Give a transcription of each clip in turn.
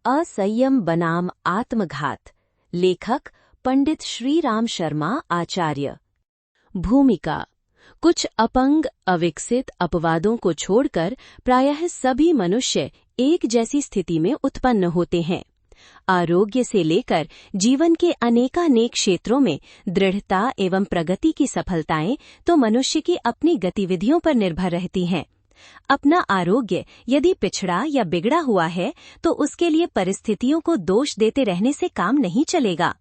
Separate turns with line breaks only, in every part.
असंयम बनाम आत्मघात। लेखक पंडित श्री राम शर्मा आचार्य। भूमिका। कुछ अपंग, अविकसित अपवादों को छोड़कर प्रायः सभी मनुष्य एक जैसी स्थिति में उत्पन्न होते हैं। आरोग्य से लेकर जीवन के अनेकानेक क्षेत्रों में दृढ़ता एवं प्रगति की सफलताएं तो मनुष्य की अपनी गतिविधियों पर निर्भर रहती हैं। अपना आरोग्य यदि पिछड़ा या बिगड़ा हुआ है तो उसके लिए परिस्थितियों को दोष देते रहने से काम नहीं चलेगा।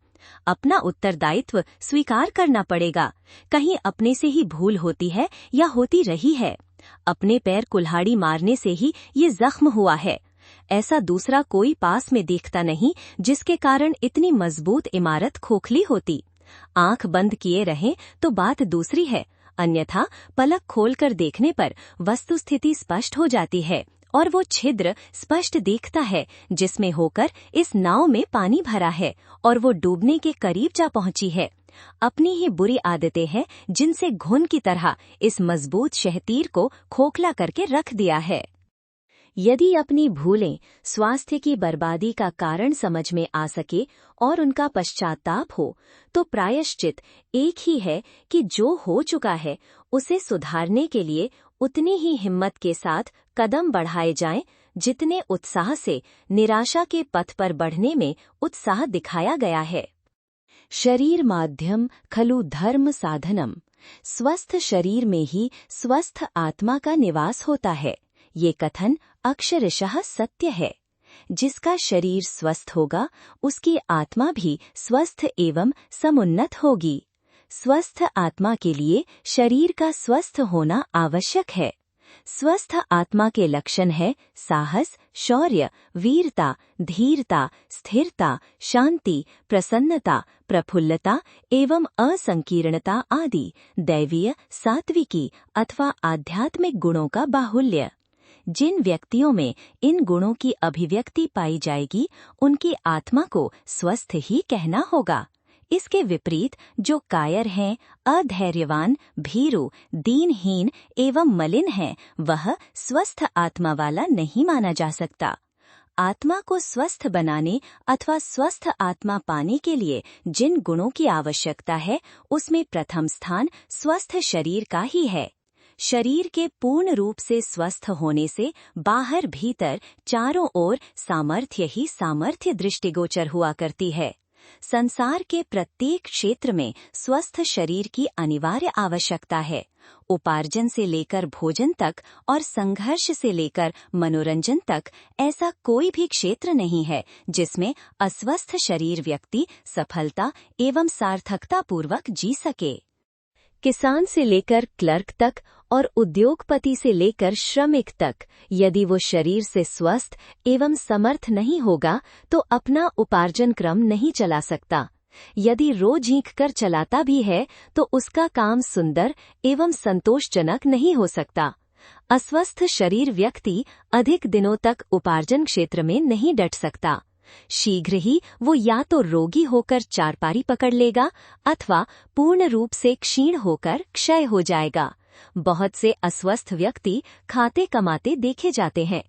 अपना उत्तरदायित्व स्वीकार करना पड़ेगा। कहीं अपने से ही भूल होती है या होती रही है। अपने पैर कुल्हाड़ी मारने से ही ये जख्म हुआ है। ऐसा दूसरा कोई पास में देखता नहीं जिसके कारण इतनी मजबूत इमारत खोखली होती। आंख बंद किए रहें तो बात दूसरी है, अन्यथा पलक खोलकर देखने पर वस्तुस्थिति स्पष्ट हो जाती है और वो छिद्र स्पष्ट दिखता है जिसमें होकर इस नाव में पानी भरा है और वो डूबने के करीब जा पहुंची है। अपनी ही बुरी आदतें हैं जिनसे घुन की तरह इस मजबूत शहतीर को खोखला करके रख दिया है। यदि अपनी भूलें स्वास्थ्य की बर्बादी का कारण समझ में आ सके और उनका पश्चाताप हो, तो प्रायश्चित एक ही है कि जो हो चुका है उसे सुधारने के लिए उतनी ही हिम्मत के साथ कदम बढ़ाए जाएं जितने उत्साह से निराशा के पथ पर बढ़ने में उत्साह दिखाया गया है। शरीर माध्यम खलु धर्म साधनम। स्वस्थ शरीर में ही स्वस्थ आत्मा का निवास होता है। ये कथन अक्षरशः सत्य है। जिसका शरीर स्वस्थ होगा उसकी आत्मा भी स्वस्थ एवं समुन्नत होगी। स्वस्थ आत्मा के लिए शरीर का स्वस्थ होना आवश्यक है। स्वस्थ आत्मा के लक्षण है साहस, शौर्य, वीरता, धीरता, स्थिरता, शांति, प्रसन्नता, प्रफुल्लता एवं असंकीर्णता आदि दैवीय, सात्विकी अथवा आध्यात्मिक गुणों का बाहुल्य। जिन व्यक्तियों में इन गुणों की अभिव्यक्ति पाई जाएगी उनकी आत्मा को स्वस्थ ही कहना होगा। इसके विपरीत जो कायर हैं, अधैर्यवान, भीरु, दीनहीन एवं मलिन हैं, वह स्वस्थ आत्मा वाला नहीं माना जा सकता। आत्मा को स्वस्थ बनाने अथवा स्वस्थ आत्मा पाने के लिए जिन गुणों की आवश्यकता है उसमें प्रथम स्थान स्वस्थ शरीर का ही है। शरीर के पूर्ण रूप से स्वस्थ होने से बाहर भीतर चारों ओर सामर्थ्य ही सामर्थ्य दृष्टिगोचर हुआ करती है। संसार के प्रत्येक क्षेत्र में स्वस्थ शरीर की अनिवार्य आवश्यकता है। उपार्जन से लेकर भोजन तक और संघर्ष से लेकर मनोरंजन तक ऐसा कोई भी क्षेत्र नहीं है जिसमें अस्वस्थ शरीर व्यक्ति सफलता एवं सार्थकता पूर्वक जी सके। किसान से लेकर क्लर्क तक और उद्योगपति से लेकर श्रमिक तक यदि वो शरीर से स्वस्थ एवं समर्थ नहीं होगा तो अपना उपार्जन क्रम नहीं चला सकता। यदि रोज हींक कर चलाता भी है तो उसका काम सुंदर एवं संतोषजनक नहीं हो सकता। अस्वस्थ शरीर व्यक्ति अधिक दिनों तक उपार्जन क्षेत्र में नहीं डट सकता। शीघ्र ही वो या तो रोगी होकर चारपारी पकड़ लेगा अथवा पूर्ण रूप से क्षीण होकर क्षय हो जाएगा। बहुत से अस्वस्थ व्यक्ति खाते कमाते देखे जाते हैं,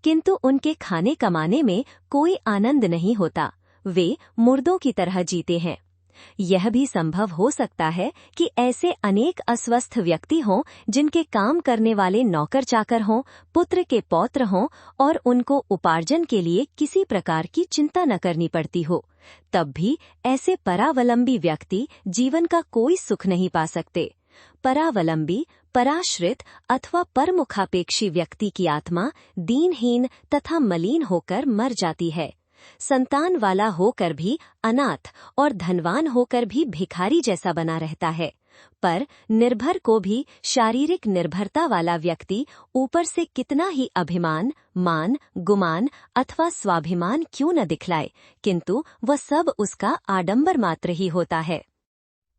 किंतु उनके खाने कमाने में कोई आनंद नहीं होता। वे मुर्दों की तरह जीते हैं। यह भी संभव हो सकता है कि ऐसे अनेक अस्वस्थ व्यक्ति हों जिनके काम करने वाले नौकर चाकर हों, पुत्र के पौत्र हों और उनको उपार्जन के लिए किसी प्रकार की चिंता न करनी पड़ती हो। तब भी ऐसे परावलंबी व्यक्ति जीवन का कोई सुख नहीं पा सकते। परावलंबी, पराश्रित अथवा परमुखापेक्षी व्यक्ति की आत्मा दीनहीन तथा मलिन होकर मर जाती है। संतान वाला होकर भी अनाथ और धनवान होकर भी भिखारी जैसा बना रहता है। पर निर्भर को भी शारीरिक निर्भरता वाला व्यक्ति ऊपर से कितना ही अभिमान, मान, गुमान अथवा स्वाभिमान क्यों न दिखलाए, किंतु वह सब उसका आडंबर मात्र ही होता है।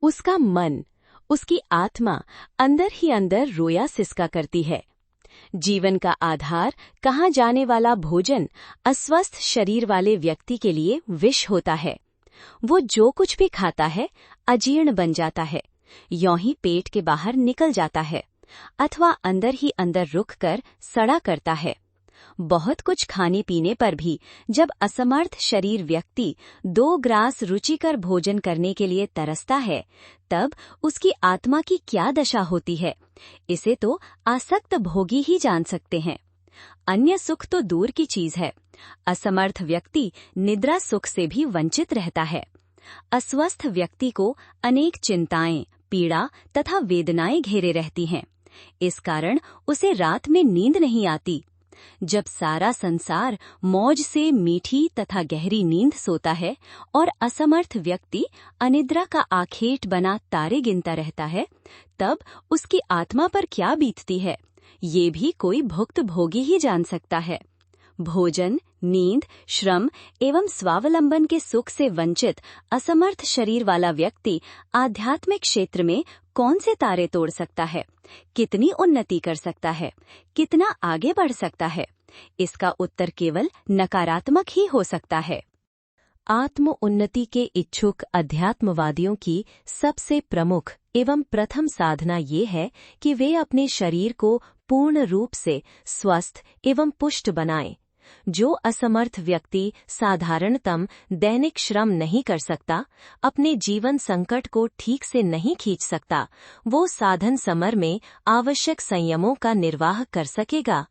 उसका मन, उसकी आत्मा अंदर ही अंदर रोया सिसका करती है। जीवन का आधार कहाँ जाने वाला भोजन अस्वस्थ शरीर वाले व्यक्ति के लिए विष होता है। वो जो कुछ भी खाता है अजीर्ण बन जाता है, यों ही पेट के बाहर निकल जाता है अथवा अंदर ही अंदर रुक कर सड़ा करता है। बहुत कुछ खाने पीने पर भी जब असमर्थ शरीर व्यक्ति 2 ग्रास रुचिकर भोजन करने के लिए तरसता है, तब उसकी आत्मा की क्या दशा होती है, इसे तो आसक्त भोगी ही जान सकते हैं। अन्य सुख तो दूर की चीज है, असमर्थ व्यक्ति निद्रा सुख से भी वंचित रहता है। अस्वस्थ व्यक्ति को अनेक चिंताएं, पीड़ा तथा वेदनाएं घेरे रहती हैं। इस कारण उसे रात में नींद नहीं आती। जब सारा संसार मौज से मीठी तथा गहरी नींद सोता है और असमर्थ व्यक्ति अनिद्रा का आखेट बना तारे गिनता रहता है, तब उसकी आत्मा पर क्या बीतती है, ये भी कोई भुक्त भोगी ही जान सकता है। भोजन, नींद, श्रम एवं स्वावलंबन के सुख से वंचित असमर्थ शरीर वाला व्यक्ति आध्यात्मिक क्षेत्र में कौन से तारे तोड़ सकता है, कितनी उन्नति कर सकता है, कितना आगे बढ़ सकता है? इसका उत्तर केवल नकारात्मक ही हो सकता है। आत्म उन्नति के इच्छुक अध्यात्मवादियों की सबसे प्रमुख एवं प्रथम साधना ये है कि वे अपने शरीर को पूर्ण रूप से स्वस्थ एवं पुष्ट बनाएं। जो असमर्थ व्यक्ति साधारणतम दैनिक श्रम नहीं कर सकता, अपने जीवन संकट को ठीक से नहीं खींच सकता, वो साधन समर में आवश्यक संयमों का निर्वाह कर सकेगा।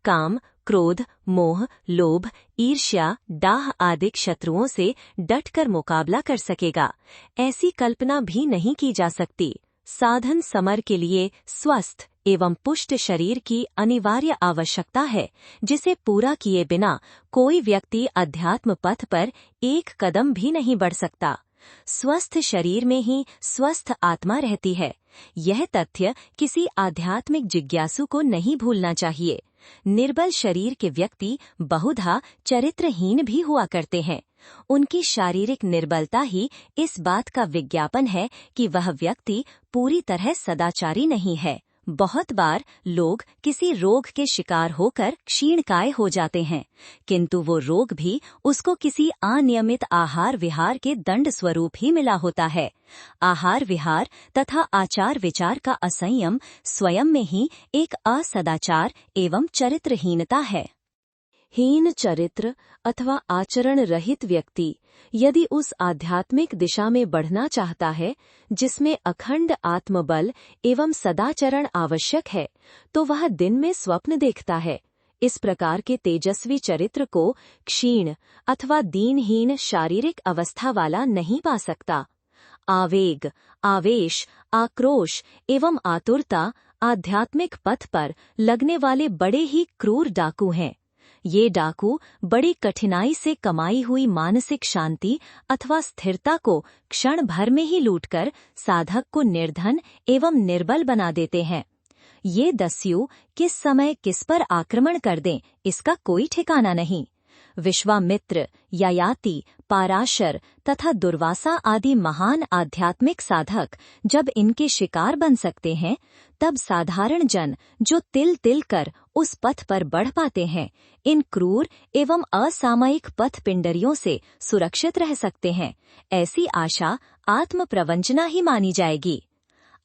काम, क्रोध, मोह, लोभ, ईर्ष्या, डाह आदि शत्रुओं से डटकर मुकाबला कर सकेगा। ऐसी कल्पना भी नहीं की जा सकती। साधन समर के लिए स्वस्थ एवं पुष्ट शरीर की अनिवार्य आवश्यकता है, जिसे पूरा किए बिना कोई व्यक्ति अध्यात्म पथ पर एक कदम भी नहीं बढ़ सकता। स्वस्थ शरीर में ही स्वस्थ आत्मा रहती है। यह तथ्य किसी आध्यात्मिक जिज्ञासु को नहीं भूलना चाहिए। निर्बल शरीर के व्यक्ति बहुधा चरित्रहीन भी हुआ करते हैं। उनकी शारीरिक निर्बलता ही इस बात का विज्ञापन है कि वह व्यक्ति पूरी तरह सदाचारी नहीं है। बहुत बार लोग किसी रोग के शिकार होकर क्षीणकाय हो जाते हैं, किंतु वो रोग भी उसको किसी अनियमित आहार विहार के दंड स्वरूप ही मिला होता है। आहार विहार तथा आचार विचार का असंयम स्वयं में ही एक असदाचार एवं चरित्रहीनता है। हीन चरित्र अथवा आचरण रहित व्यक्ति यदि उस आध्यात्मिक दिशा में बढ़ना चाहता है जिसमें अखंड आत्मबल एवं सदाचरण आवश्यक है, तो वह दिन में स्वप्न देखता है। इस प्रकार के तेजस्वी चरित्र को क्षीण अथवा दीनहीन शारीरिक अवस्था वाला नहीं पा सकता। आवेग, आवेश, आक्रोश एवं आतुरता आध्यात्मिक पथ पर लगने वाले बड़े ही क्रूर डाकू हैं। ये डाकू बड़ी कठिनाई से कमाई हुई मानसिक शांति अथवा स्थिरता को क्षण भर में ही लूटकर साधक को निर्धन एवं निर्बल बना देते हैं। ये दस्यु किस समय किस पर आक्रमण कर दें, इसका कोई ठिकाना नहीं। विश्वामित्र, ययाति, पाराशर तथा दुर्वासा आदि महान आध्यात्मिक साधक जब इनके शिकार बन सकते हैं, तब साधारण जन जो तिल तिल कर उस पथ पर बढ़ पाते हैं, इन क्रूर एवं असामयिक पथ पिंडरियों से सुरक्षित रह सकते हैं। ऐसी आशा आत्म प्रवंचना ही मानी जाएगी।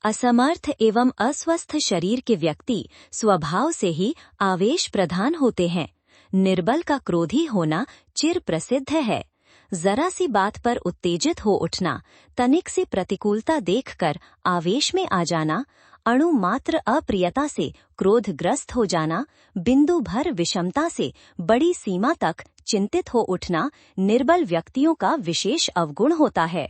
असमर्थ एवं अस्वस्थ शरीर के व्यक्ति स्वभाव से ही आवेश प्रधान होते हैं। निर्बल का क्रोधी होना चिर प्रसिद्ध है। जरा सी बात पर उत्तेजित हो उठना, तनिक सी प्रतिकूलता देखकर आवेश में आ जाना, अणु मात्र अप्रियता से क्रोधग्रस्त हो जाना, बिंदु भर विषमता से बड़ी सीमा तक चिंतित हो उठना निर्बल व्यक्तियों का विशेष अवगुण होता है।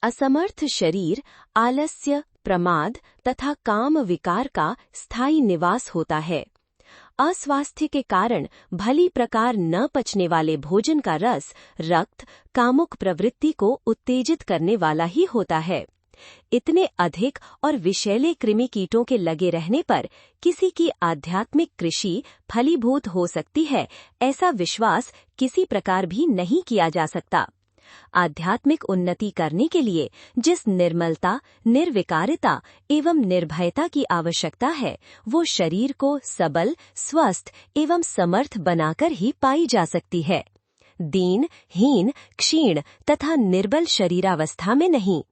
असमर्थ शरीर आलस्य, प्रमाद तथा काम विकार का स्थायी निवास होता है। अस्वास्थ्य के कारण भली प्रकार न पचने वाले भोजन का रस रक्त कामुक प्रवृत्ति को उत्तेजित करने वाला ही होता है। इतने अधिक और विषैले कृमि कीटों के लगे रहने पर किसी की आध्यात्मिक कृषि फलीभूत हो सकती है, ऐसा विश्वास किसी प्रकार भी नहीं किया जा सकता। आध्यात्मिक उन्नति करने के लिए जिस निर्मलता, निर्विकारिता एवं निर्भयता की आवश्यकता है, वो शरीर को सबल, स्वस्थ एवं समर्थ बनाकर ही पाई जा सकती है। दीन, हीन, क्षीण तथा निर्बल शरीरावस्था में नहीं।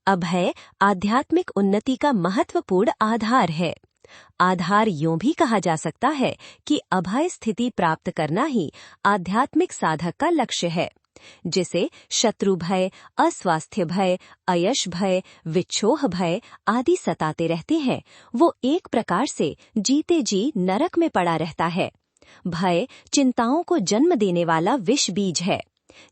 अभय आध्यात्मिक उन्नति का महत्वपूर्ण आधार है। आधार यूं भी कहा जा सकता है कि अभय स्थिति प्राप्त करना ही आध्यात्मिक साधक का लक्ष्य है। जिसे शत्रु भय, अस्वास्थ्य भय, अयश भय, विच्छोह भय आदि सताते रहते हैं, वो एक प्रकार से जीते जी नरक में पड़ा रहता है। भय चिंताओं को जन्म देने वाला विष बीज है।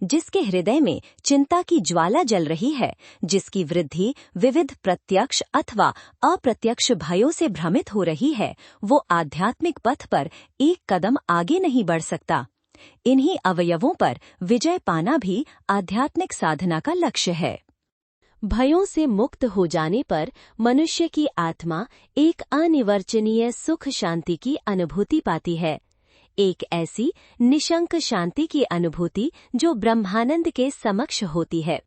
जिसके हृदय में चिंता की ज्वाला जल रही है, जिसकी वृद्धि विविध प्रत्यक्ष अथवा अप्रत्यक्ष भयों से भ्रमित हो रही है, वो आध्यात्मिक पथ पर एक कदम आगे नहीं बढ़ सकता। इन्हीं अवयवों पर विजय पाना भी आध्यात्मिक साधना का लक्ष्य है। भयों से मुक्त हो जाने पर मनुष्य की आत्मा एक अनिर्वचनीय सुख शांति की अनुभूति पाती है। एक ऐसी निशंक शांति की अनुभूति जो ब्रह्मानंद के समक्ष होती है।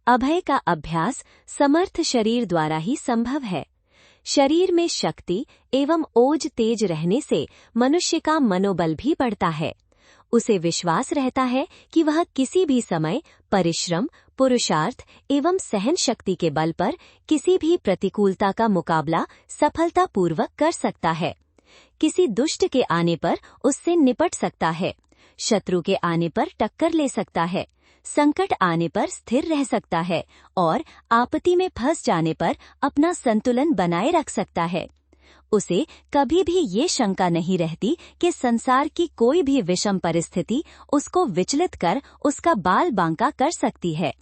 अभय का अभ्यास समर्थ शरीर द्वारा ही संभव है। शरीर में शक्ति एवं ओज तेज रहने से मनुष्य का मनोबल भी बढ़ता है। उसे विश्वास रहता है कि वह किसी भी समय परिश्रम, पुरुषार्थ एवं सहन शक्ति के बल पर किसी भी प्रतिकूलता का मुकाबला सफलतापूर्वक कर सकता है। किसी दुष्ट के आने पर उससे निपट सकता है, शत्रु के आने पर टक्कर ले सकता है, संकट आने पर स्थिर रह सकता है और आपत्ति में फंस जाने पर अपना संतुलन बनाए रख सकता है। उसे कभी भी ये शंका नहीं रहती कि संसार की कोई भी विषम परिस्थिति उसको विचलित कर उसका बाल बांका कर सकती है।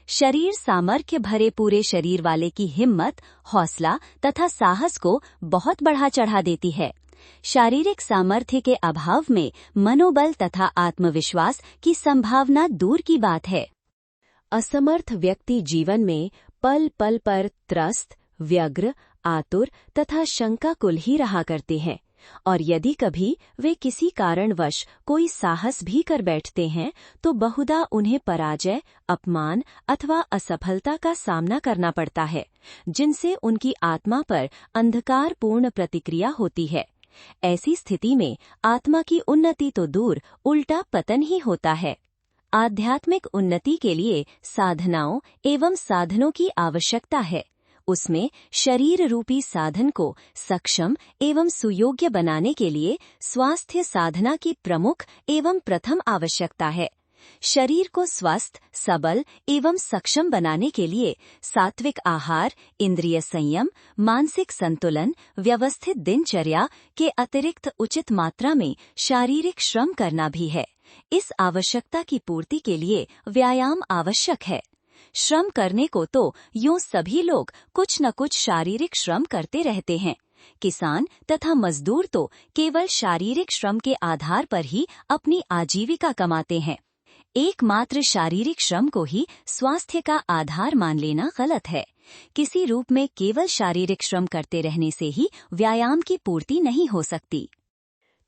शरीर सामर्थ्य भरे पूरे शरीर वाले की हिम्मत, हौसला तथा साहस को बहुत बढ़ा चढ़ा देती है। शारीरिक सामर्थ्य के अभाव में मनोबल तथा आत्मविश्वास की संभावना दूर की बात है। असमर्थ व्यक्ति जीवन में पल पल पर त्रस्त, व्यग्र, आतुर तथा शंकाकुल ही रहा करते हैं, और यदि कभी वे किसी कारणवश कोई साहस भी कर बैठते हैं तो बहुधा उन्हें पराजय, अपमान अथवा असफलता का सामना करना पड़ता है, जिनसे उनकी आत्मा पर अंधकारपूर्ण प्रतिक्रिया होती है। ऐसी स्थिति में आत्मा की उन्नति तो दूर, उल्टा पतन ही होता है। आध्यात्मिक उन्नति के लिए साधनाओं एवं साधनों की आवश्यकता है। उसमें शरीर रूपी साधन को सक्षम एवं सुयोग्य बनाने के लिए स्वास्थ्य साधना की प्रमुख एवं प्रथम आवश्यकता है। शरीर को स्वस्थ, सबल एवं सक्षम बनाने के लिए सात्विक आहार, इंद्रिय संयम, मानसिक संतुलन, व्यवस्थित दिनचर्या के अतिरिक्त उचित मात्रा में शारीरिक श्रम करना भी है। इस आवश्यकता की पूर्ति के लिए व्यायाम आवश्यक है। श्रम करने को तो यूं सभी लोग कुछ न कुछ शारीरिक श्रम करते रहते हैं। किसान तथा मजदूर तो केवल शारीरिक श्रम के आधार पर ही अपनी आजीविका कमाते हैं। एकमात्र शारीरिक श्रम को ही स्वास्थ्य का आधार मान लेना गलत है। किसी रूप में केवल शारीरिक श्रम करते रहने से ही व्यायाम की पूर्ति नहीं हो सकती।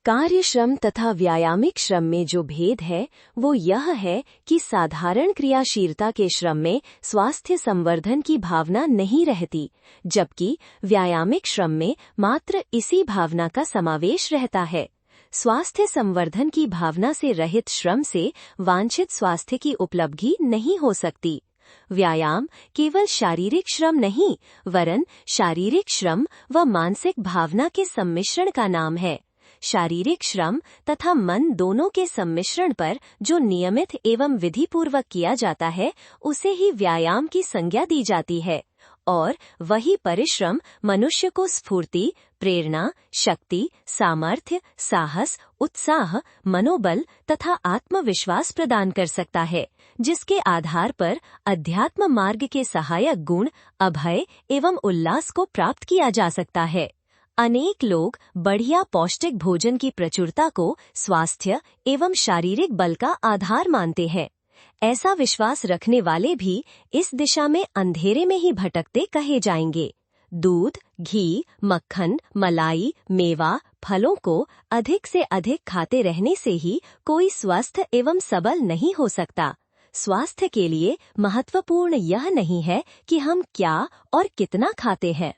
कार्य श्रम तथा व्यायामिक श्रम में जो भेद है वो यह है कि साधारण क्रियाशीलता के श्रम में स्वास्थ्य संवर्धन की भावना नहीं रहती, जबकि व्यायामिक श्रम में मात्र इसी भावना का समावेश रहता है। स्वास्थ्य संवर्धन की भावना से रहित श्रम से वांछित स्वास्थ्य की उपलब्धि नहीं हो सकती। व्यायाम केवल शारीरिक श्रम नहीं, वरन शारीरिक श्रम व मानसिक भावना के सम्मिश्रण का नाम है। शारीरिक श्रम तथा मन दोनों के सम्मिश्रण पर जो नियमित एवं विधिपूर्वक किया जाता है, उसे ही व्यायाम की संज्ञा दी जाती है, और वही परिश्रम मनुष्य को स्फूर्ति, प्रेरणा, शक्ति, सामर्थ्य, साहस, उत्साह, मनोबल तथा आत्मविश्वास प्रदान कर सकता है, जिसके आधार पर अध्यात्म मार्ग के सहायक गुण अभय एवं उल्लास को प्राप्त किया जा सकता है। अनेक लोग बढ़िया पौष्टिक भोजन की प्रचुरता को स्वास्थ्य एवं शारीरिक बल का आधार मानते हैं। ऐसा विश्वास रखने वाले भी इस दिशा में अंधेरे में ही भटकते कहे जाएंगे। दूध, घी, मक्खन, मलाई, मेवा, फलों को अधिक से अधिक खाते रहने से ही कोई स्वस्थ एवं सबल नहीं हो सकता। स्वास्थ्य के लिए महत्वपूर्ण यह नहीं है कि हम क्या और कितना खाते हैं।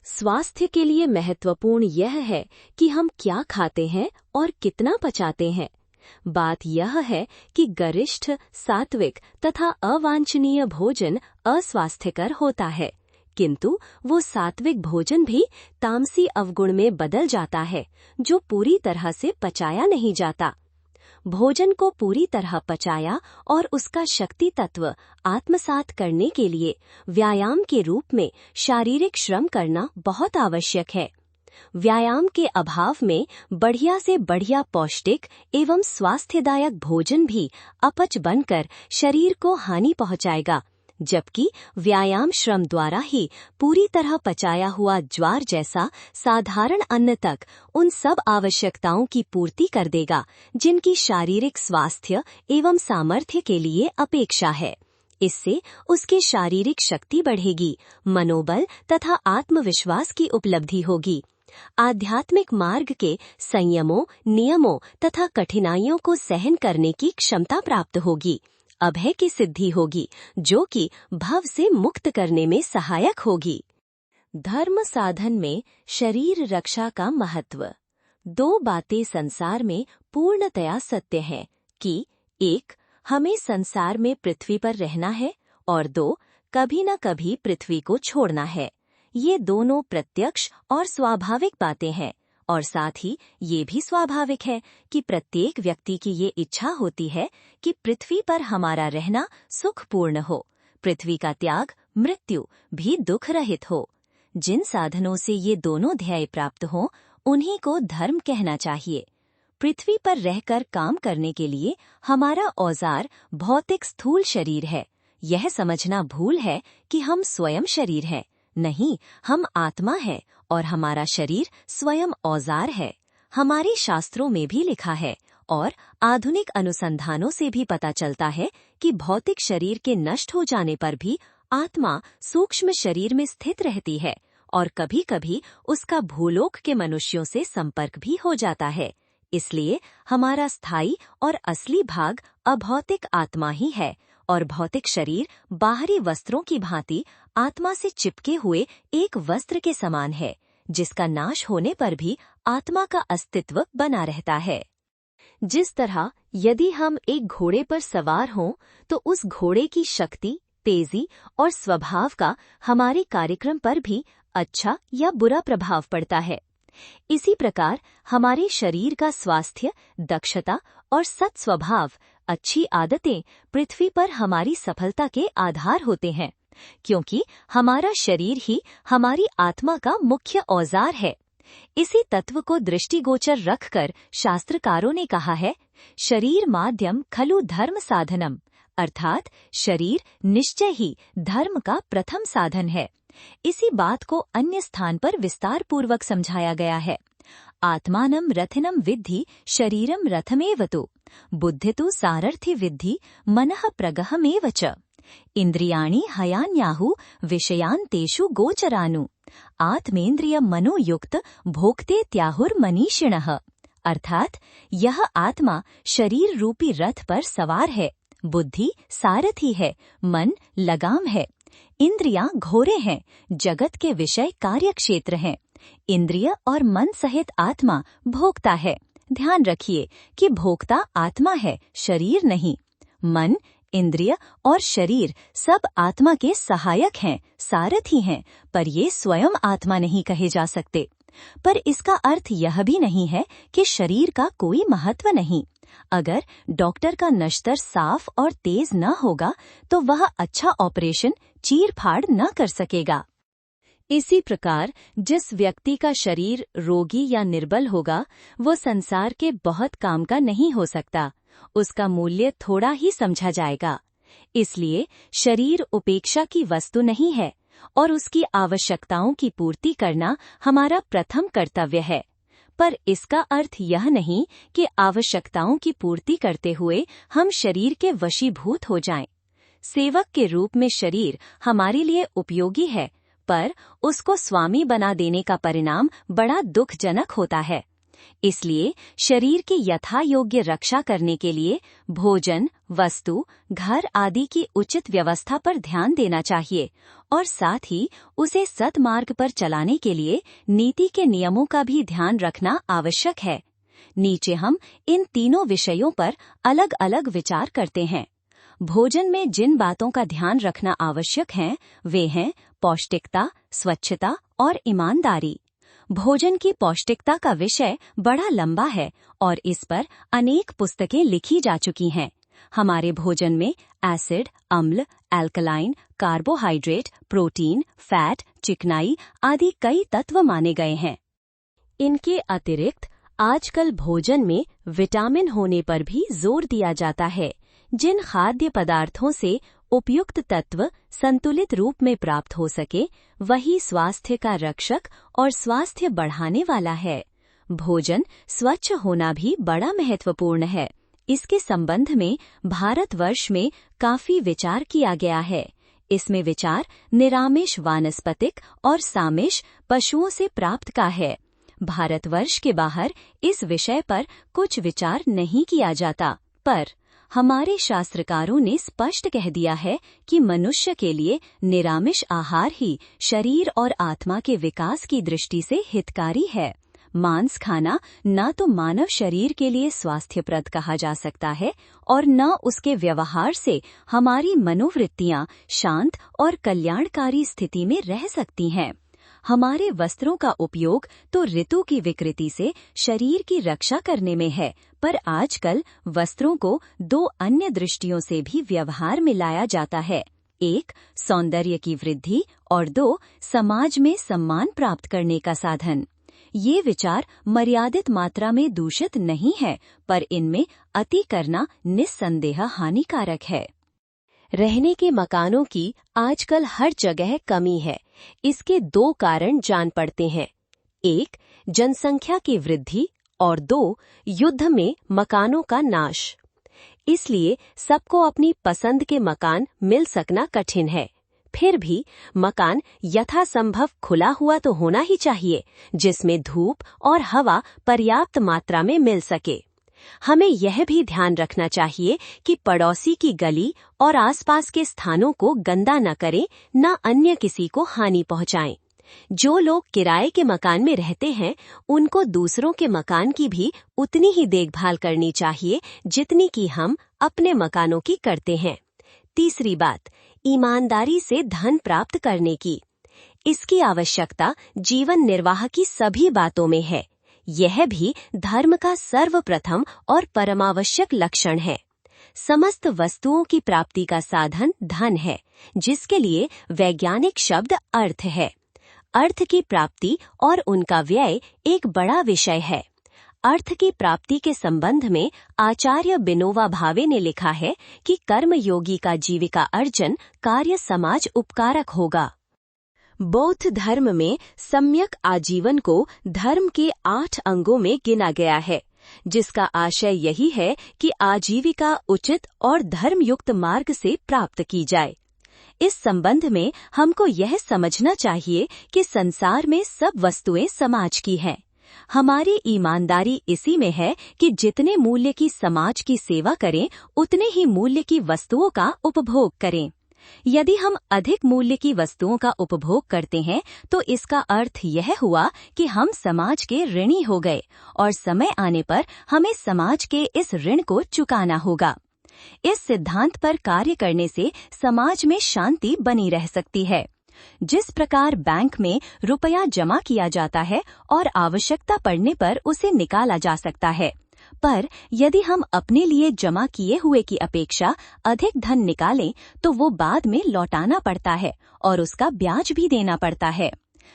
स्वास्थ्य के लिए महत्वपूर्ण यह है कि हम क्या खाते हैं और कितना पचाते हैं। बात यह है कि गरिष्ठ, सात्विक तथा अवांछनीय भोजन अस्वास्थ्यकर होता है, किंतु वो सात्विक भोजन भी तामसी अवगुण में बदल जाता है, जो पूरी तरह से पचाया नहीं जाता। भोजन को पूरी तरह पचाया और उसका शक्ति तत्व आत्मसात करने के लिए व्यायाम के रूप में शारीरिक श्रम करना बहुत आवश्यक है। व्यायाम के अभाव में बढ़िया से बढ़िया पौष्टिक एवं स्वास्थ्यदायक भोजन भी अपच बनकर शरीर को हानि पहुंचाएगा, जबकि व्यायाम श्रम द्वारा ही पूरी तरह पचाया हुआ ज्वार जैसा साधारण अन्न तक उन सब आवश्यकताओं की पूर्ति कर देगा जिनकी शारीरिक स्वास्थ्य एवं सामर्थ्य के लिए अपेक्षा है। इससे उसकी शारीरिक शक्ति बढ़ेगी, मनोबल तथा आत्मविश्वास की उपलब्धि होगी। आध्यात्मिक मार्ग के संयमों, नियमों तथा कठिनाइयों को सहन करने की क्षमता प्राप्त होगी। अभय की सिद्धि होगी, जो कि भव से मुक्त करने में सहायक होगी। धर्म साधन में शरीर रक्षा का महत्व। दो बातें संसार में पूर्णतया सत्य हैं कि 1. हमें संसार में पृथ्वी पर रहना है और 2. कभी न कभी पृथ्वी को छोड़ना है। ये दोनों प्रत्यक्ष और स्वाभाविक बातें हैं, और साथ ही ये भी स्वाभाविक है कि प्रत्येक व्यक्ति की ये इच्छा होती है कि पृथ्वी पर हमारा रहना सुखपूर्ण हो, पृथ्वी का त्याग, मृत्यु भी दुख रहित हो। जिन साधनों से ये दोनों ध्येय प्राप्त हों, उन्हीं को धर्म कहना चाहिए। पृथ्वी पर रहकर काम करने के लिए हमारा औजार भौतिक स्थूल शरीर है। यह समझना भूल है कि हम स्वयं शरीर हैं। नहीं, हम आत्मा है और हमारा शरीर स्वयं औजार है। हमारे शास्त्रों में भी लिखा है और आधुनिक अनुसंधानों से भी पता चलता है कि भौतिक शरीर के नष्ट हो जाने पर भी आत्मा सूक्ष्म शरीर में स्थित रहती है और कभी कभी उसका भूलोक के मनुष्यों से संपर्क भी हो जाता है। इसलिए हमारा स्थायी और असली भाग अभौतिक आत्मा ही है और भौतिक शरीर बाहरी वस्त्रों की भांति आत्मा से चिपके हुए एक वस्त्र के समान है, जिसका नाश होने पर भी आत्मा का अस्तित्व बना रहता है। जिस तरह यदि हम एक घोड़े पर सवार हों तो उस घोड़े की शक्ति, तेजी और स्वभाव का हमारे कार्यक्रम पर भी अच्छा या बुरा प्रभाव पड़ता है। इसी प्रकार हमारे शरीर का स्वास्थ्य, दक्षता और सत्स्वभाव, अच्छी आदतें पृथ्वी पर हमारी सफलता के आधार होते हैं, क्योंकि हमारा शरीर ही हमारी आत्मा का मुख्य औजार है। इसी तत्व को दृष्टिगोचर रखकर शास्त्रकारों ने कहा है, शरीर माध्यम खलु धर्म साधनम, अर्थात शरीर निश्चय ही धर्म का प्रथम साधन है। इसी बात को अन्य स्थान पर विस्तार पूर्वक समझाया गया है। आत्मानं रथिनं विद्धि शरीरं रथमेव तु, बुद्धितु सारथि विद्धि मनः प्रगहमेव च, इंद्रियाणि हयान्याहु विषयान् तेषु गोचरानु, आत्मेन्द्रिय मनोयुक्त भोक्ते त्याहुर्मनीषिणः। अर्थात यह आत्मा शरीर रूपी रथ पर सवार है, बुद्धि सारथी है, मन लगाम है, इंद्रियां घोड़े हैं, जगत के विषय कार्य क्षेत्र हैं, इंद्रिय और मन सहित आत्मा भोक्ता है। ध्यान रखिए कि भोक्ता आत्मा है, शरीर नहीं। मन, इंद्रिय और शरीर सब आत्मा के सहायक हैं, सारथी हैं, पर ये स्वयं आत्मा नहीं कहे जा सकते। पर इसका अर्थ यह भी नहीं है कि शरीर का कोई महत्व नहीं। अगर डॉक्टर का नश्तर साफ और तेज न होगा तो वह अच्छा ऑपरेशन चीर फाड़ न कर सकेगा। इसी प्रकार जिस व्यक्ति का शरीर रोगी या निर्बल होगा, वो संसार के बहुत काम का नहीं हो सकता, उसका मूल्य थोड़ा ही समझा जाएगा। इसलिए शरीर उपेक्षा की वस्तु नहीं है और उसकी आवश्यकताओं की पूर्ति करना हमारा प्रथम कर्तव्य है। पर इसका अर्थ यह नहीं कि आवश्यकताओं की पूर्ति करते हुए हम शरीर के वशीभूत हो जाएं। सेवक के रूप में शरीर हमारे लिए उपयोगी है, पर उसको स्वामी बना देने का परिणाम बड़ा दुखजनक होता है। इसलिए शरीर की यथा योग्य रक्षा करने के लिए भोजन, वस्तु, घर आदि की उचित व्यवस्था पर ध्यान देना चाहिए और साथ ही उसे सद्मार्ग पर चलाने के लिए नीति के नियमों का भी ध्यान रखना आवश्यक है। नीचे हम इन तीनों विषयों पर अलग अलग विचार करते हैं। भोजन में जिन बातों का ध्यान रखना आवश्यक है वे हैं पौष्टिकता, स्वच्छता और ईमानदारी। भोजन की पौष्टिकता का विषय बड़ा लंबा है और इस पर अनेक पुस्तकें लिखी जा चुकी हैं। हमारे भोजन में एसिड, अम्ल, एल्कलाइन, कार्बोहाइड्रेट, प्रोटीन, फैट, चिकनाई आदि कई तत्व माने गए हैं। इनके अतिरिक्त आजकल भोजन में विटामिन होने पर भी जोर दिया जाता है। जिन खाद्य पदार्थों से उपयुक्त तत्व संतुलित रूप में प्राप्त हो सके, वही स्वास्थ्य का रक्षक और स्वास्थ्य बढ़ाने वाला है। भोजन स्वच्छ होना भी बड़ा महत्वपूर्ण है। इसके संबंध में भारतवर्ष में काफी विचार किया गया है। इसमें विचार निरामिष वानस्पतिक और सामिष पशुओं से प्राप्त का है। भारतवर्ष के बाहर इस विषय पर कुछ विचार नहीं किया जाता, पर हमारे शास्त्रकारों ने स्पष्ट कह दिया है कि मनुष्य के लिए निरामिष आहार ही शरीर और आत्मा के विकास की दृष्टि से हितकारी है। मांस खाना न तो मानव शरीर के लिए स्वास्थ्यप्रद कहा जा सकता है और न उसके व्यवहार से हमारी मनोवृत्तियां शांत और कल्याणकारी स्थिति में रह सकती हैं। हमारे वस्त्रों का उपयोग तो ऋतु की विकृति से शरीर की रक्षा करने में है, पर आजकल वस्त्रों को दो अन्य दृष्टियों से भी व्यवहार में लाया जाता है। एक, सौंदर्य की वृद्धि और दो, समाज में सम्मान प्राप्त करने का साधन। ये विचार मर्यादित मात्रा में दूषित नहीं है, पर इनमें अति करना निस्संदेह हानिकारक है। रहने के मकानों की आजकल हर जगह कमी है। इसके दो कारण जान पड़ते हैं। एक, जनसंख्या की वृद्धि और दो, युद्ध में मकानों का नाश। इसलिए सबको अपनी पसंद के मकान मिल सकना कठिन है। फिर भी मकान यथासंभव खुला हुआ तो होना ही चाहिए, जिसमें धूप और हवा पर्याप्त मात्रा में मिल सके। हमें यह भी ध्यान रखना चाहिए कि पड़ोसी की गली और आसपास के स्थानों को गंदा न करें, न अन्य किसी को हानि पहुंचाएं। जो लोग किराए के मकान में रहते हैं, उनको दूसरों के मकान की भी उतनी ही देखभाल करनी चाहिए जितनी कि हम अपने मकानों की करते हैं। तीसरी बात, ईमानदारी से धन प्राप्त करने की। इसकी आवश्यकता जीवन निर्वाह की सभी बातों में है। यह भी धर्म का सर्वप्रथम और परमावश्यक लक्षण है। समस्त वस्तुओं की प्राप्ति का साधन धन है, जिसके लिए वैज्ञानिक शब्द अर्थ है। अर्थ की प्राप्ति और उनका व्यय एक बड़ा विषय है। अर्थ की प्राप्ति के संबंध में आचार्य बिनोवा भावे ने लिखा है कि कर्मयोगी का जीविका अर्जन कार्य समाज उपकारक होगा। बौद्ध धर्म में सम्यक आजीवन को धर्म के 8 अंगों में गिना गया है, जिसका आशय यही है कि आजीविका उचित और धर्मयुक्त मार्ग से प्राप्त की जाए। इस संबंध में हमको यह समझना चाहिए कि संसार में सब वस्तुएं समाज की हैं। हमारी ईमानदारी इसी में है कि जितने मूल्य की समाज की सेवा करें, उतने ही मूल्य की वस्तुओं का उपभोग करें। यदि हम अधिक मूल्य की वस्तुओं का उपभोग करते हैं, तो इसका अर्थ यह हुआ कि हम समाज के ऋणी हो गए और समय आने पर हमें समाज के इस ऋण को चुकाना होगा। इस सिद्धांत पर कार्य करने से समाज में शांति बनी रह सकती है। जिस प्रकार बैंक में रुपया जमा किया जाता है और आवश्यकता पड़ने पर उसे निकाला जा सकता है, पर यदि हम अपने लिए जमा किए हुए की अपेक्षा अधिक धन निकालें, तो वो बाद में लौटाना पड़ता है और उसका ब्याज भी देना पड़ता है।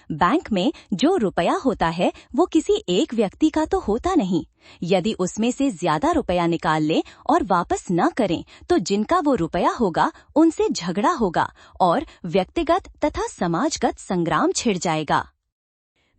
बैंक में जो रुपया होता है, वो किसी एक व्यक्ति का तो होता नहीं। यदि उसमें से ज्यादा रुपया निकाल लें और वापस न करें, तो जिनका वो रुपया होगा उनसे झगड़ा होगा और व्यक्तिगत तथा समाजगत संग्राम छिड़ जाएगा।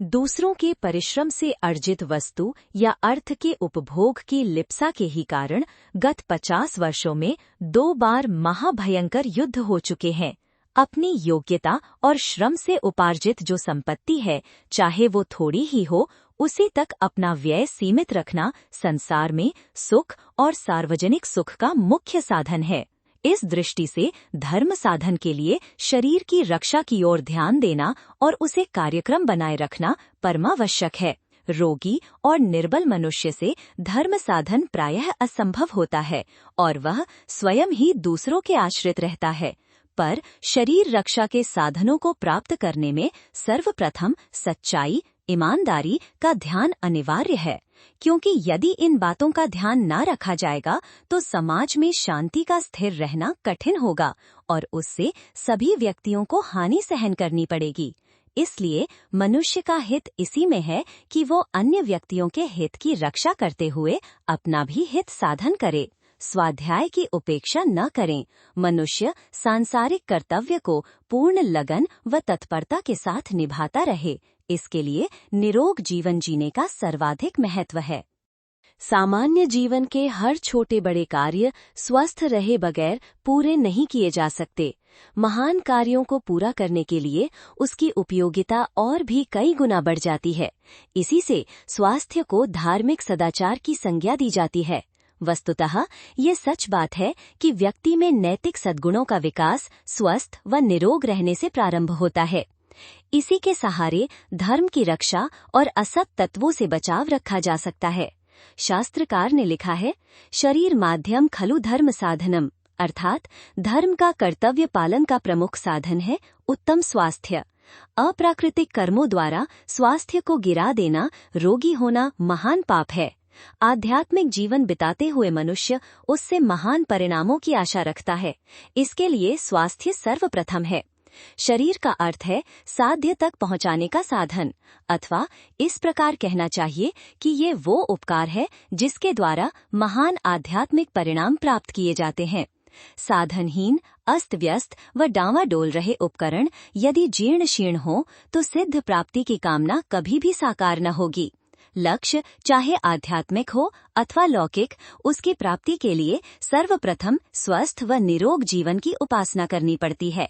दूसरों के परिश्रम से अर्जित वस्तु या अर्थ के उपभोग की लिप्सा के ही कारण गत 50 वर्षों में 2 बार महाभयंकर युद्ध हो चुके हैं। अपनी योग्यता और श्रम से उपार्जित जो संपत्ति है, चाहे वो थोड़ी ही हो, उसी तक अपना व्यय सीमित रखना संसार में सुख और सार्वजनिक सुख का मुख्य साधन है। इस दृष्टि से धर्म साधन के लिए शरीर की रक्षा की ओर ध्यान देना और उसे कार्यक्रम बनाए रखना परमावश्यक है। रोगी और निर्बल मनुष्य से धर्म साधन प्रायः असंभव होता है और वह स्वयं ही दूसरों के आश्रित रहता है। पर शरीर रक्षा के साधनों को प्राप्त करने में सर्वप्रथम सच्चाई, ईमानदारी का ध्यान अनिवार्य है, क्योंकि यदि इन बातों का ध्यान न रखा जाएगा तो समाज में शांति का स्थिर रहना कठिन होगा और उससे सभी व्यक्तियों को हानि सहन करनी पड़ेगी। इसलिए मनुष्य का हित इसी में है कि वो अन्य व्यक्तियों के हित की रक्षा करते हुए अपना भी हित साधन करे, स्वाध्याय की उपेक्षा न करें। मनुष्य सांसारिक कर्तव्य को पूर्ण लगन व तत्परता के साथ निभाता रहे, इसके लिए निरोग जीवन जीने का सर्वाधिक महत्व है। सामान्य जीवन के हर छोटे बड़े कार्य स्वस्थ रहे बगैर पूरे नहीं किए जा सकते। महान कार्यों को पूरा करने के लिए उसकी उपयोगिता और भी कई गुना बढ़ जाती है। इसी से स्वास्थ्य को धार्मिक सदाचार की संज्ञा दी जाती है। वस्तुतः ये सच बात है कि व्यक्ति में नैतिक सद्गुणों का विकास स्वस्थ व निरोग रहने से प्रारंभ होता है। इसी के सहारे धर्म की रक्षा और असत तत्वों से बचाव रखा जा सकता है। शास्त्रकार ने लिखा है, शरीर माध्यम खलु धर्म साधनम, अर्थात धर्म का कर्तव्य पालन का प्रमुख साधन है उत्तम स्वास्थ्य। अप्राकृतिक कर्मों द्वारा स्वास्थ्य को गिरा देना, रोगी होना महान पाप है। आध्यात्मिक जीवन बिताते हुए मनुष्य उससे महान परिणामों की आशा रखता है। इसके लिए स्वास्थ्य सर्वप्रथम है। शरीर का अर्थ है साध्य तक पहुंचाने का साधन, अथवा इस प्रकार कहना चाहिए कि ये वो उपकार है जिसके द्वारा महान आध्यात्मिक परिणाम प्राप्त किए जाते हैं। साधनहीन, अस्त व्यस्त व डांवाडोल रहे उपकरण यदि जीर्ण शीर्ण हो तो सिद्ध प्राप्ति की कामना कभी भी साकार न होगी। लक्ष्य चाहे आध्यात्मिक हो अथवा लौकिक, उसकी प्राप्ति के लिए सर्वप्रथम स्वस्थ व निरोग जीवन की उपासना करनी पड़ती है।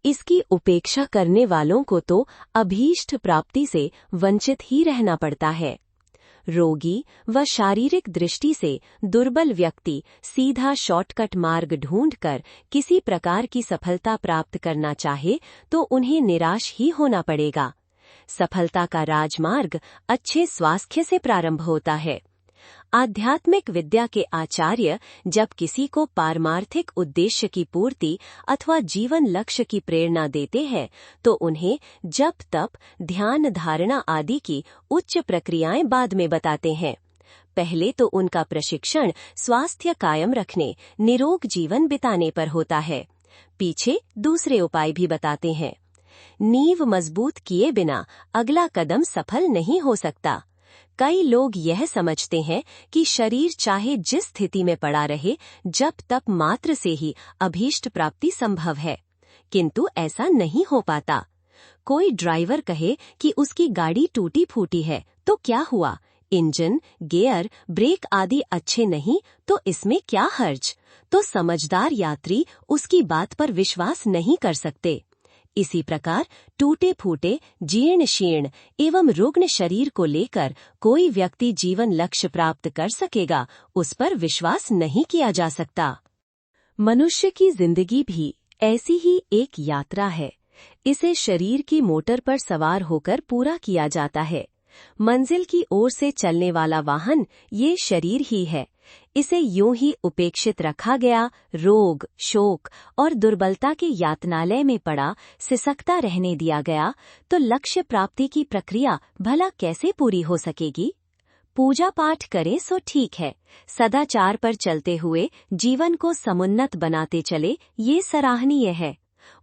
इसकी उपेक्षा करने वालों को तो अभीष्ट प्राप्ति से वंचित ही रहना पड़ता है। रोगी व शारीरिक दृष्टि से दुर्बल व्यक्ति सीधा शॉर्टकट मार्ग ढूंढकर किसी प्रकार की सफलता प्राप्त करना चाहे तो उन्हें निराश ही होना पड़ेगा। सफलता का राजमार्ग अच्छे स्वास्थ्य से प्रारंभ होता है। आध्यात्मिक विद्या के आचार्य जब किसी को पारमार्थिक उद्देश्य की पूर्ति अथवा जीवन लक्ष्य की प्रेरणा देते हैं तो उन्हें जप तप, ध्यान धारणा आदि की उच्च प्रक्रियाएं बाद में बताते हैं। पहले तो उनका प्रशिक्षण स्वास्थ्य कायम रखने, निरोग जीवन बिताने पर होता है। पीछे दूसरे उपाय भी बताते हैं। नींव मजबूत किए बिना अगला कदम सफल नहीं हो सकता। कई लोग यह समझते हैं कि शरीर चाहे जिस स्थिति में पड़ा रहे, जप तप मात्र से ही अभीष्ट प्राप्ति संभव है, किंतु ऐसा नहीं हो पाता। कोई ड्राइवर कहे कि उसकी गाड़ी टूटी फूटी है तो क्या हुआ, इंजन, गियर, ब्रेक आदि अच्छे नहीं तो इसमें क्या हर्ज, तो समझदार यात्री उसकी बात पर विश्वास नहीं कर सकते। इसी प्रकार टूटे फूटे, जीर्ण शीर्ण एवं रुग्ण शरीर को लेकर कोई व्यक्ति जीवन लक्ष्य प्राप्त कर सकेगा, उस पर विश्वास नहीं किया जा सकता। मनुष्य की जिंदगी भी ऐसी ही एक यात्रा है। इसे शरीर की मोटर पर सवार होकर पूरा किया जाता है। मंजिल की ओर से चलने वाला वाहन ये शरीर ही है। इसे यूं ही उपेक्षित रखा गया, रोग, शोक और दुर्बलता के यातनालय में पड़ा सिसकता रहने दिया गया तो लक्ष्य प्राप्ति की प्रक्रिया भला कैसे पूरी हो सकेगी? पूजा पाठ करें सो ठीक है, सदाचार पर चलते हुए जीवन को समुन्नत बनाते चले ये सराहनीय है।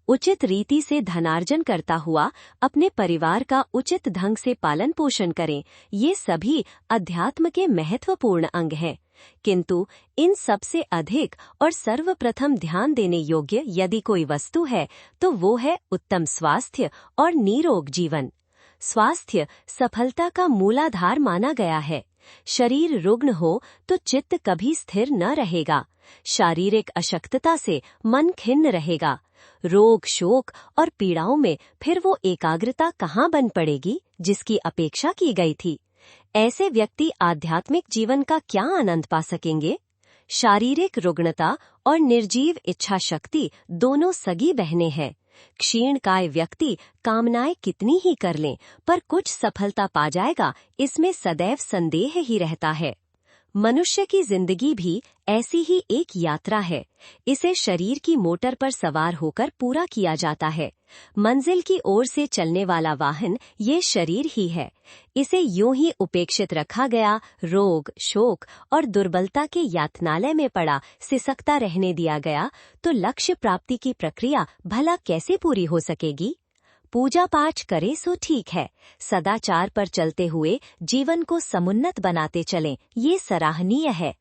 उचित रीति से धनार्जन करता हुआ अपने परिवार का उचित ढंग से पालन पोषण करें, ये सभी अध्यात्म के महत्वपूर्ण अंग हैं। किंतु इन सबसे अधिक और सर्वप्रथम ध्यान देने योग्य यदि कोई वस्तु है तो वो है उत्तम स्वास्थ्य और निरोग जीवन। स्वास्थ्य सफलता का मूलाधार माना गया है। शरीर रुग्ण हो तो चित्त कभी स्थिर न रहेगा। शारीरिक अशक्तता से मन खिन्न रहेगा। रोग, शोक और पीड़ाओं में फिर वो एकाग्रता कहाँ बन पड़ेगी जिसकी अपेक्षा की गई थी? ऐसे व्यक्ति आध्यात्मिक जीवन का क्या आनंद पा सकेंगे? शारीरिक रुग्णता और निर्जीव इच्छा शक्ति दोनों सगी बहनें हैं। क्षीणकाय व्यक्ति कामनाएं कितनी ही कर लें पर कुछ सफलता पा जाएगा, इसमें सदैव संदेह ही रहता है। मनुष्य की जिंदगी भी ऐसी ही एक यात्रा है। इसे शरीर की मोटर पर सवार होकर पूरा किया जाता है। मंजिल की ओर से चलने वाला वाहन ये शरीर ही है। इसे यूं ही उपेक्षित रखा गया, रोग, शोक और दुर्बलता के यातनालय में पड़ा सिसकता रहने दिया गया, तो लक्ष्य प्राप्ति की प्रक्रिया भला कैसे पूरी हो सकेगी? पूजा पाठ करे सो ठीक है, सदाचार पर चलते हुए जीवन को समुन्नत बनाते चलें, ये सराहनीय है।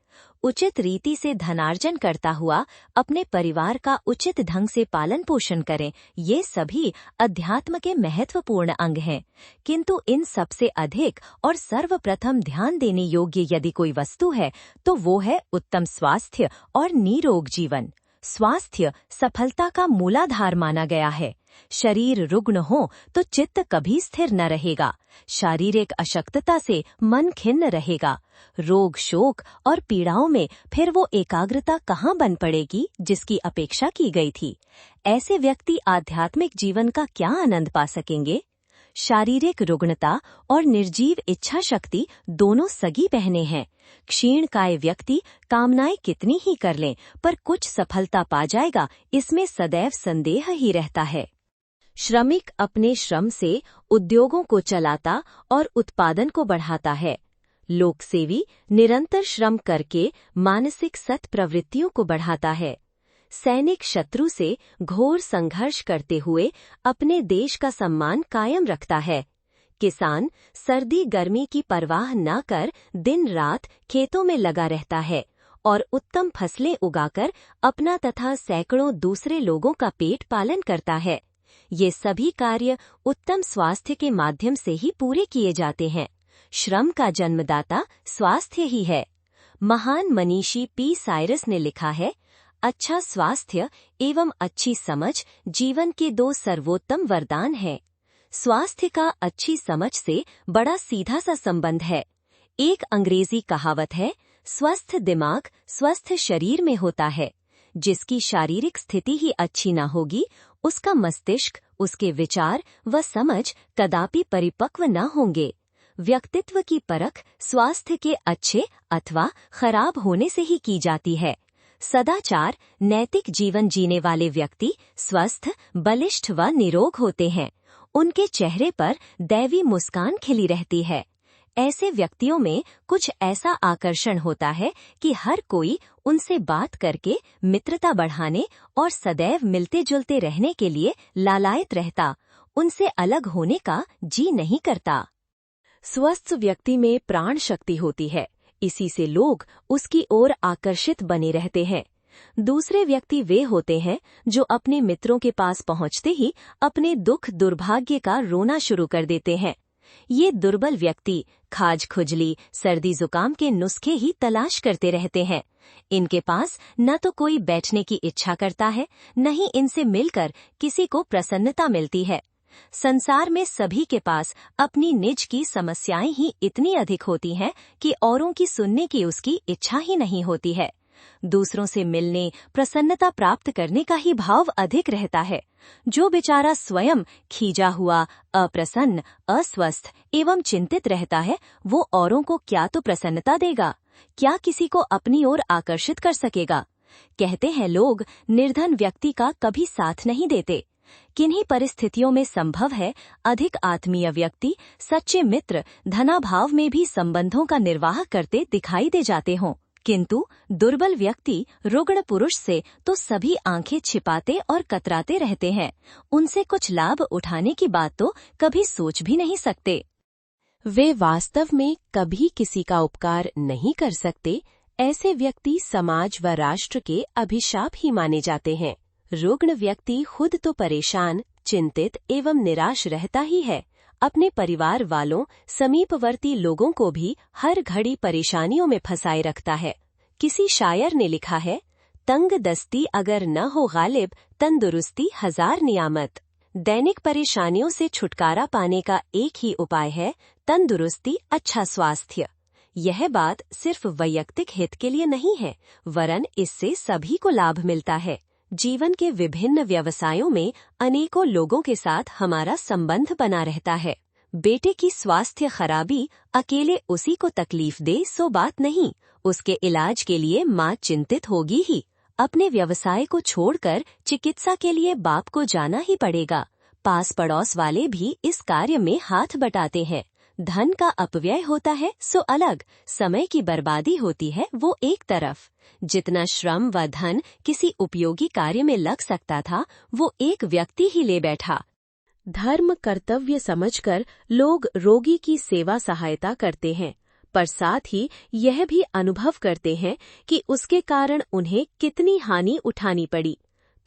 उचित रीति से धनार्जन करता हुआ अपने परिवार का उचित ढंग से पालन पोषण करें, ये सभी अध्यात्म के महत्वपूर्ण अंग हैं। किंतु इन सबसे अधिक और सर्वप्रथम ध्यान देने योग्य यदि कोई वस्तु है तो वो है उत्तम स्वास्थ्य और निरोग जीवन। स्वास्थ्य सफलता का मूलाधार माना गया है। शरीर रुग्ण हो तो चित्त कभी स्थिर न रहेगा। शारीरिक अशक्तता से मन खिन्न रहेगा। रोग, शोक और पीड़ाओं में फिर वो एकाग्रता कहाँ बन पड़ेगी जिसकी अपेक्षा की गई थी? ऐसे व्यक्ति आध्यात्मिक जीवन का क्या आनंद पा सकेंगे? शारीरिक रुग्णता और निर्जीव इच्छा शक्ति दोनों सगी बहनें हैं। क्षीणकाय व्यक्ति कामनाएं कितनी ही कर लें पर कुछ सफलता पा जाएगा, इसमें सदैव संदेह ही रहता है। श्रमिक अपने श्रम से उद्योगों को चलाता और उत्पादन को बढ़ाता है। लोकसेवी निरंतर श्रम करके मानसिक सत्प्रवृत्तियों को बढ़ाता है। सैनिक शत्रु से घोर संघर्ष करते हुए अपने देश का सम्मान कायम रखता है। किसान सर्दी गर्मी की परवाह न कर दिन रात खेतों में लगा रहता है और उत्तम फसलें उगाकर अपना तथा सैकड़ों दूसरे लोगों का पेट पालन करता है। ये सभी कार्य उत्तम स्वास्थ्य के माध्यम से ही पूरे किए जाते हैं। श्रम का जन्मदाता स्वास्थ्य ही है। महान मनीषी पी साइरस ने लिखा है, अच्छा स्वास्थ्य एवं अच्छी समझ जीवन के दो सर्वोत्तम वरदान हैं। स्वास्थ्य का अच्छी समझ से बड़ा सीधा सा संबंध है। एक अंग्रेजी कहावत है, स्वस्थ दिमाग स्वस्थ शरीर में होता है। जिसकी शारीरिक स्थिति ही अच्छी ना होगी, उसका मस्तिष्क, उसके विचार व समझ कदापि परिपक्व न होंगे। व्यक्तित्व की परख स्वास्थ्य के अच्छे अथवा खराब होने से ही की जाती है। सदाचार, नैतिक जीवन जीने वाले व्यक्ति स्वस्थ, बलिष्ठ व निरोग होते हैं। उनके चेहरे पर दैवी मुस्कान खिली रहती है। ऐसे व्यक्तियों में कुछ ऐसा आकर्षण होता है कि हर कोई उनसे बात करके मित्रता बढ़ाने और सदैव मिलते जुलते रहने के लिए लालायित रहता, उनसे अलग होने का जी नहीं करता। स्वस्थ व्यक्ति में प्राण शक्ति होती है, इसी से लोग उसकी ओर आकर्षित बने रहते हैं। दूसरे व्यक्ति वे होते हैं जो अपने मित्रों के पास पहुंचते ही अपने दुख दुर्भाग्य का रोना शुरू कर देते हैं। ये दुर्बल व्यक्ति खाज खुजली, सर्दी जुकाम के नुस्खे ही तलाश करते रहते हैं। इनके पास न तो कोई बैठने की इच्छा करता है, न ही इनसे मिलकर किसी को प्रसन्नता मिलती है। संसार में सभी के पास अपनी निज की समस्याएं ही इतनी अधिक होती हैं कि औरों की सुनने की उसकी इच्छा ही नहीं होती है। दूसरों से मिलने, प्रसन्नता प्राप्त करने का ही भाव अधिक रहता है। जो बेचारा स्वयं खींचा हुआ, अप्रसन्न, अस्वस्थ एवं चिंतित रहता है, वो औरों को क्या तो प्रसन्नता देगा, क्या किसी को अपनी ओर आकर्षित कर सकेगा। कहते हैं लोग निर्धन व्यक्ति का कभी साथ नहीं देते। किन्हीं परिस्थितियों में संभव है अधिक आत्मीय व्यक्ति, सच्चे मित्र धनाभाव में भी संबंधों का निर्वाह करते दिखाई दे जाते हों, किंतु दुर्बल व्यक्ति रुग्ण पुरुष से तो सभी आंखें छिपाते और कतराते रहते हैं। उनसे कुछ लाभ उठाने की बात तो कभी सोच भी नहीं सकते। वे वास्तव में कभी किसी का उपकार नहीं कर सकते। ऐसे व्यक्ति समाज व राष्ट्र के अभिशाप ही माने जाते हैं। रुग्ण व्यक्ति खुद तो परेशान, चिंतित एवं निराश रहता ही है, अपने परिवार वालों, समीपवर्ती लोगों को भी हर घड़ी परेशानियों में फंसाए रखता है। किसी शायर ने लिखा है, तंग दस्ती अगर न हो गालिब, तंदुरुस्ती हजार नियामत। दैनिक परेशानियों से छुटकारा पाने का एक ही उपाय है तंदुरुस्ती, अच्छा स्वास्थ्य। यह बात सिर्फ वैयक्तिक हित के लिए नहीं है, वरन इससे सभी को लाभ मिलता है। जीवन के विभिन्न व्यवसायों में अनेकों लोगों के साथ हमारा संबंध बना रहता है। बेटे की स्वास्थ्य खराबी अकेले उसी को तकलीफ दे सो बात नहीं, उसके इलाज के लिए माँ चिंतित होगी ही। अपने व्यवसाय को छोड़कर चिकित्सा के लिए बाप को जाना ही पड़ेगा। पास पड़ोस वाले भी इस कार्य में हाथ बटाते हैं। धन का अपव्यय होता है सो अलग, समय की बर्बादी होती है वो एक तरफ। जितना श्रम व धन किसी उपयोगी कार्य में लग सकता था वो एक व्यक्ति ही ले बैठा। धर्म कर्तव्य समझकर लोग रोगी की सेवा सहायता करते हैं, पर साथ ही यह भी अनुभव करते हैं कि उसके कारण उन्हें कितनी हानि उठानी पड़ी।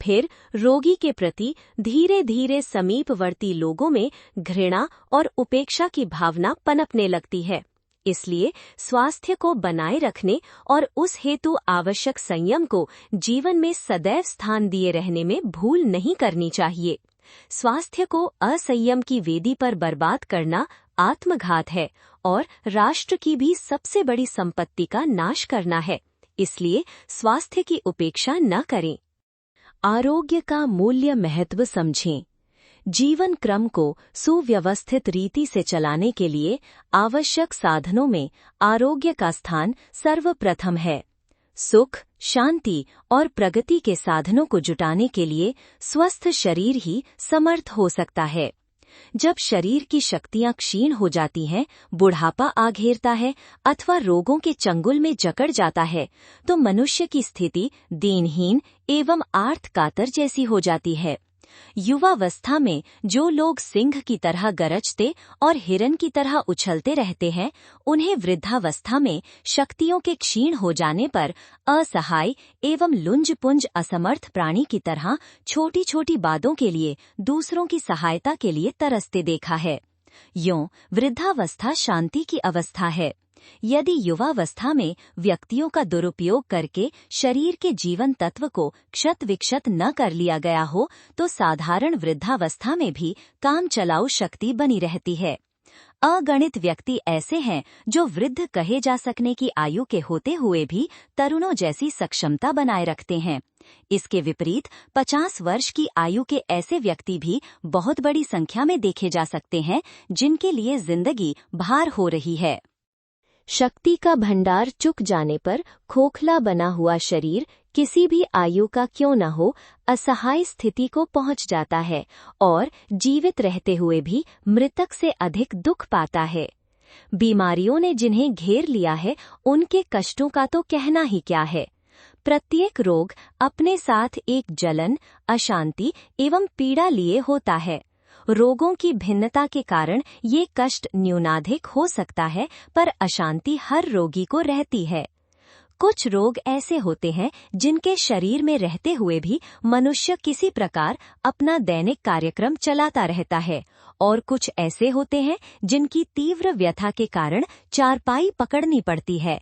फिर रोगी के प्रति धीरे धीरे समीपवर्ती लोगों में घृणा और उपेक्षा की भावना पनपने लगती है। इसलिए स्वास्थ्य को बनाए रखने और उस हेतु आवश्यक संयम को जीवन में सदैव स्थान दिए रहने में भूल नहीं करनी चाहिए। स्वास्थ्य को असंयम की वेदी पर बर्बाद करना आत्मघात है और राष्ट्र की भी सबसे बड़ी संपत्ति का नाश करना है। इसलिए स्वास्थ्य की उपेक्षा न करें। आरोग्य का मूल्य महत्व समझें। जीवन क्रम को सुव्यवस्थित रीति से चलाने के लिए आवश्यक साधनों में आरोग्य का स्थान सर्वप्रथम है। सुख, शांति और प्रगति के साधनों को जुटाने के लिए स्वस्थ शरीर ही समर्थ हो सकता है। जब शरीर की शक्तियां क्षीण हो जाती हैं, बुढ़ापा आ घेरता है अथवा रोगों के चंगुल में जकड़ जाता है, तो मनुष्य की स्थिति दीनहीन एवं आर्त कातर जैसी हो जाती है। युवावस्था में जो लोग सिंह की तरह गरजते और हिरन की तरह उछलते रहते हैं, उन्हें वृद्धावस्था में शक्तियों के क्षीण हो जाने पर असहाय एवं लुंज-पुंज असमर्थ प्राणी की तरह छोटी छोटी बातों के लिए दूसरों की सहायता के लिए तरसते देखा है। यूं वृद्धावस्था शांति की अवस्था है। यदि युवावस्था में व्यक्तियों का दुरुपयोग करके शरीर के जीवन तत्व को क्षत विक्षत न कर लिया गया हो, तो साधारण वृद्धावस्था में भी काम चलाऊ शक्ति बनी रहती है। अगणित व्यक्ति ऐसे हैं जो वृद्ध कहे जा सकने की आयु के होते हुए भी तरुणों जैसी सक्षमता बनाए रखते हैं। इसके विपरीत 50 वर्ष की आयु के ऐसे व्यक्ति भी बहुत बड़ी संख्या में देखे जा सकते हैं, जिनके लिए जिंदगी भार हो रही है। शक्ति का भंडार चुक जाने पर खोखला बना हुआ शरीर किसी भी आयु का क्यों न हो असहाय स्थिति को पहुंच जाता है और जीवित रहते हुए भी मृतक से अधिक दुख पाता है। बीमारियों ने जिन्हें घेर लिया है उनके कष्टों का तो कहना ही क्या है। प्रत्येक रोग अपने साथ एक जलन, अशांति एवं पीड़ा लिए होता है। रोगों की भिन्नता के कारण ये कष्ट न्यूनाधिक हो सकता है, पर अशांति हर रोगी को रहती है। कुछ रोग ऐसे होते हैं जिनके शरीर में रहते हुए भी मनुष्य किसी प्रकार अपना दैनिक कार्यक्रम चलाता रहता है, और कुछ ऐसे होते हैं जिनकी तीव्र व्यथा के कारण चारपाई पकड़नी पड़ती है।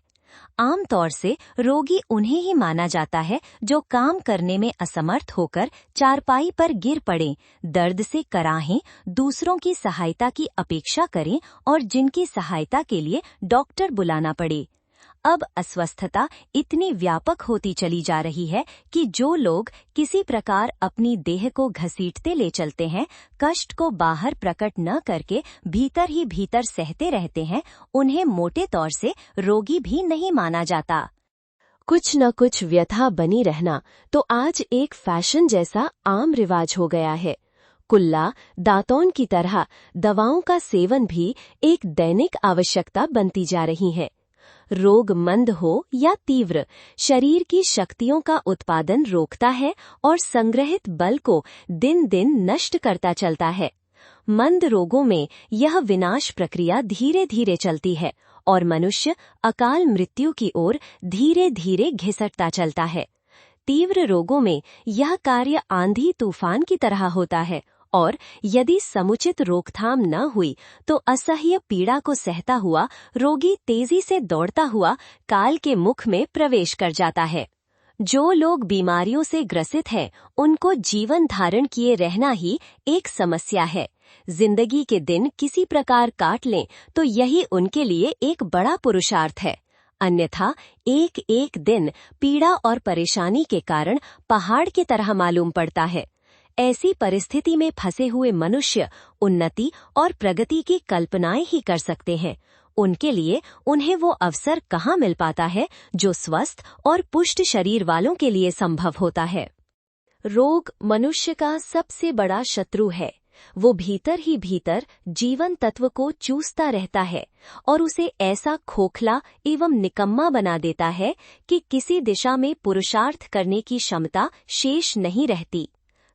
आमतौर से रोगी उन्हें ही माना जाता है जो काम करने में असमर्थ होकर चारपाई पर गिर पड़े, दर्द से कराहें, दूसरों की सहायता की अपेक्षा करें और जिनकी सहायता के लिए डॉक्टर बुलाना पड़े। अब अस्वस्थता इतनी व्यापक होती चली जा रही है कि जो लोग किसी प्रकार अपनी देह को घसीटते ले चलते हैं, कष्ट को बाहर प्रकट न करके भीतर ही भीतर सहते रहते हैं, उन्हें मोटे तौर से रोगी भी नहीं माना जाता। कुछ न कुछ व्यथा बनी रहना तो आज एक फैशन जैसा आम रिवाज हो गया है। कुल्ला, दातौन की तरह दवाओं का सेवन भी एक दैनिक आवश्यकता बनती जा रही है। रोग मंद हो या तीव्र, शरीर की शक्तियों का उत्पादन रोकता है और संग्रहित बल को दिन दिन नष्ट करता चलता है। मंद रोगों में यह विनाश प्रक्रिया धीरे धीरे चलती है और मनुष्य अकाल मृत्यु की ओर धीरे धीरे घिसटता चलता है। तीव्र रोगों में यह कार्य आंधी तूफान की तरह होता है और यदि समुचित रोकथाम न हुई तो असह्य पीड़ा को सहता हुआ रोगी तेजी से दौड़ता हुआ काल के मुख में प्रवेश कर जाता है। जो लोग बीमारियों से ग्रसित हैं, उनको जीवन धारण किए रहना ही एक समस्या है। जिंदगी के दिन किसी प्रकार काट लें तो यही उनके लिए एक बड़ा पुरुषार्थ है। अन्यथा एक एक दिन पीड़ा और परेशानी के कारण पहाड़ की तरह मालूम पड़ता है। ऐसी परिस्थिति में फंसे हुए मनुष्य उन्नति और प्रगति की कल्पनाएं ही कर सकते हैं। उनके लिए उन्हें वो अवसर कहाँ मिल पाता है जो स्वस्थ और पुष्ट शरीर वालों के लिए संभव होता है। रोग मनुष्य का सबसे बड़ा शत्रु है। वो भीतर ही भीतर जीवन तत्व को चूसता रहता है और उसे ऐसा खोखला एवं निकम्मा बना देता है कि किसी दिशा में पुरुषार्थ करने की क्षमता शेष नहीं रहती।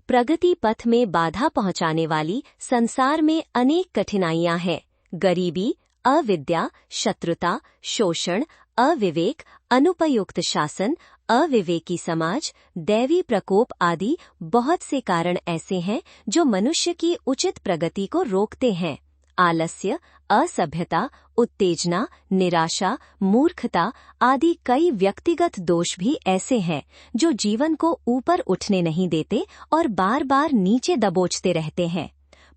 प्रगति पथ में बाधा पहुंचाने वाली संसार में अनेक कठिनाइयां हैं। गरीबी, अविद्या, शत्रुता, शोषण, अविवेक, अनुपयुक्त शासन, अविवेकी समाज, दैवी प्रकोप आदि बहुत से कारण ऐसे हैं जो मनुष्य की उचित प्रगति को रोकते हैं। आलस्य, असभ्यता, उत्तेजना, निराशा, मूर्खता आदि कई व्यक्तिगत दोष भी ऐसे हैं जो जीवन को ऊपर उठने नहीं देते और बार बार नीचे दबोचते रहते हैं।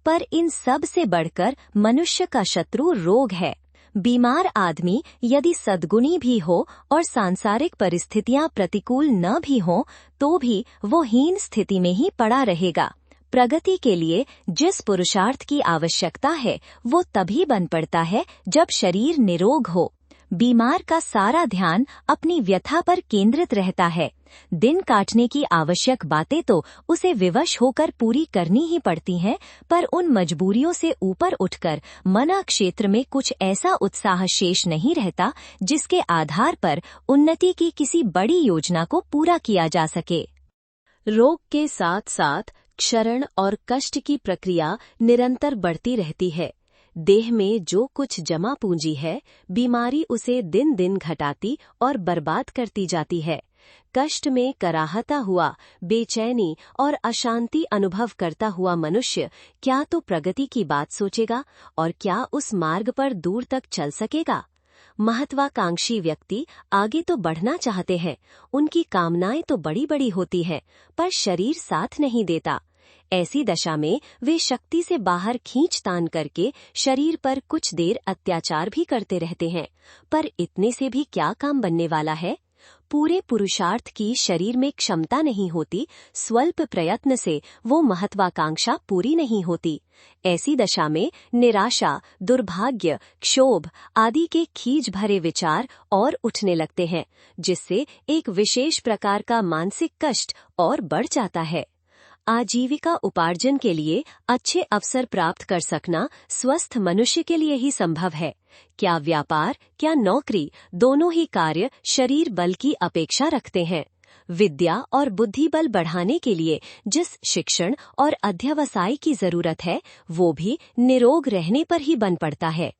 पर इन सब से बढ़कर मनुष्य का शत्रु रोग है। बीमार आदमी यदि सद्गुणी भी हो और सांसारिक परिस्थितियां प्रतिकूल न भी हों, तो भी वो हीन स्थिति में ही पड़ा रहेगा। प्रगति के लिए जिस पुरुषार्थ की आवश्यकता है वो तभी बन पड़ता है जब शरीर निरोग हो। बीमार का सारा ध्यान अपनी व्यथा पर केंद्रित रहता है। दिन काटने की आवश्यक बातें तो उसे विवश होकर पूरी करनी ही पड़ती हैं, पर उन मजबूरियों से ऊपर उठकर मना क्षेत्र में कुछ ऐसा उत्साह शेष नहीं रहता जिसके आधार पर उन्नति की किसी बड़ी योजना को पूरा किया जा सके। रोग के साथ साथ क्षरण और कष्ट की प्रक्रिया निरंतर बढ़ती रहती है। देह में जो कुछ जमा पूंजी है, बीमारी उसे दिन दिन घटाती और बर्बाद करती जाती है। कष्ट में कराहता हुआ, बेचैनी और अशांति अनुभव करता हुआ मनुष्य क्या तो प्रगति की बात सोचेगा और क्या उस मार्ग पर दूर तक चल सकेगा। महत्वाकांक्षी व्यक्ति आगे तो बढ़ना चाहते हैं, उनकी कामनाएं तो बड़ी बड़ी होती हैं, पर शरीर साथ नहीं देता। ऐसी दशा में वे शक्ति से बाहर खींचतान करके शरीर पर कुछ देर अत्याचार भी करते रहते हैं, पर इतने से भी क्या काम बनने वाला है। पूरे पुरुषार्थ की शरीर में क्षमता नहीं होती, स्वल्प प्रयत्न से वो महत्वाकांक्षा पूरी नहीं होती। ऐसी दशा में निराशा, दुर्भाग्य, क्षोभ आदि के खीज भरे विचार और उठने लगते हैं, जिससे एक विशेष प्रकार का मानसिक कष्ट और बढ़ जाता है। आजीविका उपार्जन के लिए अच्छे अवसर प्राप्त कर सकना स्वस्थ मनुष्य के लिए ही संभव है। क्या व्यापार, क्या नौकरी, दोनों ही कार्य शरीर बल की अपेक्षा रखते हैं। विद्या और बुद्धि बल बढ़ाने के लिए जिस शिक्षण और अध्यवसाय की जरूरत है, वो भी निरोग रहने पर ही बन पड़ता है।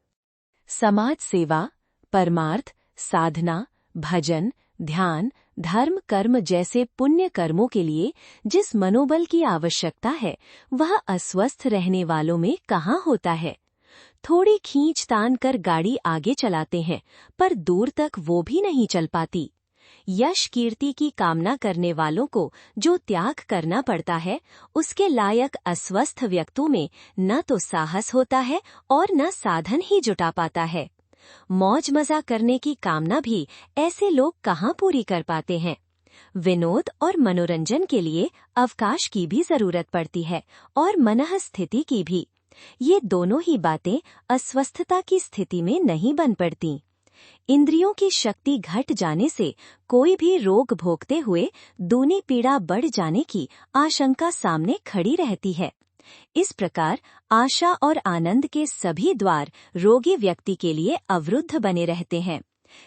समाज सेवा, परमार्थ, साधना, भजन, ध्यान, धर्म, कर्म जैसे पुण्य कर्मों के लिए जिस मनोबल की आवश्यकता है, वह अस्वस्थ रहने वालों में कहाँ होता है। थोड़ी खींचतान कर गाड़ी आगे चलाते हैं, पर दूर तक वो भी नहीं चल पाती। यश कीर्ति की कामना करने वालों को जो त्याग करना पड़ता है, उसके लायक अस्वस्थ व्यक्तियों में न तो साहस होता है और न साधन ही जुटा पाता है। मौज मजा करने की कामना भी ऐसे लोग कहाँ पूरी कर पाते हैं। विनोद और मनोरंजन के लिए अवकाश की भी जरूरत पड़ती है और मनः स्थिति की भी। ये दोनों ही बातें अस्वस्थता की स्थिति में नहीं बन पड़ती। इंद्रियों की शक्ति घट जाने से कोई भी रोग भोगते हुए दूनी पीड़ा बढ़ जाने की आशंका सामने खड़ी रहती है। इस प्रकार आशा और आनंद के सभी द्वार रोगी व्यक्ति के लिए अवरुद्ध बने रहते हैं।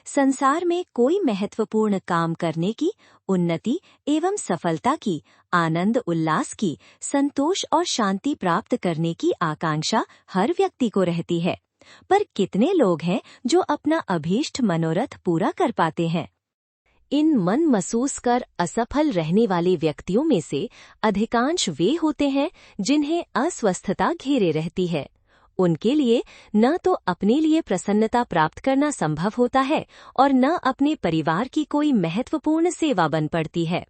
संसार में कोई महत्वपूर्ण काम करने की, उन्नति एवं सफलता की, आनंद उल्लास की, संतोष और शांति प्राप्त करने की आकांक्षा हर व्यक्ति को रहती है, पर कितने लोग हैं जो अपना अभीष्ट मनोरथ पूरा कर पाते हैं। इन मन महसूस कर असफल रहने वाले व्यक्तियों में से अधिकांश वे होते हैं जिन्हें अस्वस्थता घेरे रहती है। उनके लिए न तो अपने लिए प्रसन्नता प्राप्त करना संभव होता है और न अपने परिवार की कोई महत्वपूर्ण सेवा बन पड़ती है।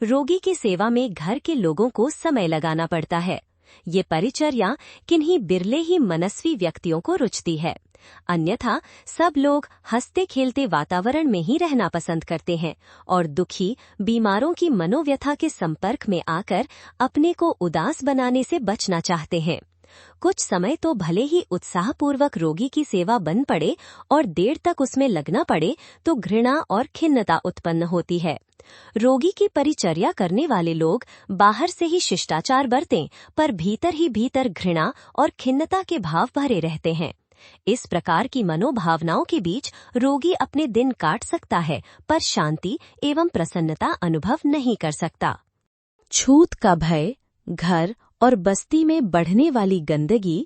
रोगी की सेवा में घर के लोगों को समय लगाना पड़ता है। ये परिचर्या किन्हीं बिरले ही मनस्वी व्यक्तियों को रुचती है। अन्यथा सब लोग हंसते खेलते वातावरण में ही रहना पसंद करते हैं और दुखी बीमारों की मनोव्यथा के संपर्क में आकर अपने को उदास बनाने से बचना चाहते हैं। कुछ समय तो भले ही उत्साहपूर्वक रोगी की सेवा बन पड़े और देर तक उसमें लगना पड़े तो घृणा और खिन्नता उत्पन्न होती है। रोगी की परिचर्या करने वाले लोग बाहर से ही शिष्टाचार बरतें, पर भीतर ही भीतर घृणा और खिन्नता के भाव भरे रहते हैं। इस प्रकार की मनोभावनाओं के बीच रोगी अपने दिन काट सकता है, पर शांति एवं प्रसन्नता अनुभव नहीं कर सकता। छूत का भय, घर और बस्ती में बढ़ने वाली गंदगी,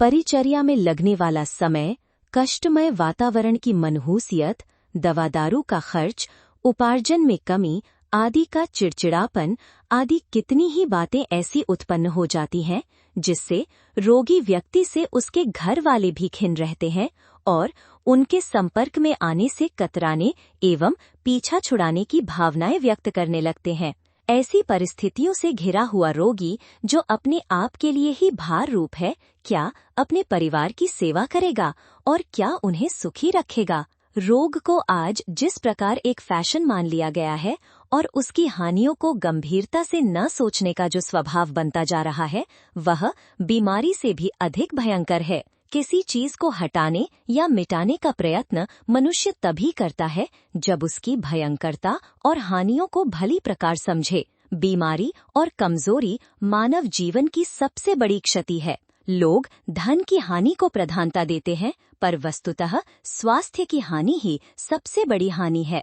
परिचर्या में लगने वाला समय, कष्टमय वातावरण की मनहूसियत, दवा दारू का खर्च, उपार्जन में कमी आदि का चिड़चिड़ापन आदि कितनी ही बातें ऐसी उत्पन्न हो जाती हैं जिससे रोगी व्यक्ति से उसके घर वाले भी खिन्न रहते हैं और उनके संपर्क में आने से कतराने एवं पीछा छुड़ाने की भावनाएं व्यक्त करने लगते हैं। ऐसी परिस्थितियों से घिरा हुआ रोगी जो अपने आप के लिए ही भार रूप है, क्या अपने परिवार की सेवा करेगा और क्या उन्हें सुखी रखेगा? रोग को आज जिस प्रकार एक फैशन मान लिया गया है और उसकी हानियों को गंभीरता से न सोचने का जो स्वभाव बनता जा रहा है, वह बीमारी से भी अधिक भयंकर है। किसी चीज को हटाने या मिटाने का प्रयत्न मनुष्य तभी करता है जब उसकी भयंकरता और हानियों को भली प्रकार समझे। बीमारी और कमजोरी मानव जीवन की सबसे बड़ी क्षति है। लोग धन की हानि को प्रधानता देते हैं, पर वस्तुतः स्वास्थ्य की हानि ही सबसे बड़ी हानि है।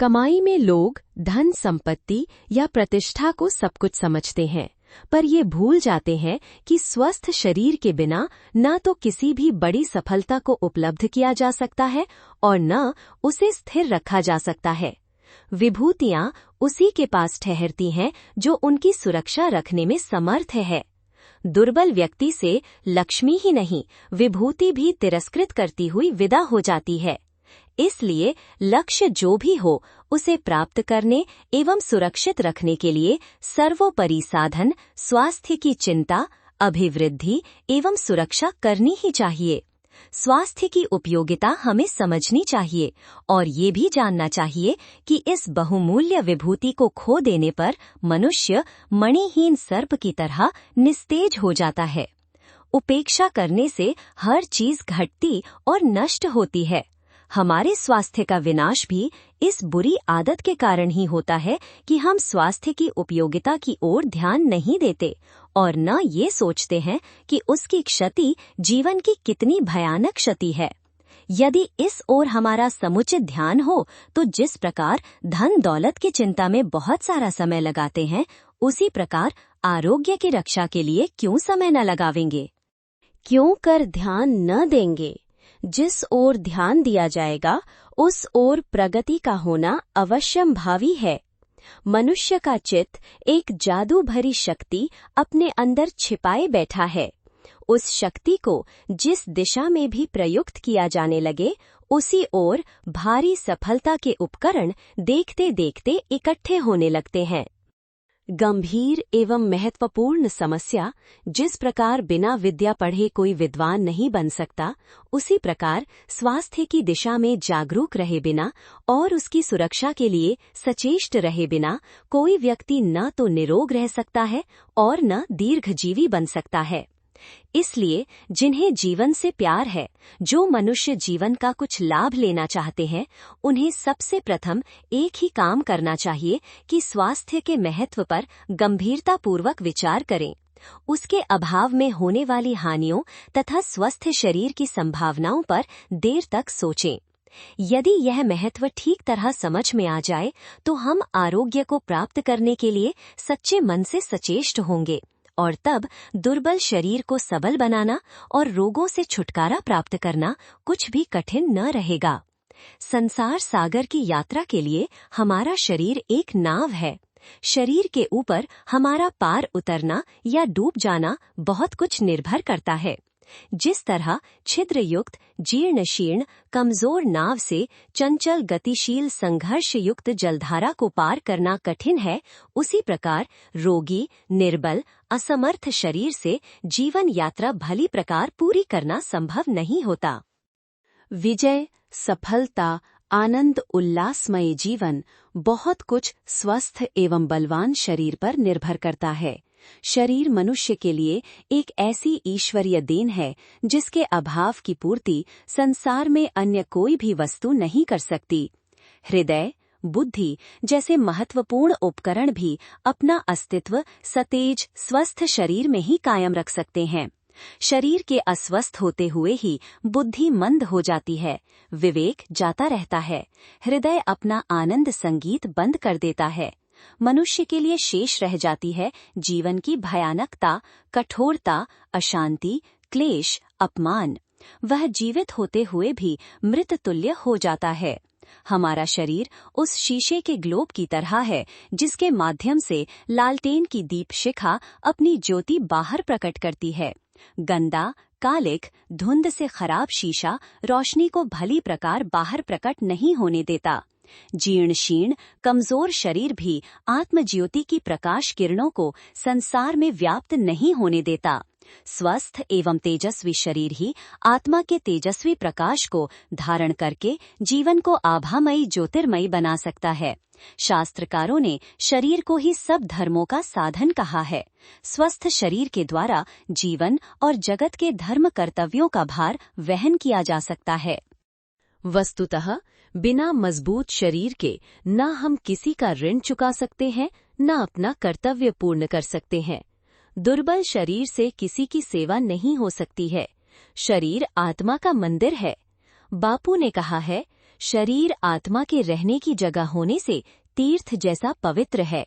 कमाई में लोग धन संपत्ति या प्रतिष्ठा को सब कुछ समझते हैं, पर ये भूल जाते हैं कि स्वस्थ शरीर के बिना न तो किसी भी बड़ी सफलता को उपलब्ध किया जा सकता है और न उसे स्थिर रखा जा सकता है। विभूतियां उसी के पास ठहरती हैं जो उनकी सुरक्षा रखने में समर्थ है। दुर्बल व्यक्ति से लक्ष्मी ही नहीं, विभूति भी तिरस्कृत करती हुई विदा हो जाती है। इसलिए लक्ष्य जो भी हो, उसे प्राप्त करने एवं सुरक्षित रखने के लिए सर्वोपरि साधन स्वास्थ्य की चिंता, अभिवृद्धि एवं सुरक्षा करनी ही चाहिए। स्वास्थ्य की उपयोगिता हमें समझनी चाहिए और ये भी जानना चाहिए कि इस बहुमूल्य विभूति को खो देने पर मनुष्य मणिहीन सर्प की तरह निस्तेज हो जाता है। उपेक्षा करने से हर चीज घटती और नष्ट होती है। हमारे स्वास्थ्य का विनाश भी इस बुरी आदत के कारण ही होता है कि हम स्वास्थ्य की उपयोगिता की ओर ध्यान नहीं देते और न ये सोचते हैं कि उसकी क्षति जीवन की कितनी भयानक क्षति है। यदि इस ओर हमारा समुचित ध्यान हो तो जिस प्रकार धन दौलत की चिंता में बहुत सारा समय लगाते हैं, उसी प्रकार आरोग्य की रक्षा के लिए क्यों समय न लगावेंगे? क्यों कर ध्यान न देंगे? जिस ओर ध्यान दिया जाएगा उस ओर प्रगति का होना अवश्यंभावी है। मनुष्य का चित्त एक जादू भरी शक्ति अपने अंदर छिपाए बैठा है। उस शक्ति को जिस दिशा में भी प्रयुक्त किया जाने लगे, उसी ओर भारी सफलता के उपकरण देखते देखते इकट्ठे होने लगते हैं। गंभीर एवं महत्वपूर्ण समस्या जिस प्रकार बिना विद्या पढ़े कोई विद्वान नहीं बन सकता, उसी प्रकार स्वास्थ्य की दिशा में जागरूक रहे बिना और उसकी सुरक्षा के लिए सचेष्ट रहे बिना कोई व्यक्ति न तो निरोग रह सकता है और न दीर्घजीवी बन सकता है। इसलिए जिन्हें जीवन से प्यार है, जो मनुष्य जीवन का कुछ लाभ लेना चाहते हैं, उन्हें सबसे प्रथम एक ही काम करना चाहिए कि स्वास्थ्य के महत्व पर गंभीरतापूर्वक विचार करें, उसके अभाव में होने वाली हानियों तथा स्वस्थ शरीर की संभावनाओं पर देर तक सोचें। यदि यह महत्व ठीक तरह समझ में आ जाए तो हम आरोग्य को प्राप्त करने के लिए सच्चे मन से सचेष्ट होंगे और तब दुर्बल शरीर को सबल बनाना और रोगों से छुटकारा प्राप्त करना कुछ भी कठिन न रहेगा। संसार सागर की यात्रा के लिए हमारा शरीर एक नाव है। शरीर के ऊपर हमारा पार उतरना या डूब जाना बहुत कुछ निर्भर करता है। जिस तरह छिद्रयुक्त, जीर्ण शीर्ण, कमजोर नाव से चंचल गतिशील संघर्ष युक्त जलधारा को पार करना कठिन है, उसी प्रकार रोगी, निर्बल, असमर्थ शरीर से जीवन यात्रा भली प्रकार पूरी करना संभव नहीं होता। विजय, सफलता, आनंद, उल्लासमय जीवन, बहुत कुछ स्वस्थ एवं बलवान शरीर पर निर्भर करता है। शरीर मनुष्य के लिए एक ऐसी ईश्वरीय देन है जिसके अभाव की पूर्ति संसार में अन्य कोई भी वस्तु नहीं कर सकती। हृदय, बुद्धि जैसे महत्वपूर्ण उपकरण भी अपना अस्तित्व सतेज स्वस्थ शरीर में ही कायम रख सकते हैं। शरीर के अस्वस्थ होते हुए ही बुद्धि मंद हो जाती है, विवेक जाता रहता है, हृदय अपना आनंद संगीत बंद कर देता है। मनुष्य के लिए शेष रह जाती है जीवन की भयानकता, कठोरता, अशांति, क्लेश, अपमान। वह जीवित होते हुए भी मृत तुल्य हो जाता है। हमारा शरीर उस शीशे के ग्लोब की तरह है जिसके माध्यम से लालटेन की दीप शिखा अपनी ज्योति बाहर प्रकट करती है। गंदा, कालिक, धुंध से खराब शीशा रोशनी को भली प्रकार बाहर प्रकट नहीं होने देता। जीर्ण शीर्ण, कमजोर शरीर भी आत्मज्योति की प्रकाश किरणों को संसार में व्याप्त नहीं होने देता। स्वस्थ एवं तेजस्वी शरीर ही आत्मा के तेजस्वी प्रकाश को धारण करके जीवन को आभामयी ज्योतिर्मयी बना सकता है। शास्त्रकारों ने शरीर को ही सब धर्मों का साधन कहा है। स्वस्थ शरीर के द्वारा जीवन और जगत के धर्म कर्तव्यों का भार वहन किया जा सकता है। वस्तुतः बिना मजबूत शरीर के न हम किसी का ऋण चुका सकते हैं, न अपना कर्तव्य पूर्ण कर सकते हैं। दुर्बल शरीर से किसी की सेवा नहीं हो सकती है। शरीर आत्मा का मंदिर है। बापू ने कहा है, शरीर आत्मा के रहने की जगह होने से तीर्थ जैसा पवित्र है।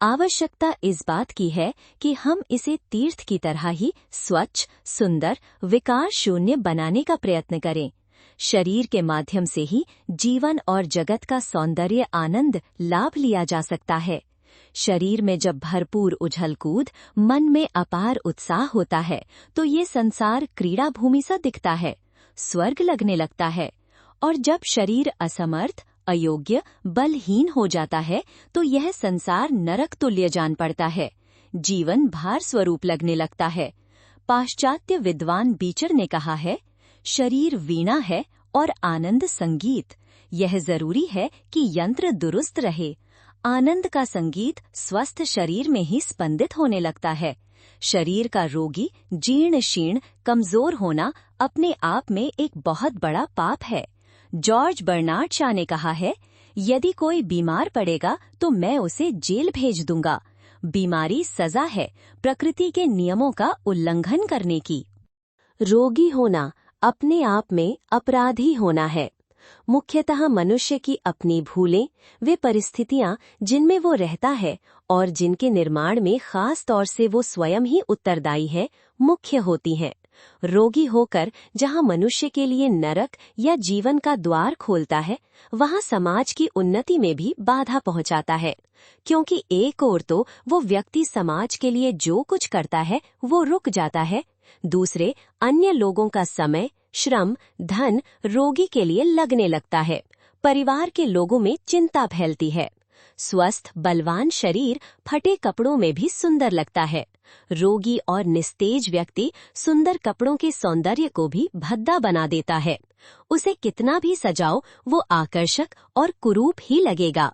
आवश्यकता इस बात की है कि हम इसे तीर्थ की तरह ही स्वच्छ, सुंदर, विकार शून्य बनाने का प्रयत्न करें। शरीर के माध्यम से ही जीवन और जगत का सौंदर्य आनंद लाभ लिया जा सकता है। शरीर में जब भरपूर उछल कूद, मन में अपार उत्साह होता है तो ये संसार क्रीड़ा भूमि सा दिखता है, स्वर्ग लगने लगता है। और जब शरीर असमर्थ, अयोग्य, बलहीन हो जाता है तो यह संसार नरक तुल्य जान पड़ता है, जीवन भार स्वरूप लगने लगता है। पाश्चात्य विद्वान बीचर ने कहा है, शरीर वीणा है और आनंद संगीत। यह जरूरी है कि यंत्र दुरुस्त रहे। आनंद का संगीत स्वस्थ शरीर में ही स्पंदित होने लगता है। शरीर का रोगी, जीर्ण शीर्ण, कमजोर होना अपने आप में एक बहुत बड़ा पाप है। जॉर्ज बर्नार्ड शॉ ने कहा है, यदि कोई बीमार पड़ेगा तो मैं उसे जेल भेज दूंगा। बीमारी सजा है प्रकृति के नियमों का उल्लंघन करने की। रोगी होना अपने आप में अपराधी होना है। मुख्यतः मनुष्य की अपनी भूलें, वे परिस्थितियां जिनमें वो रहता है और जिनके निर्माण में खास तौर से वो स्वयं ही उत्तरदायी है, मुख्य होती हैं। रोगी होकर जहां मनुष्य के लिए नरक या जीवन का द्वार खोलता है, वहां समाज की उन्नति में भी बाधा पहुंचाता है। क्योंकि एक ओर तो वो व्यक्ति समाज के लिए जो कुछ करता है वो रुक जाता है, दूसरे अन्य लोगों का समय, श्रम, धन रोगी के लिए लगने लगता है। परिवार के लोगों में चिंता फैलती है। स्वस्थ बलवान शरीर फटे कपड़ों में भी सुंदर लगता है। रोगी और निस्तेज व्यक्ति सुंदर कपड़ों के सौंदर्य को भी भद्दा बना देता है। उसे कितना भी सजाओ वो आकर्षक और कुरूप ही लगेगा।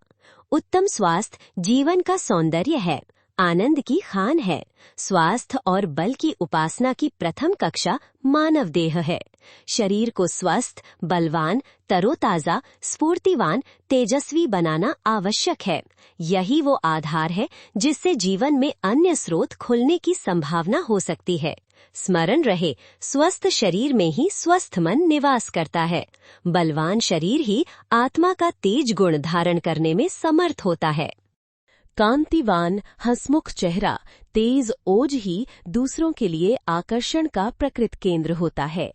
उत्तम स्वास्थ्य जीवन का सौंदर्य है, आनंद की खान है। स्वास्थ्य और बल की उपासना की प्रथम कक्षा मानव देह है। शरीर को स्वस्थ, बलवान, तरोताजा, स्फूर्तिवान, तेजस्वी बनाना आवश्यक है। यही वो आधार है जिससे जीवन में अन्य स्रोत खुलने की संभावना हो सकती है। स्मरण रहे, स्वस्थ शरीर में ही स्वस्थ मन निवास करता है। बलवान शरीर ही आत्मा का तेज गुण धारण करने में समर्थ होता है। कांतिवान, हंसमुख चेहरा, तेज ओज ही दूसरों के लिए आकर्षण का प्रकृत केंद्र होता है।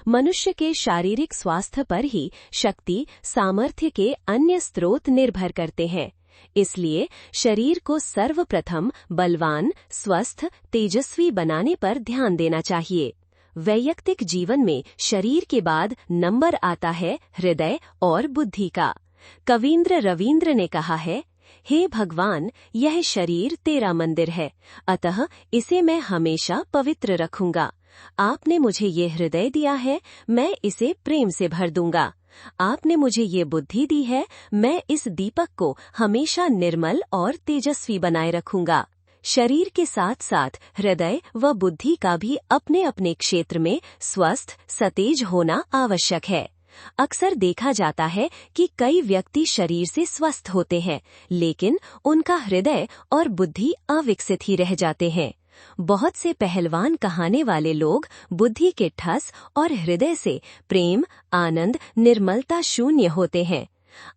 मनुष्य के शारीरिक स्वास्थ्य पर ही शक्ति, सामर्थ्य के अन्य स्रोत निर्भर करते हैं। इसलिए शरीर को सर्वप्रथम बलवान, स्वस्थ, तेजस्वी बनाने पर ध्यान देना चाहिए। वैयक्तिक जीवन में शरीर के बाद नंबर आता है हृदय और बुद्धि का। कवींद्र रवींद्र ने कहा है, हे भगवान, यह शरीर तेरा मंदिर है, अतः इसे मैं हमेशा पवित्र रखूंगा। आपने मुझे ये हृदय दिया है, मैं इसे प्रेम से भर दूंगा। आपने मुझे ये बुद्धि दी है, मैं इस दीपक को हमेशा निर्मल और तेजस्वी बनाए रखूंगा। शरीर के साथ साथ हृदय व बुद्धि का भी अपने अपने क्षेत्र में स्वस्थ सतेज होना आवश्यक है। अक्सर देखा जाता है कि कई व्यक्ति शरीर से स्वस्थ होते हैं, लेकिन उनका हृदय और बुद्धि अविकसित ही रह जाते हैं। बहुत से पहलवान कहाने वाले लोग बुद्धि के ठस और हृदय से प्रेम, आनंद, निर्मलता शून्य होते हैं।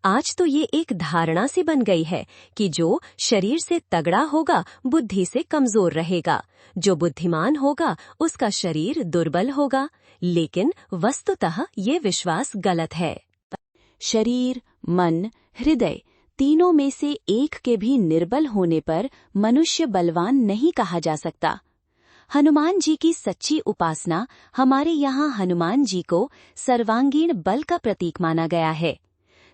आज तो ये एक धारणा सी बन गई है कि जो शरीर से तगड़ा होगा बुद्धि से कमजोर रहेगा, जो बुद्धिमान होगा उसका शरीर दुर्बल होगा। लेकिन वस्तुतः ये विश्वास गलत है। शरीर, मन, हृदय तीनों में से एक के भी निर्बल होने पर मनुष्य बलवान नहीं कहा जा सकता। हनुमान जी की सच्ची उपासना हमारे यहाँ हनुमान जी को सर्वांगीण बल का प्रतीक माना गया है।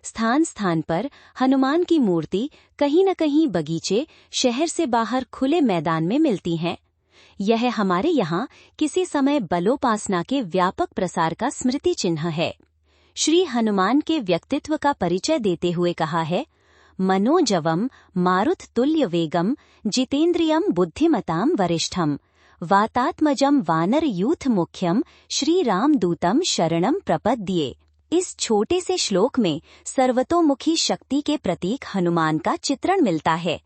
स्थान स्थान पर हनुमान की मूर्ति कहीं न कहीं बगीचे, शहर से बाहर खुले मैदान में मिलती हैं। यह हमारे यहाँ किसी समय बलोपासना के व्यापक प्रसार का स्मृति चिन्ह है। श्री हनुमान के व्यक्तित्व का परिचय देते हुए कहा है, मनोजवम मारुत तुल्य वेगम जितेन्द्रियम बुद्धिमताम वरिष्ठम वातात्मजम वानर यूथ मुख्यम श्री राम दूतम शरणम प्रपद्ये। इस छोटे से श्लोक में सर्वतोमुखी शक्ति के प्रतीक हनुमान का चित्रण मिलता है।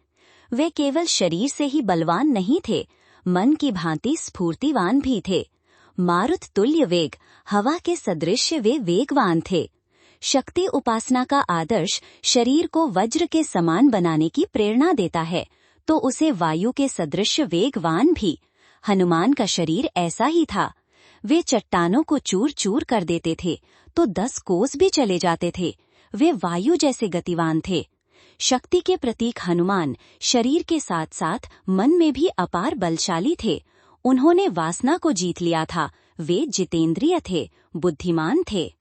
वे केवल शरीर से ही बलवान नहीं थे, मन की भांति स्फूर्तिवान भी थे। मारुत तुल्य वेग, हवा के सदृश वे वेगवान थे। शक्ति उपासना का आदर्श शरीर को वज्र के समान बनाने की प्रेरणा देता है, तो उसे वायु के सदृश वेगवान भी। हनुमान का शरीर ऐसा ही था। वे चट्टानों को चूर चूर कर देते थे तो 10 कोस भी चले जाते थे। वे वायु जैसे गतिवान थे। शक्ति के प्रतीक हनुमान शरीर के साथ साथ मन में भी अपार बलशाली थे। उन्होंने वासना को जीत लिया था। वे जितेंद्रिय थे, बुद्धिमान थे।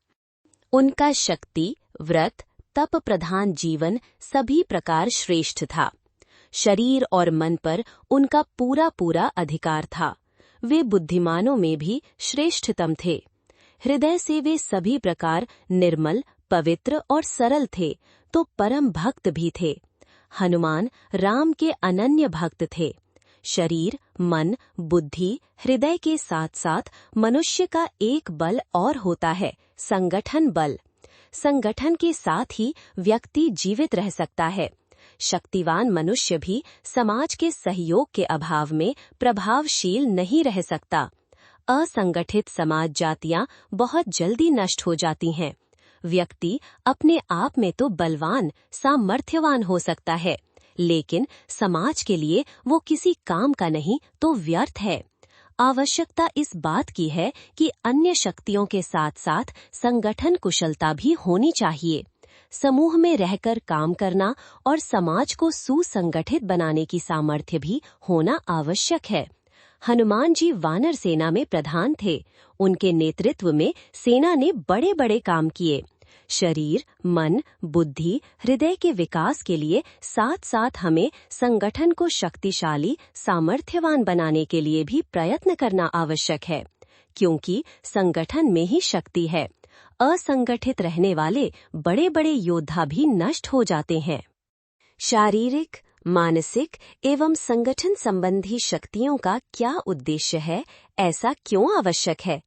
उनका शक्ति, व्रत, तप प्रधान जीवन सभी प्रकार श्रेष्ठ था। शरीर और मन पर उनका पूरा पूरा अधिकार था। वे बुद्धिमानों में भी श्रेष्ठतम थे। हृदय से वे सभी प्रकार निर्मल, पवित्र और सरल थे, तो परम भक्त भी थे। हनुमान राम के अनन्य भक्त थे। शरीर, मन, बुद्धि, हृदय के साथ साथ मनुष्य का एक बल और होता है, संगठन बल। संगठन के साथ ही व्यक्ति जीवित रह सकता है। शक्तिवान मनुष्य भी समाज के सहयोग के अभाव में प्रभावशील नहीं रह सकता। असंगठित समाज जातियां बहुत जल्दी नष्ट हो जाती हैं। व्यक्ति अपने आप में तो बलवान, सामर्थ्यवान हो सकता है, लेकिन समाज के लिए वो किसी काम का नहीं तो व्यर्थ है। आवश्यकता इस बात की है कि अन्य शक्तियों के साथ साथ संगठन कुशलता भी होनी चाहिए। समूह में रहकर काम करना और समाज को सुसंगठित बनाने की सामर्थ्य भी होना आवश्यक है। हनुमान जी वानर सेना में प्रधान थे। उनके नेतृत्व में सेना ने बड़े बड़े काम किए। शरीर, मन, बुद्धि, हृदय के विकास के लिए साथ साथ हमें संगठन को शक्तिशाली, सामर्थ्यवान बनाने के लिए भी प्रयत्न करना आवश्यक है, क्योंकि संगठन में ही शक्ति है। असंगठित रहने वाले बड़े बड़े योद्धा भी नष्ट हो जाते हैं। शारीरिक, मानसिक एवं संगठन संबंधी शक्तियों का क्या उद्देश्य है, ऐसा क्यों आवश्यक है?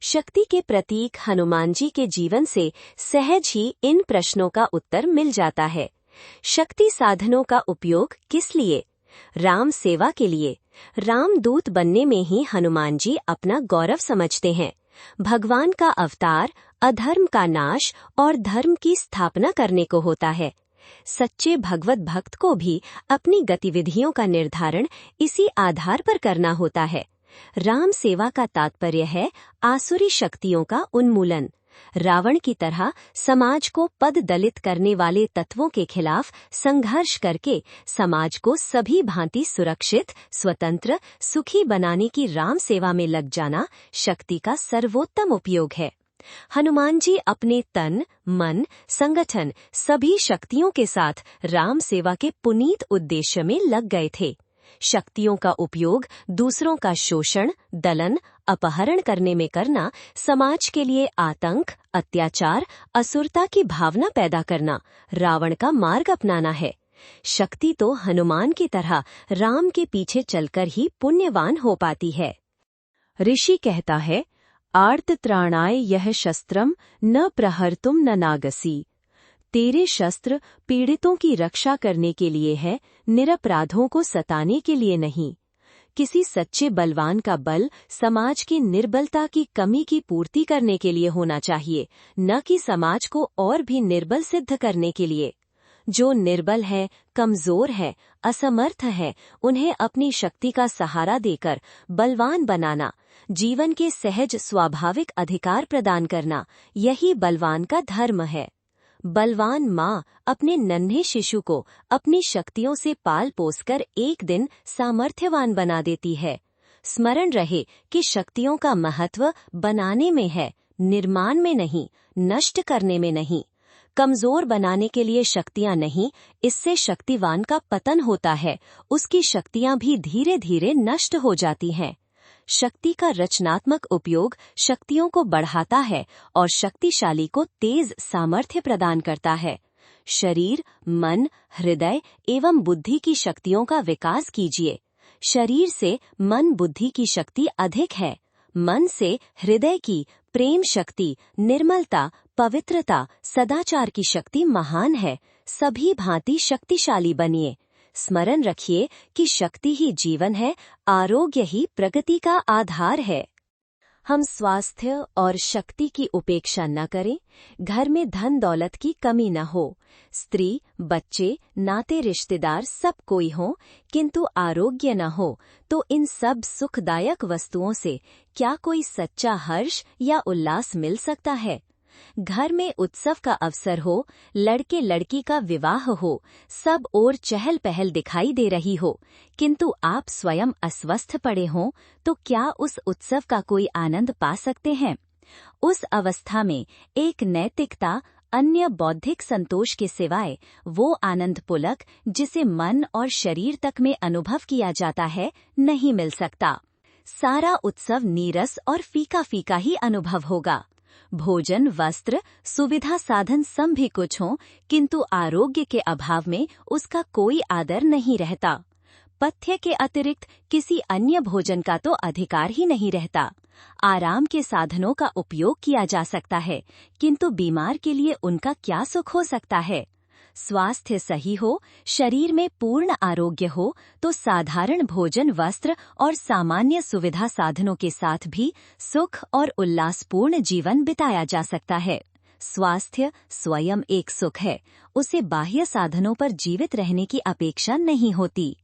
शक्ति के प्रतीक हनुमान जी के जीवन से सहज ही इन प्रश्नों का उत्तर मिल जाता है। शक्ति साधनों का उपयोग किस लिए? राम सेवा के लिए। रामदूत बनने में ही हनुमान जी अपना गौरव समझते हैं। भगवान का अवतार अधर्म का नाश और धर्म की स्थापना करने को होता है। सच्चे भगवत भक्त को भी अपनी गतिविधियों का निर्धारण इसी आधार पर करना होता है। राम सेवा का तात्पर्य है आसुरी शक्तियों का उन्मूलन। रावण की तरह समाज को पद दलित करने वाले तत्वों के खिलाफ संघर्ष करके समाज को सभी भांति सुरक्षित, स्वतंत्र, सुखी बनाने की राम सेवा में लग जाना शक्ति का सर्वोत्तम उपयोग है। हनुमान जी अपने तन, मन, संगठन सभी शक्तियों के साथ राम सेवा के पुनीत उद्देश्य में लग गए थे। शक्तियों का उपयोग दूसरों का शोषण, दलन, अपहरण करने में करना समाज के लिए आतंक, अत्याचार, असुरता की भावना पैदा करना, रावण का मार्ग अपनाना है। शक्ति तो हनुमान की तरह राम के पीछे चलकर ही पुण्यवान हो पाती है। ऋषि कहता है, आर्त त्राणाय यह शस्त्रम न प्रहर्तुम न नागसी। तेरे शस्त्र पीड़ितों की रक्षा करने के लिए है, निरपराधों को सताने के लिए नहीं। किसी सच्चे बलवान का बल समाज की निर्बलता की कमी की पूर्ति करने के लिए होना चाहिए, न कि समाज को और भी निर्बल सिद्ध करने के लिए। जो निर्बल है, कमजोर है, असमर्थ है, उन्हें अपनी शक्ति का सहारा देकर बलवान बनाना, जीवन के सहज स्वाभाविक अधिकार प्रदान करना, यही बलवान का धर्म है। बलवान माँ अपने नन्हे शिशु को अपनी शक्तियों से पाल पोसकर एक दिन सामर्थ्यवान बना देती है। स्मरण रहे कि शक्तियों का महत्व बनाने में है, निर्माण में नहीं, नष्ट करने में नहीं। कमजोर बनाने के लिए शक्तियां नहीं, इससे शक्तिवान का पतन होता है, उसकी शक्तियां भी धीरे धीरे नष्ट हो जाती हैं। शक्ति का रचनात्मक उपयोग शक्तियों को बढ़ाता है और शक्तिशाली को तेज सामर्थ्य प्रदान करता है। शरीर, मन, हृदय एवं बुद्धि की शक्तियों का विकास कीजिए। शरीर से मन बुद्धि की शक्ति अधिक है। मन से हृदय की प्रेम शक्ति, निर्मलता, पवित्रता, सदाचार की शक्ति महान है। सभी भांति शक्तिशाली बनिए। स्मरण रखिए कि शक्ति ही जीवन है, आरोग्य ही प्रगति का आधार है। हम स्वास्थ्य और शक्ति की उपेक्षा न करें। घर में धन दौलत की कमी न हो। स्त्री, बच्चे, नाते रिश्तेदार सब कोई हो, किंतु आरोग्य न हो तो इन सब सुखदायक वस्तुओं से क्या कोई सच्चा हर्ष या उल्लास मिल सकता है? घर में उत्सव का अवसर हो, लड़के लड़की का विवाह हो, सब ओर चहल पहल दिखाई दे रही हो, किंतु आप स्वयं अस्वस्थ पड़े हों, तो क्या उस उत्सव का कोई आनंद पा सकते हैं? उस अवस्था में एक नैतिकता, अन्य बौद्धिक संतोष के सिवाय वो आनंद पुलक जिसे मन और शरीर तक में अनुभव किया जाता है, नहीं मिल सकता। सारा उत्सव नीरस और फीका फीका ही अनुभव होगा। भोजन, वस्त्र, सुविधा साधन सब भी कुछ हों, किंतु आरोग्य के अभाव में उसका कोई आदर नहीं रहता। पथ्य के अतिरिक्त किसी अन्य भोजन का तो अधिकार ही नहीं रहता। आराम के साधनों का उपयोग किया जा सकता है, किंतु बीमार के लिए उनका क्या सुख हो सकता है? स्वास्थ्य सही हो, शरीर में पूर्ण आरोग्य हो, तो साधारण भोजन, वस्त्र और सामान्य सुविधा साधनों के साथ भी सुख और उल्लासपूर्ण जीवन बिताया जा सकता है। स्वास्थ्य स्वयं एक सुख है, उसे बाह्य साधनों पर जीवित रहने की अपेक्षा नहीं होती।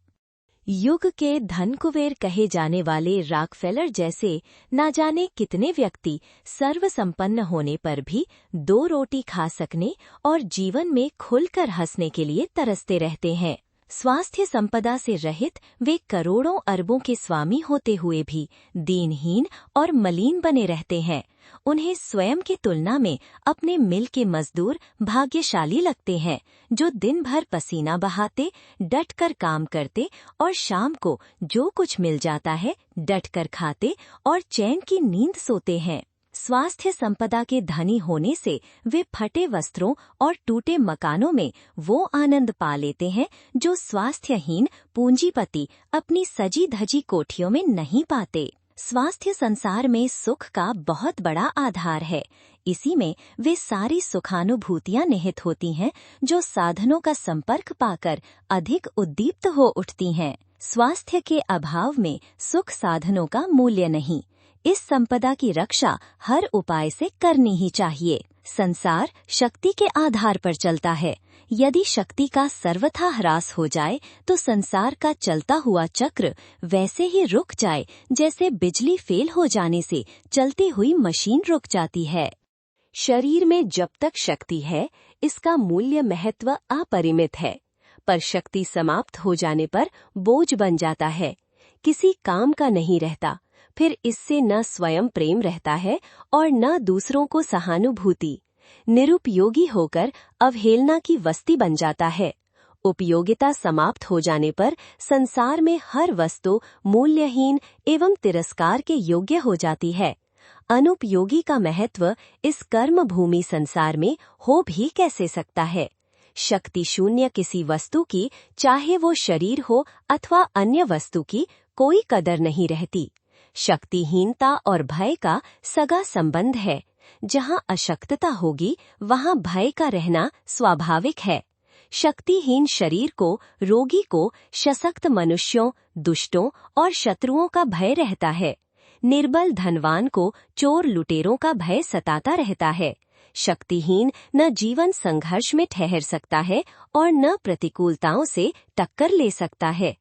युग के धन कुबेर कहे जाने वाले रॉकफेलर जैसे ना जाने कितने व्यक्ति सर्वसंपन्न होने पर भी 2 रोटी खा सकने और जीवन में खुलकर हंसने के लिए तरसते रहते हैं। स्वास्थ्य संपदा से रहित वे करोड़ों अरबों के स्वामी होते हुए भी दीनहीन और मलिन बने रहते हैं। उन्हें स्वयं की तुलना में अपने मिल के मजदूर भाग्यशाली लगते हैं, जो दिन भर पसीना बहाते, डटकर काम करते और शाम को जो कुछ मिल जाता है डटकर खाते और चैन की नींद सोते हैं। स्वास्थ्य संपदा के धनी होने से वे फटे वस्त्रों और टूटे मकानों में वो आनंद पा लेते हैं जो स्वास्थ्यहीन पूंजीपति अपनी सजी धजी कोठियों में नहीं पाते। स्वास्थ्य संसार में सुख का बहुत बड़ा आधार है। इसी में वे सारी सुखानुभूतियां निहित होती हैं जो साधनों का संपर्क पाकर अधिक उद्दीप्त हो उठती हैं। स्वास्थ्य के अभाव में सुख साधनों का मूल्य नहीं। इस संपदा की रक्षा हर उपाय से करनी ही चाहिए। संसार शक्ति के आधार पर चलता है। यदि शक्ति का सर्वथा ह्रास हो जाए तो संसार का चलता हुआ चक्र वैसे ही रुक जाए जैसे बिजली फेल हो जाने से चलती हुई मशीन रुक जाती है। शरीर में जब तक शक्ति है, इसका मूल्य महत्व अपरिमित है, पर शक्ति समाप्त हो जाने पर बोझ बन जाता है, किसी काम का नहीं रहता। फिर इससे न स्वयं प्रेम रहता है और न दूसरों को सहानुभूति। निरुपयोगी होकर अवहेलना की वस्ती बन जाता है। उपयोगिता समाप्त हो जाने पर संसार में हर वस्तु मूल्यहीन एवं तिरस्कार के योग्य हो जाती है। अनुपयोगी का महत्व इस कर्म भूमि संसार में हो भी कैसे सकता है। शक्ति शून्य किसी वस्तु की, चाहे वो शरीर हो अथवा अन्य वस्तु की, कोई कदर नहीं रहती। शक्तिहीनता और भय का सगा संबंध है। जहाँ अशक्तता होगी वहाँ भय का रहना स्वाभाविक है। शक्तिहीन शरीर को, रोगी को सशक्त मनुष्यों, दुष्टों और शत्रुओं का भय रहता है। निर्बल धनवान को चोर लुटेरों का भय सताता रहता है। शक्तिहीन न जीवन संघर्ष में ठहर सकता है और न प्रतिकूलताओं से टक्कर ले सकता है।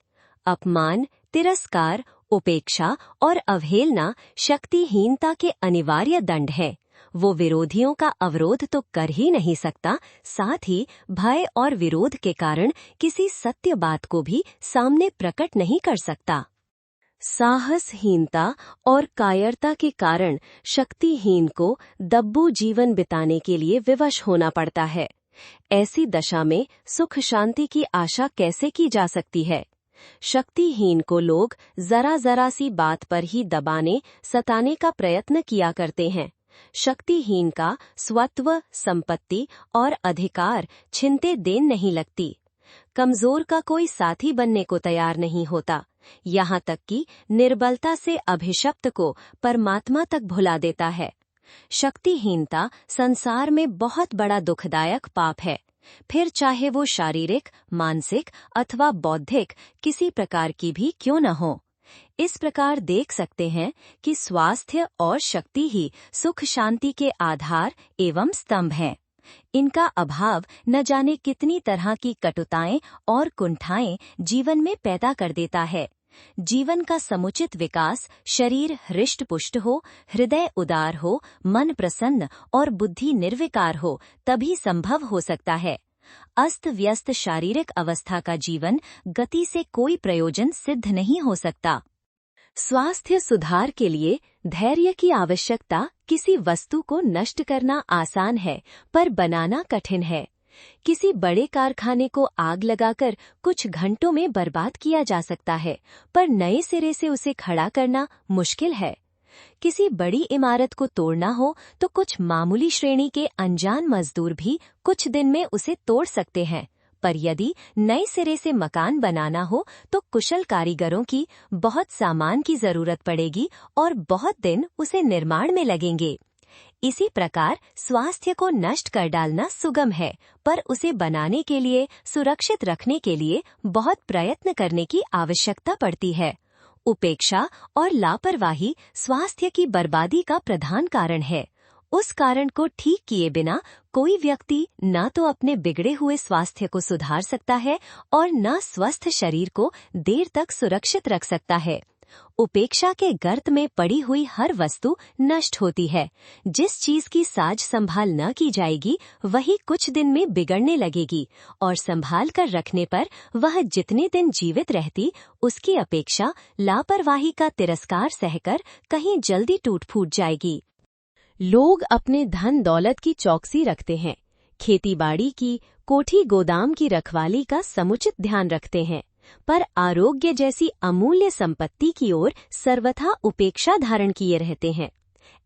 अपमान, तिरस्कार, उपेक्षा और अवहेलना शक्तिहीनता के अनिवार्य दंड है। वो विरोधियों का अवरोध तो कर ही नहीं सकता, साथ ही भय और विरोध के कारण किसी सत्य बात को भी सामने प्रकट नहीं कर सकता। साहसहीनता और कायरता के कारण शक्तिहीन को दब्बू जीवन बिताने के लिए विवश होना पड़ता है। ऐसी दशा में सुख शांति की आशा कैसे की जा सकती है। शक्तिहीन को लोग जरा जरा सी बात पर ही दबाने, सताने का प्रयत्न किया करते हैं। शक्तिहीन का स्वत्व, संपत्ति और अधिकार छिनते देन नहीं लगती। कमजोर का कोई साथी बनने को तैयार नहीं होता। यहाँ तक कि निर्बलता से अभिशप्त को परमात्मा तक भुला देता है। शक्तिहीनता संसार में बहुत बड़ा दुखदायक पाप है, फिर चाहे वो शारीरिक, मानसिक अथवा बौद्धिक किसी प्रकार की भी क्यों न हो। इस प्रकार देख सकते हैं कि स्वास्थ्य और शक्ति ही सुख शांति के आधार एवं स्तंभ हैं। इनका अभाव न जाने कितनी तरह की कटुताएं और कुंठाएं जीवन में पैदा कर देता है। जीवन का समुचित विकास शरीर हृष्ट-पुष्ट हो, हृदय उदार हो, मन प्रसन्न और बुद्धि निर्विकार हो, तभी संभव हो सकता है। अस्त व्यस्त शारीरिक अवस्था का जीवन गति से कोई प्रयोजन सिद्ध नहीं हो सकता। स्वास्थ्य सुधार के लिए धैर्य की आवश्यकता। किसी वस्तु को नष्ट करना आसान है, पर बनाना कठिन है। किसी बड़े कारखाने को आग लगाकर कुछ घंटों में बर्बाद किया जा सकता है, पर नए सिरे से उसे खड़ा करना मुश्किल है। किसी बड़ी इमारत को तोड़ना हो तो कुछ मामूली श्रेणी के अनजान मजदूर भी कुछ दिन में उसे तोड़ सकते हैं, पर यदि नए सिरे से मकान बनाना हो तो कुशल कारीगरों की बहुत सामान की जरूरत पड़ेगी और बहुत दिन उसे निर्माण में लगेंगे। इसी प्रकार स्वास्थ्य को नष्ट कर डालना सुगम है, पर उसे बनाने के लिए, सुरक्षित रखने के लिए बहुत प्रयत्न करने की आवश्यकता पड़ती है। उपेक्षा और लापरवाही स्वास्थ्य की बर्बादी का प्रधान कारण है। उस कारण को ठीक किए बिना कोई व्यक्ति न तो अपने बिगड़े हुए स्वास्थ्य को सुधार सकता है और न स्वस्थ शरीर को देर तक सुरक्षित रख सकता है। उपेक्षा के गर्त में पड़ी हुई हर वस्तु नष्ट होती है। जिस चीज की साज संभाल न की जाएगी वही कुछ दिन में बिगड़ने लगेगी और संभाल कर रखने पर वह जितने दिन जीवित रहती उसकी अपेक्षा लापरवाही का तिरस्कार सहकर कहीं जल्दी टूट फूट जाएगी। लोग अपने धन दौलत की चौकसी रखते हैं, खेतीबाड़ी की, कोठी गोदाम की रखवाली का समुचित ध्यान रखते हैं, पर आरोग्य जैसी अमूल्य संपत्ति की ओर सर्वथा उपेक्षा धारण किए रहते हैं।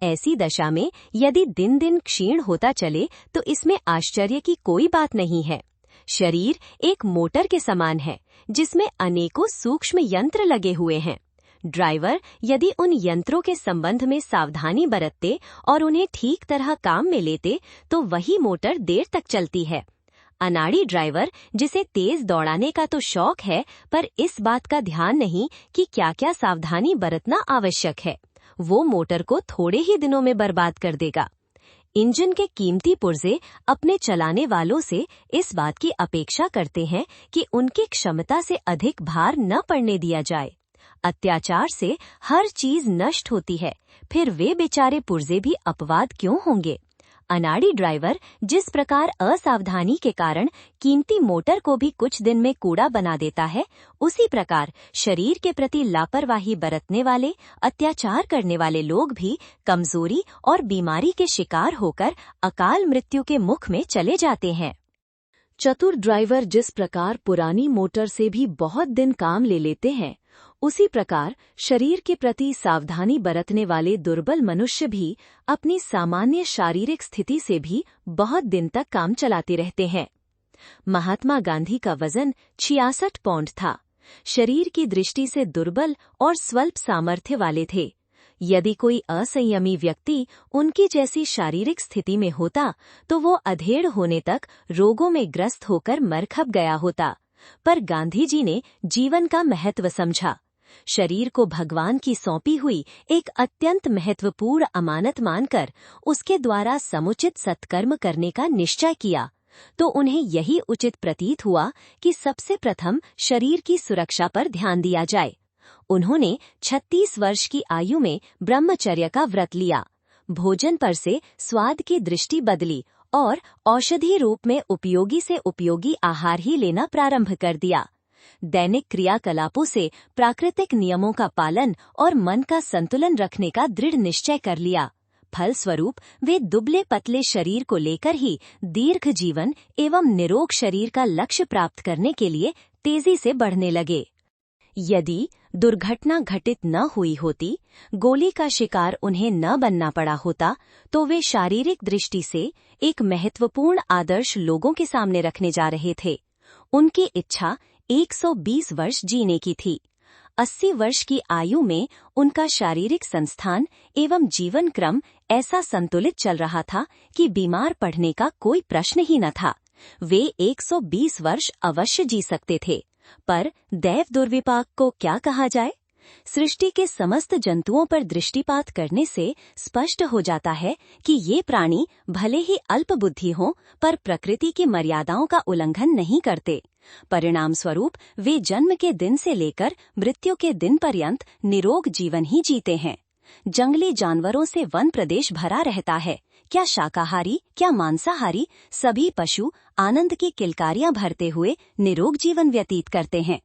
ऐसी दशा में यदि दिन दिन क्षीण होता चले तो इसमें आश्चर्य की कोई बात नहीं है। शरीर एक मोटर के समान है जिसमें अनेकों सूक्ष्म यंत्र लगे हुए हैं। ड्राइवर यदि उन यंत्रों के संबंध में सावधानी बरतते और उन्हें ठीक तरह काम में लेते तो वही मोटर देर तक चलती है। अनाड़ी ड्राइवर जिसे तेज दौड़ाने का तो शौक है, पर इस बात का ध्यान नहीं कि क्या क्या सावधानी बरतना आवश्यक है, वो मोटर को थोड़े ही दिनों में बर्बाद कर देगा। इंजन के कीमती पुर्जे अपने चलाने वालों से इस बात की अपेक्षा करते हैं कि उनकी क्षमता से अधिक भार न पड़ने दिया जाए। अत्याचार से हर चीज नष्ट होती है, फिर वे बेचारे पुर्जे भी अपवाद क्यों होंगे। अनाड़ी ड्राइवर जिस प्रकार असावधानी के कारण कीमती मोटर को भी कुछ दिन में कूड़ा बना देता है, उसी प्रकार शरीर के प्रति लापरवाही बरतने वाले, अत्याचार करने वाले लोग भी कमजोरी और बीमारी के शिकार होकर अकाल मृत्यु के मुख में चले जाते हैं। चतुर ड्राइवर जिस प्रकार पुरानी मोटर से भी बहुत दिन काम ले लेते हैं, उसी प्रकार शरीर के प्रति सावधानी बरतने वाले दुर्बल मनुष्य भी अपनी सामान्य शारीरिक स्थिति से भी बहुत दिन तक काम चलाते रहते हैं। महात्मा गांधी का वजन 66 पौंड था। शरीर की दृष्टि से दुर्बल और स्वल्प सामर्थ्य वाले थे। यदि कोई असंयमी व्यक्ति उनकी जैसी शारीरिक स्थिति में होता तो वो अधेड़ होने तक रोगों में ग्रस्त होकर मर खप गया होता। पर गांधी जी ने जीवन का महत्व समझा। शरीर को भगवान की सौंपी हुई एक अत्यंत महत्वपूर्ण अमानत मानकर उसके द्वारा समुचित सत्कर्म करने का निश्चय किया, तो उन्हें यही उचित प्रतीत हुआ कि सबसे प्रथम शरीर की सुरक्षा पर ध्यान दिया जाए। उन्होंने 36 वर्ष की आयु में ब्रह्मचर्य का व्रत लिया। भोजन पर से स्वाद की दृष्टि बदली और औषधि रूप में उपयोगी से उपयोगी आहार ही लेना प्रारंभ कर दिया। दैनिक क्रियाकलापों से प्राकृतिक नियमों का पालन और मन का संतुलन रखने का दृढ़ निश्चय कर लिया। फलस्वरूप वे दुबले पतले शरीर को लेकर ही दीर्घ जीवन एवं निरोग शरीर का लक्ष्य प्राप्त करने के लिए तेजी से बढ़ने लगे। यदि दुर्घटना घटित न हुई होती, गोली का शिकार उन्हें न बनना पड़ा होता, तो वे शारीरिक दृष्टि से एक महत्वपूर्ण आदर्श लोगों के सामने रखने जा रहे थे। उनकी इच्छा 120 वर्ष जीने की थी। 80 वर्ष की आयु में उनका शारीरिक संस्थान एवं जीवन क्रम ऐसा संतुलित चल रहा था कि बीमार पड़ने का कोई प्रश्न ही न था। वे 120 वर्ष अवश्य जी सकते थे। पर दैव दुर्विपाक को क्या कहा जाए? सृष्टि के समस्त जंतुओं पर दृष्टिपात करने से स्पष्ट हो जाता है कि ये प्राणी भले ही अल्प बुद्धि हों, पर प्रकृति की मर्यादाओं का उल्लंघन नहीं करते। परिणाम स्वरूप वे जन्म के दिन से लेकर मृत्यु के दिन पर्यंत निरोग जीवन ही जीते हैं। जंगली जानवरों से वन प्रदेश भरा रहता है। क्या शाकाहारी, क्या मांसाहारी, सभी पशु आनंद की किलकारियां भरते हुए निरोग जीवन व्यतीत करते हैं।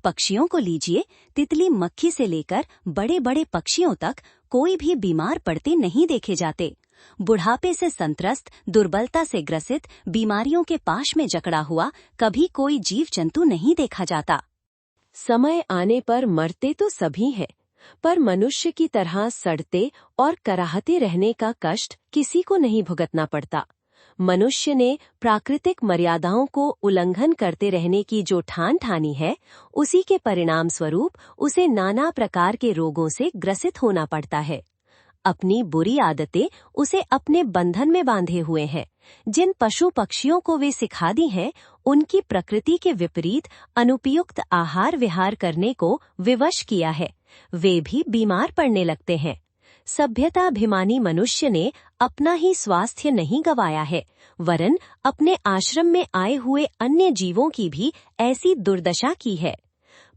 पक्षियों को लीजिए, तितली मक्खी से लेकर बड़े बड़े पक्षियों तक कोई भी बीमार पड़ते नहीं देखे जाते। बुढ़ापे से संत्रस्त, दुर्बलता से ग्रसित, बीमारियों के पाश में जकड़ा हुआ कभी कोई जीव जंतु नहीं देखा जाता। समय आने पर मरते तो सभी हैं, पर मनुष्य की तरह सड़ते और कराहते रहने का कष्ट किसी को नहीं भुगतना पड़ता। मनुष्य ने प्राकृतिक मर्यादाओं को उल्लंघन करते रहने की जो ठान ठानी है, उसी के परिणाम स्वरूप उसे नाना प्रकार के रोगों से ग्रसित होना पड़ता है। अपनी बुरी आदतें उसे अपने बंधन में बांधे हुए हैं। जिन पशु पक्षियों को वे सिखा दी हैं, उनकी प्रकृति के विपरीत अनुपयुक्त आहार विहार करने को विवश किया है। वे भी बीमार पड़ने लगते हैं। सभ्यताभिमानी मनुष्य ने अपना ही स्वास्थ्य नहीं गंवाया है, वरन अपने आश्रम में आए हुए अन्य जीवों की भी ऐसी दुर्दशा की है।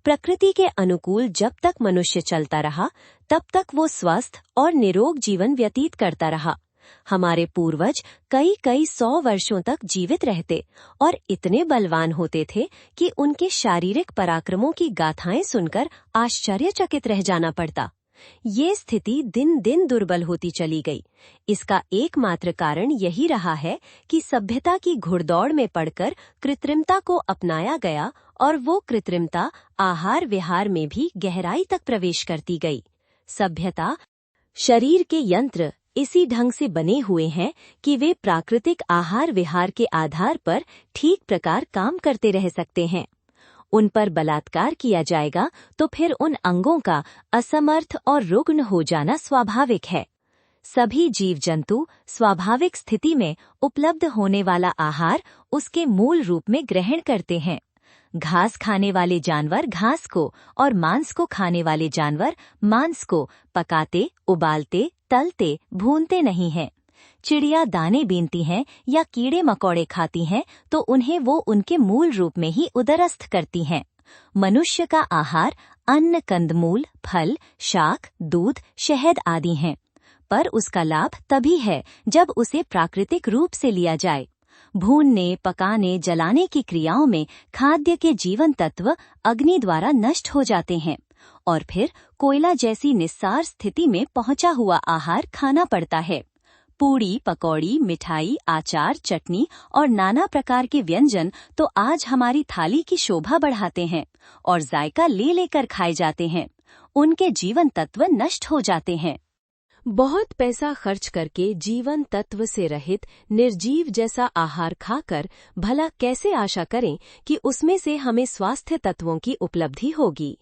प्रकृति के अनुकूल जब तक मनुष्य चलता रहा, तब तक वो स्वस्थ और निरोग जीवन व्यतीत करता रहा। हमारे पूर्वज कई कई 100 वर्षों तक जीवित रहते और इतने बलवान होते थे कि उनके शारीरिक पराक्रमों की गाथाएं सुनकर आश्चर्यचकित रह जाना पड़ता। ये स्थिति दिन दिन दुर्बल होती चली गई। इसका एकमात्र कारण यही रहा है कि सभ्यता की घुड़दौड़ में पड़कर कृत्रिमता को अपनाया गया और वो कृत्रिमता आहार विहार में भी गहराई तक प्रवेश करती गई। सभ्यता, शरीर के यंत्र इसी ढंग से बने हुए हैं कि वे प्राकृतिक आहार विहार के आधार पर ठीक प्रकार काम करते रह सकते हैं। उन पर बलात्कार किया जाएगा तो फिर उन अंगों का असमर्थ और रुग्ण हो जाना स्वाभाविक है। सभी जीव जंतु स्वाभाविक स्थिति में उपलब्ध होने वाला आहार उसके मूल रूप में ग्रहण करते हैं। घास खाने वाले जानवर घास को और मांस को खाने वाले जानवर मांस को पकाते, उबालते, तलते, भूनते नहीं हैं। चिड़िया दाने बीनती हैं या कीड़े मकोड़े खाती हैं तो उन्हें वो उनके मूल रूप में ही उदरस्थ करती हैं। मनुष्य का आहार अन्न, कंदमूल, फल, शाक, दूध, शहद आदि हैं, पर उसका लाभ तभी है जब उसे प्राकृतिक रूप से लिया जाए। भूनने, पकाने, जलाने की क्रियाओं में खाद्य के जीवन तत्व अग्नि द्वारा नष्ट हो जाते हैं और फिर कोयला जैसी निस्सार स्थिति में पहुंचा हुआ आहार खाना पड़ता है। पूड़ी, पकौड़ी, मिठाई, आचार, चटनी और नाना प्रकार के व्यंजन तो आज हमारी थाली की शोभा बढ़ाते हैं और जायका ले लेकर खाए जाते हैं। उनके जीवन तत्व नष्ट हो जाते हैं। बहुत पैसा खर्च करके जीवन तत्व से रहित निर्जीव जैसा आहार खाकर भला कैसे आशा करें कि उसमें से हमें स्वास्थ्य तत्वों की उपलब्धि होगी।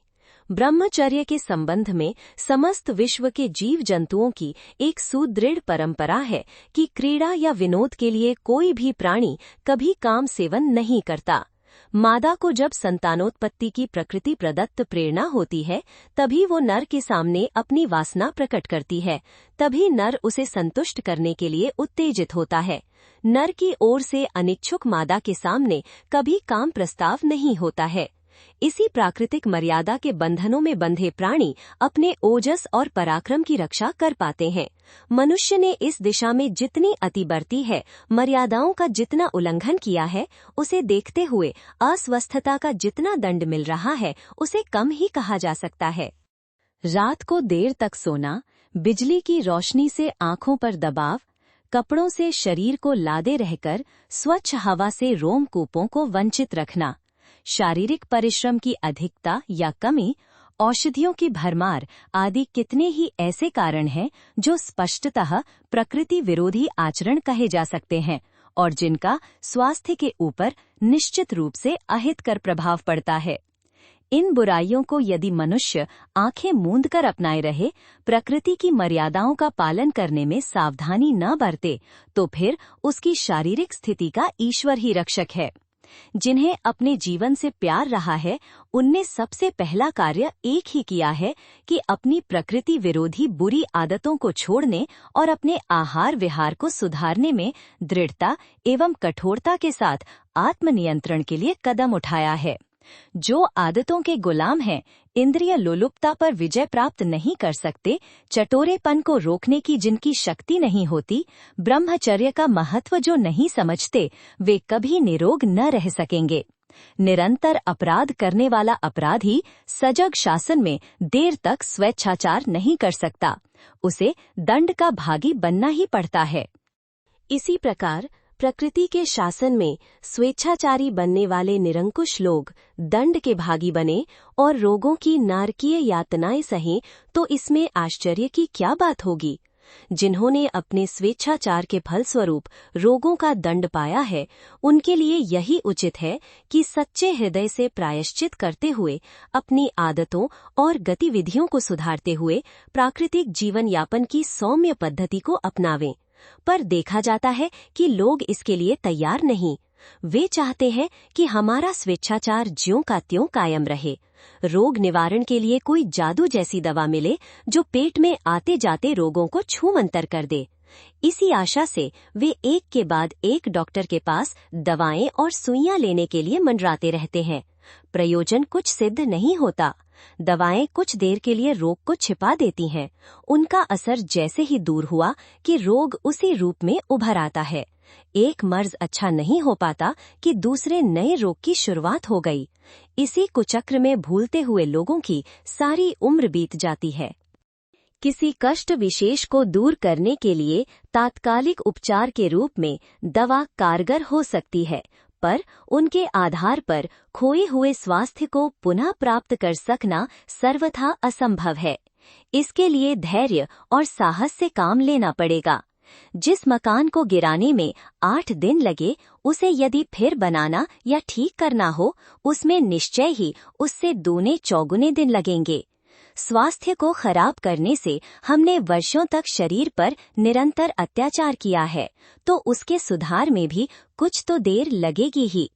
ब्रह्मचर्य के संबंध में समस्त विश्व के जीव जंतुओं की एक सुदृढ़ परंपरा है कि क्रीड़ा या विनोद के लिए कोई भी प्राणी कभी काम सेवन नहीं करता। मादा को जब संतानोत्पत्ति की प्रकृति प्रदत्त प्रेरणा होती है, तभी वो नर के सामने अपनी वासना प्रकट करती है, तभी नर उसे संतुष्ट करने के लिए उत्तेजित होता है। नर की ओर से अनिच्छुक मादा के सामने कभी काम प्रस्ताव नहीं होता है। इसी प्राकृतिक मर्यादा के बंधनों में बंधे प्राणी अपने ओजस और पराक्रम की रक्षा कर पाते हैं। मनुष्य ने इस दिशा में जितनी अति बरती है, मर्यादाओं का जितना उल्लंघन किया है, उसे देखते हुए अस्वस्थता का जितना दंड मिल रहा है, उसे कम ही कहा जा सकता है। रात को देर तक सोना, बिजली की रोशनी से आंखों पर दबाव, कपड़ों से शरीर को लादे रहकर स्वच्छ हवा से रोमकूपों को वंचित रखना, शारीरिक परिश्रम की अधिकता या कमी, औषधियों की भरमार आदि कितने ही ऐसे कारण हैं जो स्पष्टतः प्रकृति विरोधी आचरण कहे जा सकते हैं और जिनका स्वास्थ्य के ऊपर निश्चित रूप से अहितकर प्रभाव पड़ता है। इन बुराइयों को यदि मनुष्य आंखें मूंद कर अपनाए रहे, प्रकृति की मर्यादाओं का पालन करने में सावधानी न बरते, तो फिर उसकी शारीरिक स्थिति का ईश्वर ही रक्षक है। जिन्हें अपने जीवन से प्यार रहा है, उनने सबसे पहला कार्य एक ही किया है कि अपनी प्रकृति विरोधी बुरी आदतों को छोड़ने और अपने आहार विहार को सुधारने में दृढ़ता एवं कठोरता के साथ आत्मनियंत्रण के लिए कदम उठाया है। जो आदतों के गुलाम हैं, इंद्रिय लोलुपता पर विजय प्राप्त नहीं कर सकते, चटोरेपन को रोकने की जिनकी शक्ति नहीं होती, ब्रह्मचर्य का महत्व जो नहीं समझते, वे कभी निरोग न रह सकेंगे। निरंतर अपराध करने वाला अपराधी सजग शासन में देर तक स्वेच्छाचार नहीं कर सकता, उसे दंड का भागी बनना ही पड़ता है। इसी प्रकार प्रकृति के शासन में स्वेच्छाचारी बनने वाले निरंकुश लोग दंड के भागी बने और रोगों की नारकीय यातनाएं सहें, तो इसमें आश्चर्य की क्या बात होगी। जिन्होंने अपने स्वेच्छाचार के फलस्वरूप रोगों का दंड पाया है, उनके लिए यही उचित है कि सच्चे हृदय से प्रायश्चित करते हुए, अपनी आदतों और गतिविधियों को सुधारते हुए प्राकृतिक जीवन यापन की सौम्य पद्धति को अपनावें। पर देखा जाता है कि लोग इसके लिए तैयार नहीं। वे चाहते हैं कि हमारा स्वेच्छाचार ज्यों का त्यों कायम रहे। रोग निवारण के लिए कोई जादू जैसी दवा मिले जो पेट में आते जाते रोगों को छूमंतर कर दे। इसी आशा से वे एक के बाद एक डॉक्टर के पास दवाएं और सुइयां लेने के लिए मंडराते रहते हैं। प्रयोजन कुछ सिद्ध नहीं होता। दवाएं कुछ देर के लिए रोग को छिपा देती हैं। उनका असर जैसे ही दूर हुआ कि रोग उसी रूप में उभर आता है। एक मर्ज अच्छा नहीं हो पाता कि दूसरे नए रोग की शुरुआत हो गई। इसी कुचक्र में भूलते हुए लोगों की सारी उम्र बीत जाती है। किसी कष्ट विशेष को दूर करने के लिए तात्कालिक उपचार के रूप में दवा कारगर हो सकती है, पर उनके आधार पर खोए हुए स्वास्थ्य को पुनः प्राप्त कर सकना सर्वथा असंभव है। इसके लिए धैर्य और साहस से काम लेना पड़ेगा। जिस मकान को गिराने में 8 दिन लगे, उसे यदि फिर बनाना या ठीक करना हो, उसमें निश्चय ही उससे दूने चौगुने दिन लगेंगे। स्वास्थ्य को खराब करने से हमने वर्षों तक शरीर पर निरंतर अत्याचार किया है, तो उसके सुधार में भी कुछ तो देर लगेगी ही।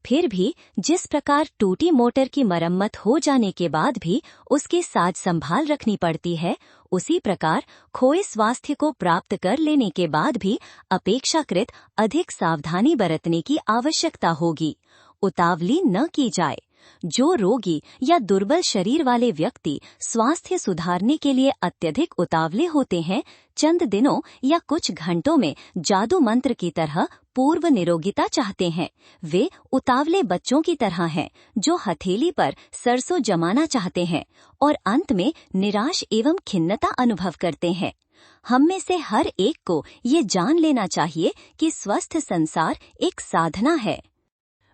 फिर भी जिस प्रकार टूटी मोटर की मरम्मत हो जाने के बाद भी उसकी साज संभाल रखनी पड़ती है, उसी प्रकार खोए स्वास्थ्य को प्राप्त कर लेने के बाद भी अपेक्षाकृत अधिक सावधानी बरतने की आवश्यकता होगी। उतावली न की जाए। जो रोगी या दुर्बल शरीर वाले व्यक्ति स्वास्थ्य सुधारने के लिए अत्यधिक उतावले होते हैं, चंद दिनों या कुछ घंटों में जादू मंत्र की तरह पूर्व निरोगिता चाहते हैं। वे उतावले बच्चों की तरह हैं जो हथेली पर सरसों जमाना चाहते हैं और अंत में निराश एवं खिन्नता अनुभव करते हैं। हम में से हर एक को ये जान लेना चाहिए कि स्वस्थ संसार एक साधना है।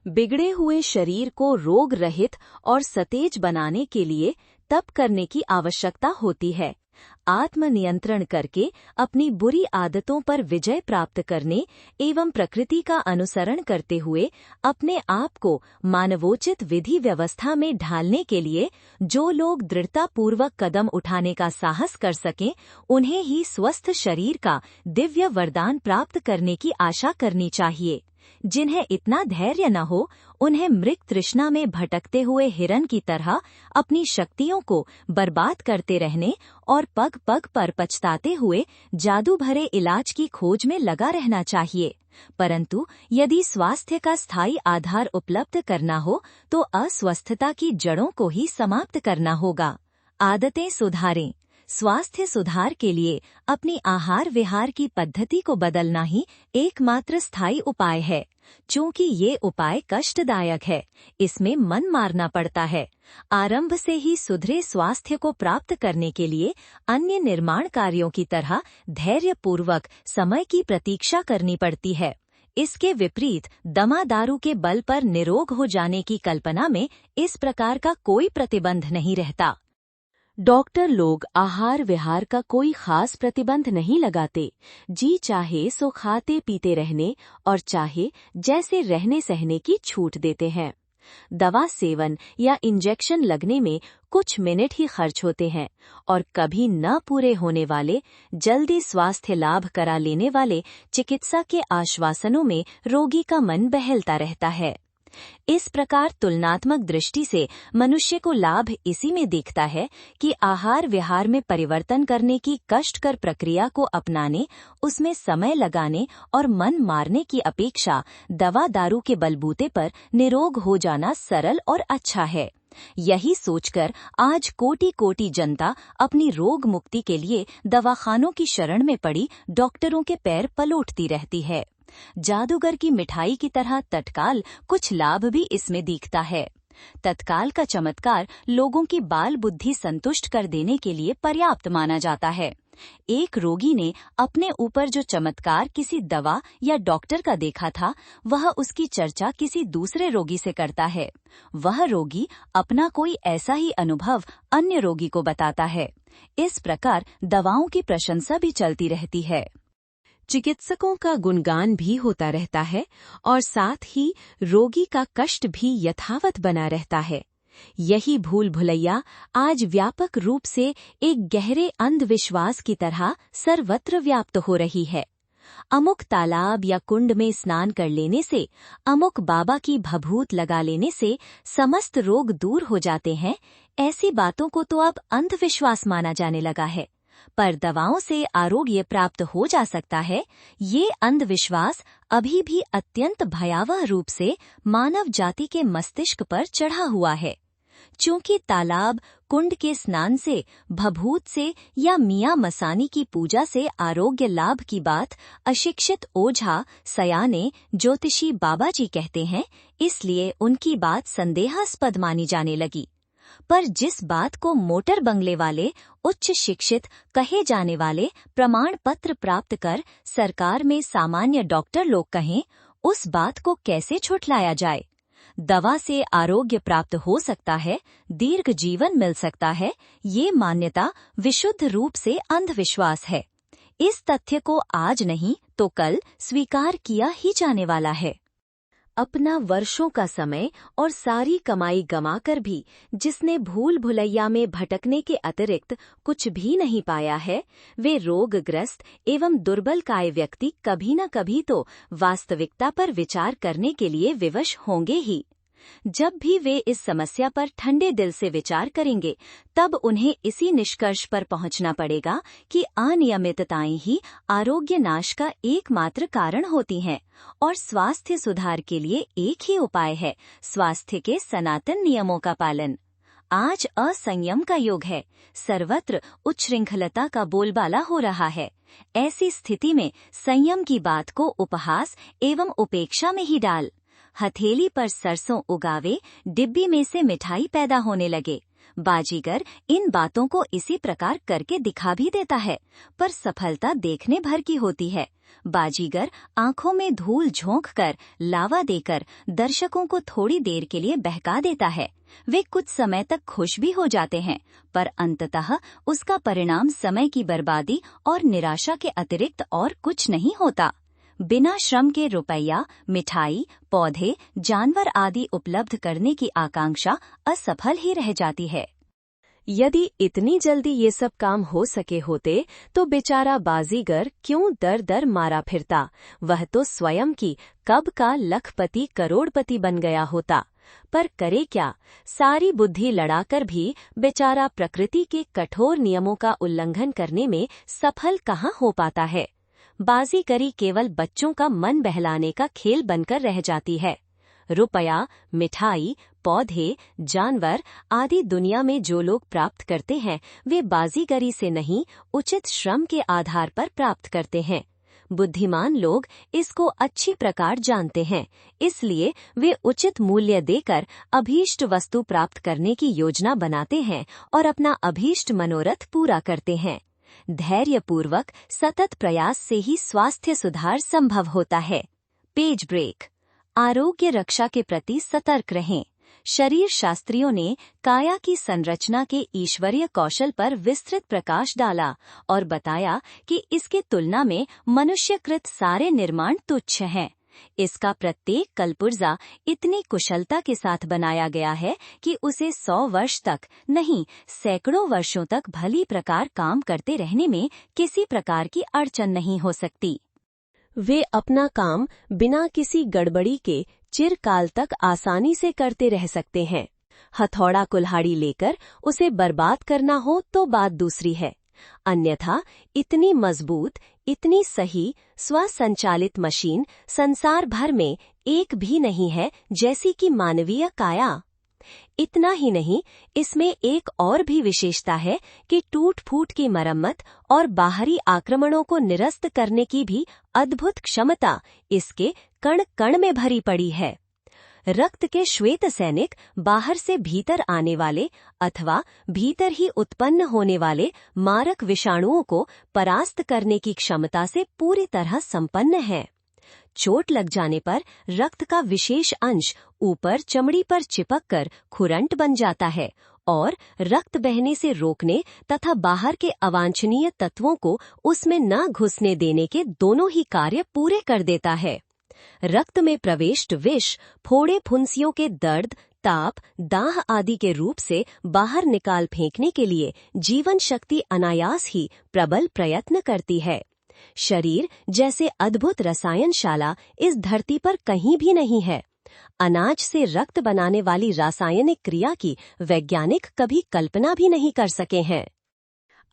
बिगड़े हुए शरीर को रोग रहित और सतेज बनाने के लिए तप करने की आवश्यकता होती है। आत्मनियंत्रण करके अपनी बुरी आदतों पर विजय प्राप्त करने एवं प्रकृति का अनुसरण करते हुए अपने आप को मानवोचित विधि व्यवस्था में ढालने के लिए जो लोग दृढ़तापूर्वक कदम उठाने का साहस कर सकें, उन्हें ही स्वस्थ शरीर का दिव्य वरदान प्राप्त करने की आशा करनी चाहिए। जिन्हें इतना धैर्य न हो, उन्हें मृग तृष्णा में भटकते हुए हिरन की तरह अपनी शक्तियों को बर्बाद करते रहने और पग पग पर पछताते हुए जादू भरे इलाज की खोज में लगा रहना चाहिए। परंतु यदि स्वास्थ्य का स्थायी आधार उपलब्ध करना हो तो अस्वस्थता की जड़ों को ही समाप्त करना होगा। आदतें सुधारें। स्वास्थ्य सुधार के लिए अपनी आहार विहार की पद्धति को बदलना ही एकमात्र स्थायी उपाय है। चूंकि ये उपाय कष्टदायक है, इसमें मन मारना पड़ता है। आरंभ से ही सुधरे स्वास्थ्य को प्राप्त करने के लिए अन्य निर्माण कार्यों की तरह धैर्यपूर्वक समय की प्रतीक्षा करनी पड़ती है। इसके विपरीत दमा दारू के बल पर निरोग हो जाने की कल्पना में इस प्रकार का कोई प्रतिबंध नहीं रहता। डॉक्टर लोग आहार विहार का कोई खास प्रतिबंध नहीं लगाते। जी चाहे सो खाते पीते रहने और चाहे जैसे रहने सहने की छूट देते हैं। दवा सेवन या इंजेक्शन लगने में कुछ मिनट ही खर्च होते हैं और कभी न पूरे होने वाले जल्दी स्वास्थ्य लाभ करा लेने वाले चिकित्सा के आश्वासनों में रोगी का मन बहलता रहता है। इस प्रकार तुलनात्मक दृष्टि से मनुष्य को लाभ इसी में दिखता है कि आहार विहार में परिवर्तन करने की कष्टकर प्रक्रिया को अपनाने, उसमें समय लगाने और मन मारने की अपेक्षा दवा दारू के बलबूते पर निरोग हो जाना सरल और अच्छा है। यही सोचकर आज कोटि कोटि जनता अपनी रोग मुक्ति के लिए दवाखानों की शरण में पड़ी डॉक्टरों के पैर पलोटती रहती है। जादूगर की मिठाई की तरह तत्काल कुछ लाभ भी इसमें दिखता है। तत्काल का चमत्कार लोगों की बाल बुद्धि संतुष्ट कर देने के लिए पर्याप्त माना जाता है। एक रोगी ने अपने ऊपर जो चमत्कार किसी दवा या डॉक्टर का देखा था, वह उसकी चर्चा किसी दूसरे रोगी से करता है। वह रोगी अपना कोई ऐसा ही अनुभव अन्य रोगी को बताता है। इस प्रकार दवाओं की प्रशंसा भी चलती रहती है। चिकित्सकों का गुणगान भी होता रहता है और साथ ही रोगी का कष्ट भी यथावत बना रहता है। यही भूल भुलैया आज व्यापक रूप से एक गहरे अंधविश्वास की तरह सर्वत्र व्याप्त हो रही है। अमुक तालाब या कुंड में स्नान कर लेने से, अमुक बाबा की भभूत लगा लेने से समस्त रोग दूर हो जाते हैं, ऐसी बातों को तो अब अंधविश्वास माना जाने लगा है। पर दवाओं से आरोग्य प्राप्त हो जा सकता है, ये अंधविश्वास अभी भी अत्यंत भयावह रूप से मानव जाति के मस्तिष्क पर चढ़ा हुआ है। चूंकि तालाब कुंड के स्नान से, भभूत से या मियां मसानी की पूजा से आरोग्य लाभ की बात अशिक्षित ओझा, सयाने, ज्योतिषी बाबा जी कहते हैं, इसलिए उनकी बात संदेहास्पद मानी जाने लगी। पर जिस बात को मोटर बंगले वाले उच्च शिक्षित कहे जाने वाले प्रमाण पत्र प्राप्त कर सरकार में सामान्य डॉक्टर लोग कहें, उस बात को कैसे छुटलाया जाए? दवा से आरोग्य प्राप्त हो सकता है, दीर्घ जीवन मिल सकता है, ये मान्यता विशुद्ध रूप से अंधविश्वास है। इस तथ्य को आज नहीं तो कल स्वीकार किया ही जाने वाला है। अपना वर्षों का समय और सारी कमाई गंवाकर भी जिसने भूल भुलैया में भटकने के अतिरिक्त कुछ भी नहीं पाया है, वे रोगग्रस्त एवं दुर्बल काय व्यक्ति कभी न कभी तो वास्तविकता पर विचार करने के लिए विवश होंगे ही। जब भी वे इस समस्या पर ठंडे दिल से विचार करेंगे, तब उन्हें इसी निष्कर्ष पर पहुंचना पड़ेगा कि अनियमितताएं ही आरोग्य नाश का एकमात्र कारण होती हैं और स्वास्थ्य सुधार के लिए एक ही उपाय है, स्वास्थ्य के सनातन नियमों का पालन। आज असंयम का युग है, सर्वत्र उच्छृंखलता का बोलबाला हो रहा है। ऐसी स्थिति में संयम की बात को उपहास एवं उपेक्षा में ही डाल। हथेली पर सरसों उगावे, डिब्बी में से मिठाई पैदा होने लगे।
बाजीगर इन बातों को इसी प्रकार करके दिखा भी देता है, पर सफलता देखने भर की होती है। बाजीगर आंखों में धूल झोंककर, लावा देकर दर्शकों को थोड़ी देर के लिए बहका देता है। वे कुछ समय तक खुश भी हो जाते हैं, पर अंततः उसका परिणाम समय की बर्बादी और निराशा के अतिरिक्त और कुछ नहीं होता। बिना श्रम के रुपया, मिठाई, पौधे, जानवर आदि उपलब्ध करने की आकांक्षा असफल ही रह जाती है।
यदि इतनी जल्दी ये सब काम हो सके होते तो बेचारा बाजीगर क्यों दर दर मारा फिरता। वह तो स्वयं की कब का लखपति करोड़पति बन गया होता। पर करे क्या, सारी बुद्धि लड़ाकर भी बेचारा प्रकृति के कठोर नियमों का उल्लंघन करने में सफल कहाँ हो पाता है। बाजीगरी केवल बच्चों का मन बहलाने का खेल बनकर रह जाती है। रुपया, मिठाई, पौधे, जानवर आदि दुनिया में जो लोग प्राप्त करते हैं वे बाजीगरी से नहीं, उचित श्रम के आधार पर प्राप्त करते हैं। बुद्धिमान लोग इसको अच्छी प्रकार जानते हैं, इसलिए वे उचित मूल्य देकर अभीष्ट वस्तु प्राप्त करने की योजना बनाते हैं और अपना अभीष्ट मनोरथ पूरा करते हैं। धैर्यपूर्वक सतत प्रयास से ही स्वास्थ्य सुधार संभव होता है। Page break. आरोग्य रक्षा के प्रति सतर्क रहें। शरीर शास्त्रियों ने काया की संरचना के ईश्वरीय कौशल पर विस्तृत प्रकाश डाला और बताया कि इसके तुलना में मनुष्यकृत सारे निर्माण तुच्छ हैं। इसका प्रत्येक कलपुर्जा इतनी कुशलता के साथ बनाया गया है कि उसे 100 वर्ष तक नहीं, सैकड़ों वर्षों तक भली प्रकार काम करते रहने में किसी प्रकार की अड़चन नहीं हो सकती। वे अपना काम बिना किसी गड़बड़ी के चिरकाल तक आसानी से करते रह सकते हैं। हथौड़ा कुल्हाड़ी लेकर उसे बर्बाद करना हो तो बात दूसरी है, अन्यथा इतनी मजबूत, इतनी सही स्वसंचालित मशीन संसार भर में एक भी नहीं है जैसी कि मानवीय काया। इतना ही नहीं, इसमें एक और भी विशेषता है कि टूट फूट की मरम्मत और बाहरी आक्रमणों को निरस्त करने की भी अद्भुत क्षमता इसके कण कण में भरी पड़ी है। रक्त के श्वेत सैनिक बाहर से भीतर आने वाले अथवा भीतर ही उत्पन्न होने वाले मारक विषाणुओं को परास्त करने की क्षमता से पूरी तरह संपन्न है। चोट लग जाने पर रक्त का विशेष अंश ऊपर चमड़ी पर चिपककर खुरंट बन जाता है और रक्त बहने से रोकने तथा बाहर के अवांछनीय तत्वों को उसमें न घुसने देने के दोनों ही कार्य पूरे कर देता है। रक्त में प्रविष्ट विष फोड़े फुंसियों के दर्द, ताप, दाह आदि के रूप से बाहर निकाल फेंकने के लिए जीवन शक्ति अनायास ही प्रबल प्रयत्न करती है। शरीर जैसे अद्भुत रसायनशाला इस धरती पर कहीं भी नहीं है। अनाज से रक्त बनाने वाली रासायनिक क्रिया की वैज्ञानिक कभी कल्पना भी नहीं कर सके हैं।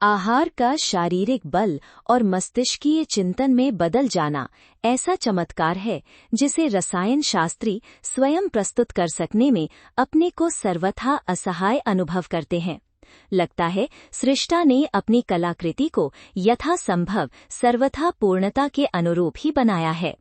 आहार का शारीरिक बल और मस्तिष्कीय चिंतन में बदल जाना ऐसा चमत्कार है जिसे रसायन शास्त्री स्वयं प्रस्तुत कर सकने में अपने को सर्वथा असहाय अनुभव करते हैं। लगता है सृष्टा ने अपनी कलाकृति को यथासंभव सर्वथा पूर्णता के अनुरूप ही बनाया है।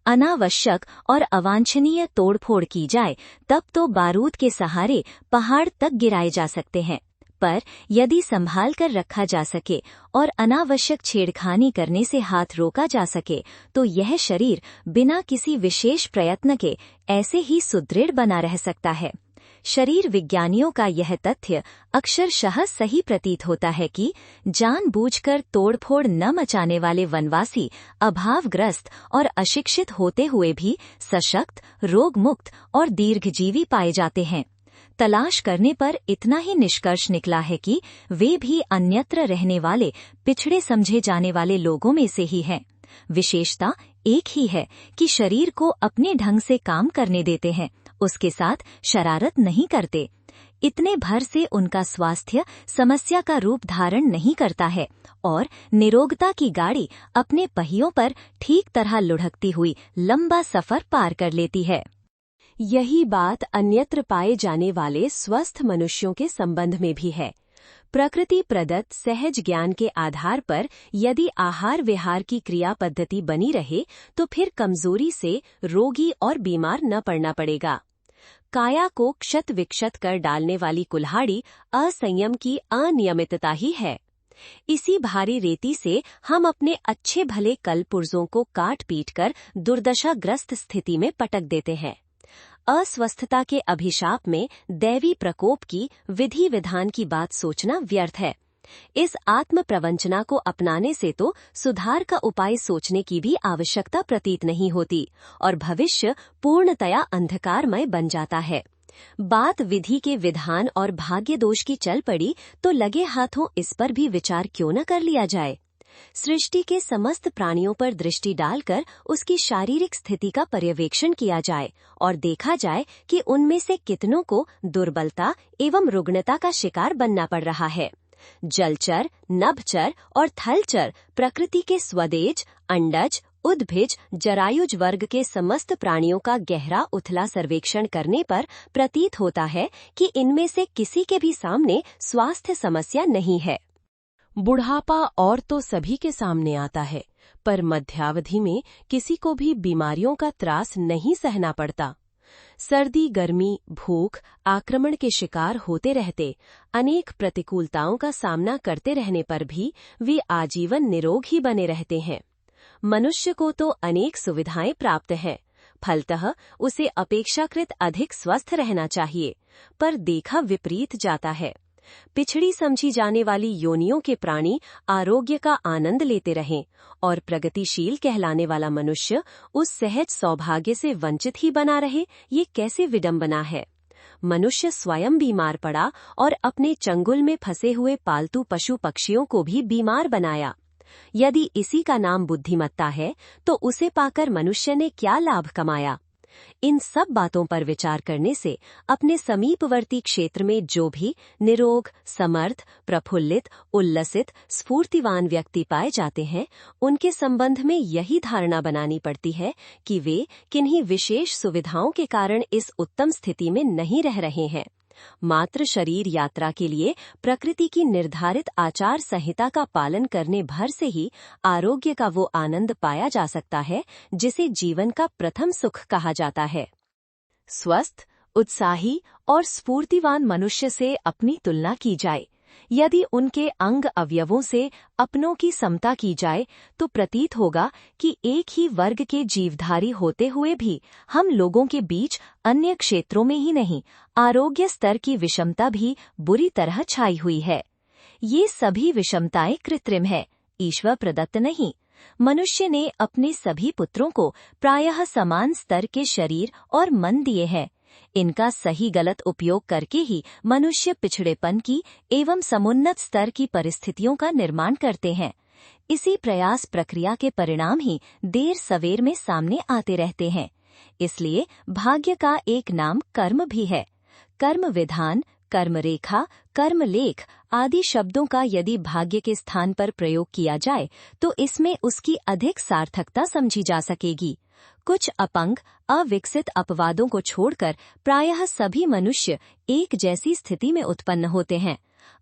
अनावश्यक और अवांछनीय तोड़फोड़ की जाए तब तो बारूद के सहारे पहाड़ तक गिराए जा सकते हैं, पर यदि संभाल कर रखा जा सके और अनावश्यक छेड़खानी करने से हाथ रोका जा सके तो यह शरीर बिना किसी विशेष प्रयत्न के ऐसे ही सुदृढ़ बना रह सकता है। शरीर विज्ञानियों का यह तथ्य अक्षरशः सही प्रतीत होता है कि जानबूझकर तोड़फोड़ न मचाने वाले वनवासी अभावग्रस्त और अशिक्षित होते हुए भी सशक्त, रोगमुक्त और दीर्घजीवी पाए जाते हैं। तलाश करने पर इतना ही निष्कर्ष निकला है कि वे भी अन्यत्र रहने वाले पिछड़े समझे जाने वाले लोगों में से ही हैं। विशेषता एक ही है कि शरीर को अपने ढंग से काम करने देते हैं, उसके साथ शरारत नहीं करते। इतने भर से उनका स्वास्थ्य समस्या का रूप धारण नहीं करता है और निरोगता की गाड़ी अपने पहियों पर ठीक तरह लुढ़कती हुई लंबा सफर पार कर लेती है। यही बात अन्यत्र पाए जाने वाले स्वस्थ मनुष्यों के संबंध में भी है। प्रकृति प्रदत्त सहज ज्ञान के आधार पर यदि आहार विहार की क्रिया पद्धति बनी रहे तो फिर कमजोरी से रोगी और बीमार न पड़ना पड़ेगा। काया को क्षत विक्षत कर डालने वाली कुल्हाड़ी असंयम की अनियमितता ही है। इसी भारी रेती से हम अपने अच्छे भले कल पुर्जों को काट पीट कर दुर्दशाग्रस्त स्थिति में पटक देते हैं। अस्वस्थता के अभिशाप में दैवी प्रकोप की विधि विधान की बात सोचना व्यर्थ है। इस आत्म प्रवंचना को अपनाने से तो सुधार का उपाय सोचने की भी आवश्यकता प्रतीत नहीं होती और भविष्य पूर्णतया अंधकारमय बन जाता है। बात विधि के विधान और भाग्य दोष की चल पड़ी तो लगे हाथों इस पर भी विचार क्यों न कर लिया जाए। सृष्टि के समस्त प्राणियों पर दृष्टि डालकर उसकी शारीरिक स्थिति का पर्यवेक्षण किया जाए और देखा जाए कि उनमें से कितनों को दुर्बलता एवं रुग्णता का शिकार बनना पड़ रहा है। जलचर, नभचर और थलचर प्रकृति के स्वदेज, अंडज, उद्भिज, जरायुज वर्ग के समस्त प्राणियों का गहरा उथला सर्वेक्षण करने पर प्रतीत होता है कि इनमें से किसी के भी सामने स्वास्थ्य समस्या नहीं है। बुढ़ापा और तो सभी के सामने आता है, पर मध्यावधि में किसी को भी बीमारियों का त्रास नहीं सहना पड़ता। सर्दी, गर्मी, भूख, आक्रमण के शिकार होते रहते, अनेक प्रतिकूलताओं का सामना करते रहने पर भी वे आजीवन निरोग ही बने रहते हैं। मनुष्य को तो अनेक सुविधाएं प्राप्त हैं, फलतः उसे अपेक्षाकृत अधिक स्वस्थ रहना चाहिए, पर देखा विपरीत जाता है। पिछड़ी समझी जाने वाली योनियों के प्राणी आरोग्य का आनंद लेते रहें और प्रगतिशील कहलाने वाला मनुष्य उस सहज सौभाग्य से वंचित ही बना रहे, ये कैसे विडंबना है। मनुष्य स्वयं बीमार पड़ा और अपने चंगुल में फंसे हुए पालतू पशु पक्षियों को भी बीमार बनाया। यदि इसी का नाम बुद्धिमत्ता है तो उसे पाकर मनुष्य ने क्या लाभ कमाया। इन सब बातों पर विचार करने से अपने समीपवर्ती क्षेत्र में जो भी निरोग, समर्थ, प्रफुल्लित, उल्लसित, स्फूर्तिवान व्यक्ति पाए जाते हैं, उनके संबंध में यही धारणा बनानी पड़ती है कि वे किन्हीं विशेष सुविधाओं के कारण इस उत्तम स्थिति में नहीं रह रहे हैं। मात्र शरीर यात्रा के लिए प्रकृति की निर्धारित आचार संहिता का पालन करने भर से ही आरोग्य का वो आनंद पाया जा सकता है जिसे जीवन का प्रथम सुख कहा जाता है। स्वस्थ, उत्साही और स्फूर्तिवान मनुष्य से अपनी तुलना की जाए, यदि उनके अंग अवयवों से अपनों की समता की जाए तो प्रतीत होगा कि एक ही वर्ग के जीवधारी होते हुए भी हम लोगों के बीच अन्य क्षेत्रों में ही नहीं, आरोग्य स्तर की विषमता भी बुरी तरह छाई हुई है। ये सभी विषमताएं कृत्रिम है, ईश्वर प्रदत्त नहीं। मनुष्य ने अपने सभी पुत्रों को प्रायः समान स्तर के शरीर और मन दिए हैं। इनका सही गलत उपयोग करके ही मनुष्य पिछड़ेपन की एवं समुन्नत स्तर की परिस्थितियों का निर्माण करते हैं। इसी प्रयास प्रक्रिया के परिणाम ही देर सवेर में सामने आते रहते हैं। इसलिए भाग्य का एक नाम कर्म भी है। कर्म विधान, कर्म रेखा, कर्म लेख आदि शब्दों का यदि भाग्य के स्थान पर प्रयोग किया जाए तो इसमें उसकी अधिक सार्थकता समझी जा सकेगी। कुछ अपंग, अविकसित अपवादों को छोड़कर प्रायः सभी मनुष्य एक जैसी स्थिति में उत्पन्न होते हैं।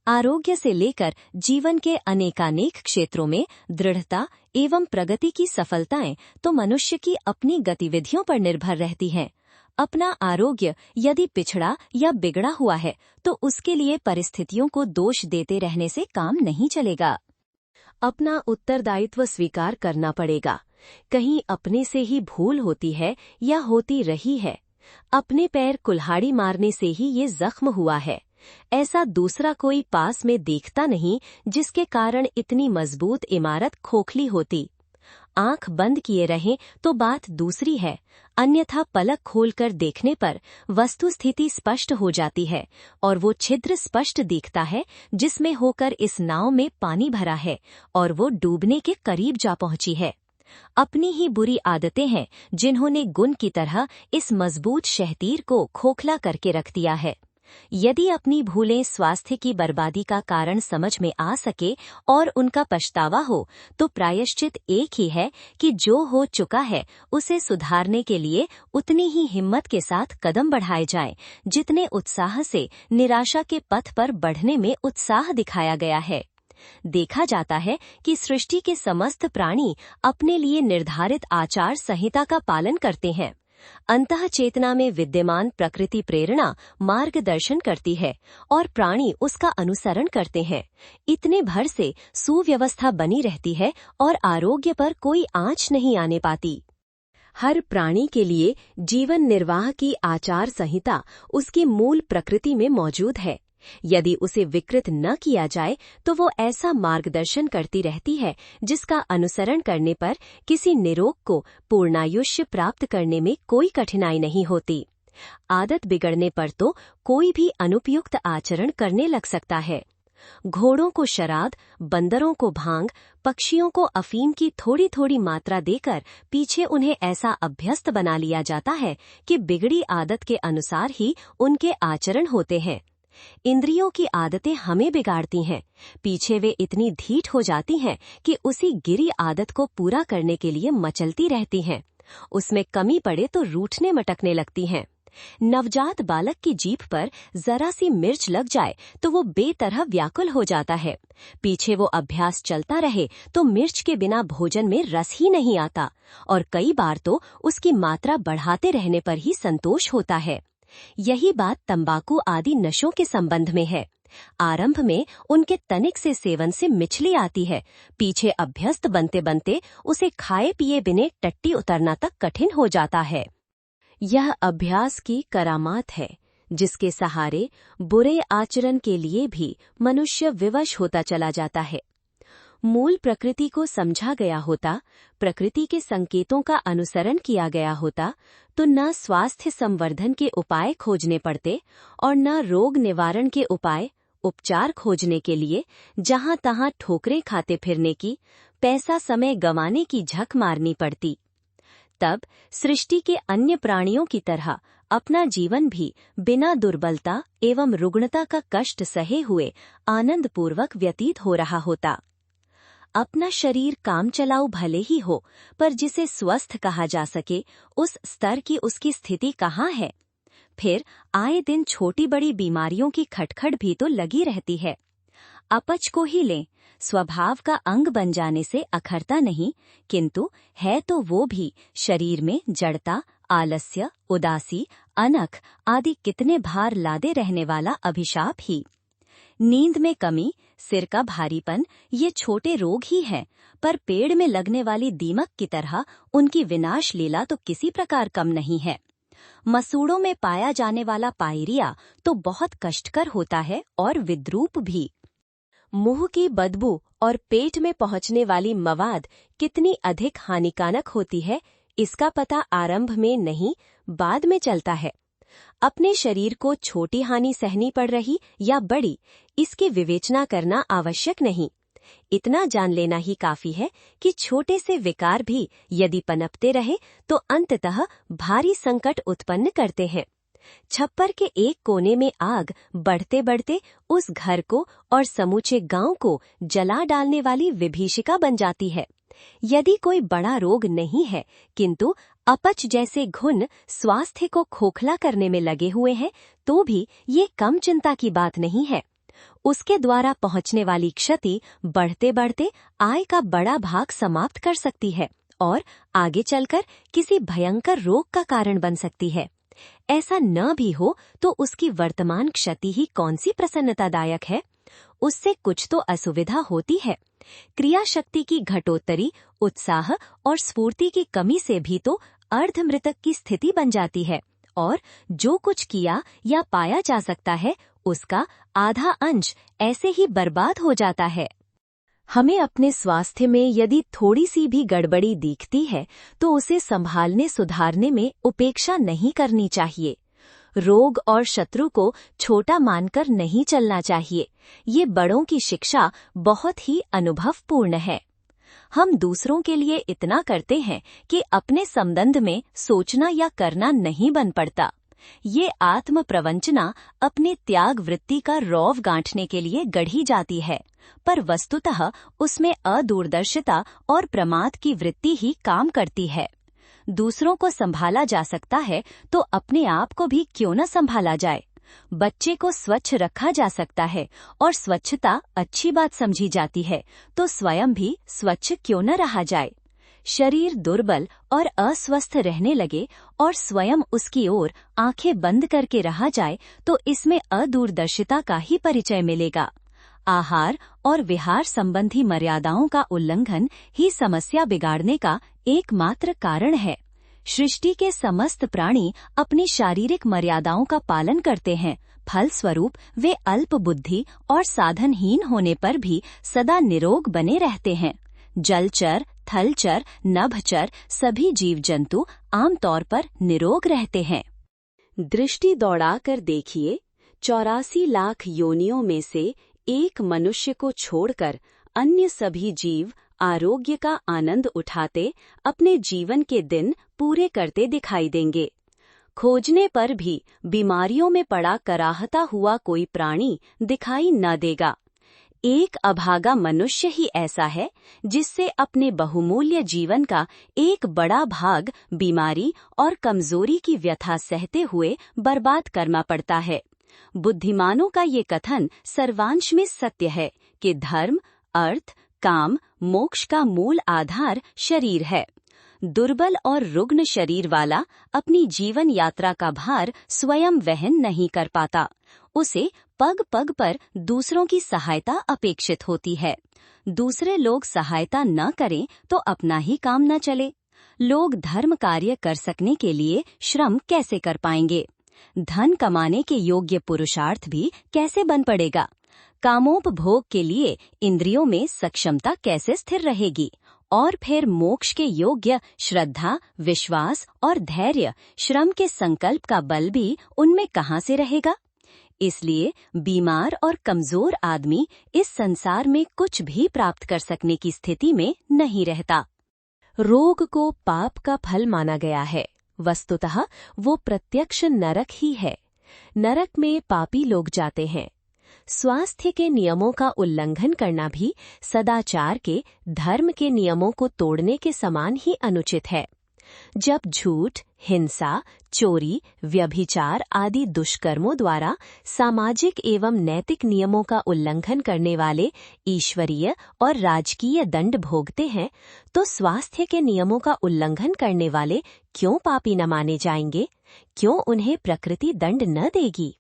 आरोग्य से लेकर जीवन के अनेकानेक क्षेत्रों में दृढ़ता एवं प्रगति की सफलताएं तो मनुष्य की अपनी गतिविधियों पर निर्भर रहती हैं। अपना आरोग्य यदि पिछड़ा या बिगड़ा हुआ है तो उसके लिए परिस्थितियों को दोष देते रहने से काम नहीं चलेगा। अपना उत्तरदायित्व स्वीकार करना पड़ेगा। कहीं अपने से ही भूल होती है या होती रही है। अपने पैर कुल्हाड़ी मारने से ही ये जख्म हुआ है, ऐसा दूसरा कोई पास में देखता नहीं जिसके कारण इतनी मजबूत इमारत खोखली होती। आंख बंद किए रहें तो बात दूसरी है, अन्यथा पलक खोलकर देखने पर वस्तु स्थिति स्पष्ट हो जाती है और वो छिद्र स्पष्ट दिखता है जिसमें होकर इस नाव में पानी भरा है और वो डूबने के करीब जा पहुंची है। अपनी ही बुरी आदतें हैं जिन्होंने गुण की तरह इस मजबूत शहतीर को खोखला करके रख दिया है। यदि अपनी भूलें स्वास्थ्य की बर्बादी का कारण समझ में आ सके और उनका पछतावा हो तो प्रायश्चित एक ही है कि जो हो चुका है उसे सुधारने के लिए उतनी ही हिम्मत के साथ कदम बढ़ाए जाएं जितने उत्साह से निराशा के पथ पर बढ़ने में उत्साह दिखाया गया है। देखा जाता है कि सृष्टि के समस्त प्राणी अपने लिए निर्धारित आचार संहिता का पालन करते हैं। अंतः चेतना में विद्यमान प्रकृति प्रेरणा मार्गदर्शन करती है और प्राणी उसका अनुसरण करते हैं। इतने भर से सुव्यवस्था बनी रहती है और आरोग्य पर कोई आंच नहीं आने पाती। हर प्राणी के लिए जीवन निर्वाह की आचार संहिता उसकी मूल प्रकृति में मौजूद है। यदि उसे विकृत न किया जाए तो वो ऐसा मार्गदर्शन करती रहती है जिसका अनुसरण करने पर किसी निरोग को पूर्णायुष्य प्राप्त करने में कोई कठिनाई नहीं होती। आदत बिगड़ने पर तो कोई भी अनुपयुक्त आचरण करने लग सकता है। घोड़ों को शराब, बंदरों को भांग, पक्षियों को अफीम की थोड़ी थोड़ी मात्रा देकर पीछे उन्हें ऐसा अभ्यस्त बना लिया जाता है कि बिगड़ी आदत के अनुसार ही उनके आचरण होते हैं। इंद्रियों की आदतें हमें बिगाड़ती हैं। पीछे वे इतनी ढीठ हो जाती हैं कि उसी गिरी आदत को पूरा करने के लिए मचलती रहती हैं। उसमें कमी पड़े तो रूठने मटकने लगती हैं। नवजात बालक की जीभ पर जरा सी मिर्च लग जाए तो वो बेतरह व्याकुल हो जाता है। पीछे वो अभ्यास चलता रहे तो मिर्च के बिना भोजन में रस ही नहीं आता और कई बार तो उसकी मात्रा बढ़ाते रहने पर ही संतोष होता है। यही बात तंबाकू आदि नशों के संबंध में है। आरंभ में उनके तनिक से सेवन से मिचली आती है। पीछे अभ्यस्त बनते बनते उसे खाए पिए बिने टट्टी उतरना तक कठिन हो जाता है। यह अभ्यास की करामात है जिसके सहारे बुरे आचरण के लिए भी मनुष्य विवश होता चला जाता है। मूल प्रकृति को समझा गया होता, प्रकृति के संकेतों का अनुसरण किया गया होता तो न स्वास्थ्य संवर्धन के उपाय खोजने पड़ते और न रोग निवारण के उपाय उपचार खोजने के लिए जहां तहां ठोकरें खाते फिरने की, पैसा समय गंवाने की झक मारनी पड़ती। तब सृष्टि के अन्य प्राणियों की तरह अपना जीवन भी बिना दुर्बलता एवं रुग्णता का कष्ट सहे हुए आनंदपूर्वक व्यतीत हो रहा होता। अपना शरीर काम चलाऊ भले ही हो, पर जिसे स्वस्थ कहा जा सके उस स्तर की उसकी स्थिति कहाँ है। फिर आए दिन छोटी बड़ी बीमारियों की खटखट भी तो लगी रहती है। अपच को ही लें, स्वभाव का अंग बन जाने से अखरता नहीं, किंतु है तो वो भी शरीर में जड़ता, आलस्य, उदासी, अनख आदि कितने भार लादे रहने वाला अभिशाप ही। नींद में कमी, सिर का भारीपन ये छोटे रोग ही हैं, पर पेड़ में लगने वाली दीमक की तरह उनकी विनाश लीला तो किसी प्रकार कम नहीं है। मसूड़ों में पाया जाने वाला पायरिया तो बहुत कष्टकर होता है और विद्रूप भी। मुंह की बदबू और पेट में पहुंचने वाली मवाद कितनी अधिक हानिकारक होती है, इसका पता आरंभ में नहीं, बाद में चलता है। अपने शरीर को छोटी हानि सहनी पड़ रही या बड़ी, इसकी विवेचना करना आवश्यक नहीं। इतना जान लेना ही काफी है कि छोटे से विकार भी यदि पनपते रहे तो अंततः भारी संकट उत्पन्न करते हैं। छप्पर के एक कोने में आग बढ़ते बढ़ते उस घर को और समूचे गांव को जला डालने वाली विभीषिका बन जाती है। यदि कोई बड़ा रोग नहीं है किंतु अपच जैसे घुन स्वास्थ्य को खोखला करने में लगे हुए हैं तो भी ये कम चिंता की बात नहीं है। उसके द्वारा पहुंचने वाली क्षति बढ़ते बढ़ते आय का बड़ा भाग समाप्त कर सकती है और आगे चलकर किसी भयंकर रोग का कारण बन सकती है। ऐसा न भी हो तो उसकी वर्तमान क्षति ही कौन सी प्रसन्नतादायक है। उससे कुछ तो असुविधा होती है। क्रिया शक्ति की घटोत्तरी, उत्साह और स्फूर्ति की कमी से भी तो अर्धमृतक की स्थिति बन जाती है और जो कुछ किया या पाया जा सकता है उसका आधा अंश ऐसे ही बर्बाद हो जाता है। हमें अपने स्वास्थ्य में यदि थोड़ी सी भी गड़बड़ी दिखती है तो उसे संभालने सुधारने में उपेक्षा नहीं करनी चाहिए। रोग और शत्रु को छोटा मानकर नहीं चलना चाहिए। ये बड़ों की शिक्षा बहुत ही अनुभवपूर्ण है। हम दूसरों के लिए इतना करते हैं कि अपने संबंध में सोचना या करना नहीं बन पड़ता। ये आत्म प्रवंचना अपने त्याग वृत्ति का रौब गांठने के लिए गढ़ी जाती है, पर वस्तुतः उसमें अदूरदर्शिता और प्रमाद की वृत्ति ही काम करती है। दूसरों को संभाला जा सकता है तो अपने आप को भी क्यों न संभाला जाए। बच्चे को स्वच्छ रखा जा सकता है और स्वच्छता अच्छी बात समझी जाती है तो स्वयं भी स्वच्छ क्यों न रहा जाए।
शरीर दुर्बल और अस्वस्थ रहने लगे और स्वयं उसकी ओर आंखें बंद करके रहा जाए तो इसमें अदूरदर्शिता का ही परिचय मिलेगा। आहार और विहार संबंधी मर्यादाओं का उल्लंघन ही समस्या बिगाड़ने का एकमात्र कारण है। सृष्टि के समस्त प्राणी अपनी शारीरिक मर्यादाओं का पालन करते हैं, फलस्वरूप वे अल्प बुद्धि और साधनहीन होने पर भी सदा निरोग बने रहते हैं। जलचर, थलचर, नभचर सभी जीव जंतु आमतौर पर निरोग रहते हैं।
दृष्टि दौड़ाकर देखिए, 84 लाख योनियों में से एक मनुष्य को छोड़कर अन्य सभी जीव आरोग्य का आनंद उठाते अपने जीवन के दिन पूरे करते दिखाई देंगे। खोजने पर भी बीमारियों में पड़ा कराहता हुआ कोई प्राणी दिखाई न देगा। एक अभागा मनुष्य ही ऐसा है जिससे अपने बहुमूल्य जीवन का एक बड़ा भाग बीमारी और कमजोरी की व्यथा सहते हुए बर्बाद करना पड़ता है। बुद्धिमानों का ये कथन सर्वांश में सत्य है कि धर्म, अर्थ, काम, मोक्ष का मूल आधार शरीर है। दुर्बल और रुग्ण शरीर वाला अपनी जीवन यात्रा का भार स्वयं वहन नहीं कर पाता। उसे पग पग पर दूसरों की सहायता अपेक्षित होती है। दूसरे लोग सहायता न करें तो अपना ही काम न चले। लोग धर्म कार्य कर सकने के लिए श्रम कैसे कर पाएंगे? धन कमाने के योग्य पुरुषार्थ भी कैसे बन पड़ेगा? कामोपभोग के लिए इंद्रियों में सक्षमता कैसे स्थिर रहेगी? और फिर मोक्ष के योग्य श्रद्धा, विश्वास और धैर्य, श्रम के संकल्प का बल भी उनमें कहाँ से रहेगा? इसलिए बीमार और कमजोर आदमी इस संसार में कुछ भी प्राप्त कर सकने की स्थिति में नहीं रहता। रोग को पाप का फल माना गया है। वस्तुतः वो प्रत्यक्ष नरक ही है। नरक में पापी लोग जाते हैं। स्वास्थ्य के नियमों का उल्लंघन करना भी सदाचार के, धर्म के नियमों को तोड़ने के समान ही अनुचित है। जब झूठ, हिंसा, चोरी, व्यभिचार आदि दुष्कर्मों द्वारा सामाजिक एवं नैतिक नियमों का उल्लंघन करने वाले ईश्वरीय और राजकीय दंड भोगते हैं, तो स्वास्थ्य के नियमों का उल्लंघन करने वाले क्यों पापी न माने जाएंगे? क्यों उन्हें प्रकृति दंड न देगी?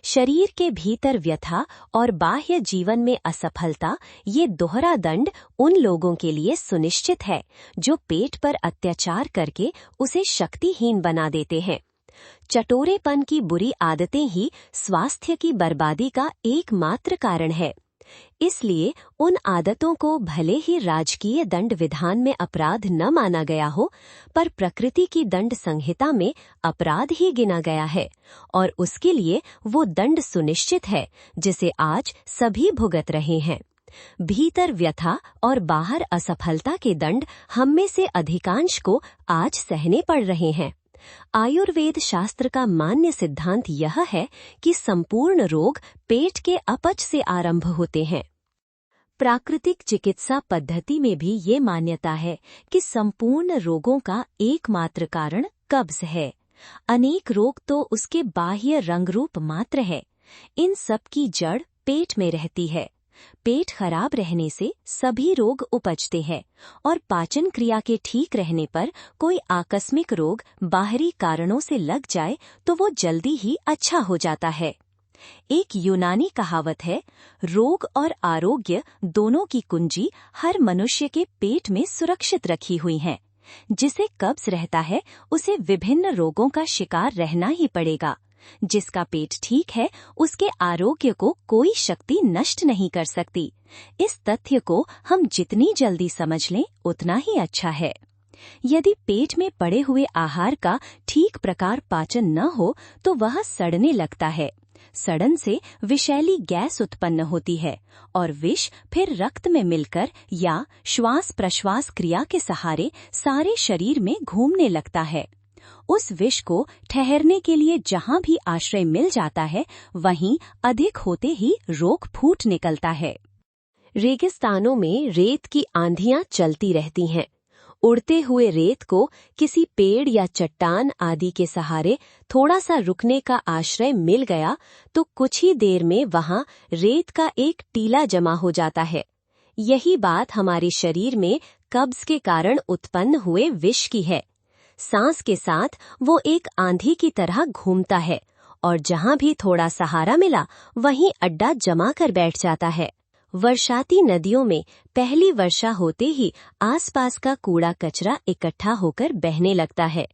शरीर के भीतर व्यथा और बाह्य जीवन में असफलता, ये दोहरा दंड उन लोगों के लिए सुनिश्चित है जो पेट पर अत्याचार करके उसे शक्तिहीन बना देते हैं। चटोरेपन की बुरी आदतें ही स्वास्थ्य की बर्बादी का एकमात्र कारण है। इसलिए उन आदतों को भले ही राजकीय दंड विधान में अपराध न माना गया हो, पर प्रकृति की दंड संहिता में अपराध ही गिना गया है और उसके लिए वो दंड सुनिश्चित है जिसे आज सभी भुगत रहे हैं। भीतर व्यथा और बाहर असफलता के दंड हम में से अधिकांश को आज सहने पड़ रहे हैं। आयुर्वेद शास्त्र का मान्य सिद्धांत यह है कि संपूर्ण रोग पेट के अपच से आरंभ होते हैं। प्राकृतिक चिकित्सा पद्धति में भी ये मान्यता है कि संपूर्ण रोगों का एकमात्र कारण कब्ज है। अनेक रोग तो उसके बाह्य रंग रूप मात्र है। इन सब की जड़ पेट में रहती है। पेट खराब रहने से सभी रोग उपजते हैं और पाचन क्रिया के ठीक रहने पर कोई आकस्मिक रोग बाहरी कारणों से लग जाए तो वो जल्दी ही अच्छा हो जाता है। एक यूनानी कहावत है, रोग और आरोग्य दोनों की कुंजी हर मनुष्य के पेट में सुरक्षित रखी हुई है। जिसे कब्ज रहता है उसे विभिन्न रोगों का शिकार रहना ही पड़ेगा। जिसका पेट ठीक है उसके आरोग्य को कोई शक्ति नष्ट नहीं कर सकती। इस तथ्य को हम जितनी जल्दी समझ लें उतना ही अच्छा है। यदि पेट में पड़े हुए आहार का ठीक प्रकार पाचन न हो तो वह सड़ने लगता है। सड़न से विषैली गैस उत्पन्न होती है और विष फिर रक्त में मिलकर या श्वास प्रश्वास क्रिया के सहारे सारे शरीर में घूमने लगता है। उस विष को ठहरने के लिए जहाँ भी आश्रय मिल जाता है वहीं अधिक होते ही रोग फूट निकलता है। रेगिस्तानों में रेत की आंधियां चलती रहती हैं। उड़ते हुए रेत को किसी पेड़ या चट्टान आदि के सहारे थोड़ा सा रुकने का आश्रय मिल गया तो कुछ ही देर में वहां रेत का एक टीला जमा हो जाता है। यही बात हमारे शरीर में कब्ज के कारण उत्पन्न हुए विष की है। सांस के साथ वो एक आंधी की तरह घूमता है और जहां भी थोड़ा सहारा मिला वहीं अड्डा जमा कर बैठ जाता है। वर्षाती नदियों में पहली वर्षा होते ही आसपास का कूड़ा कचरा इकट्ठा होकर बहने लगता है।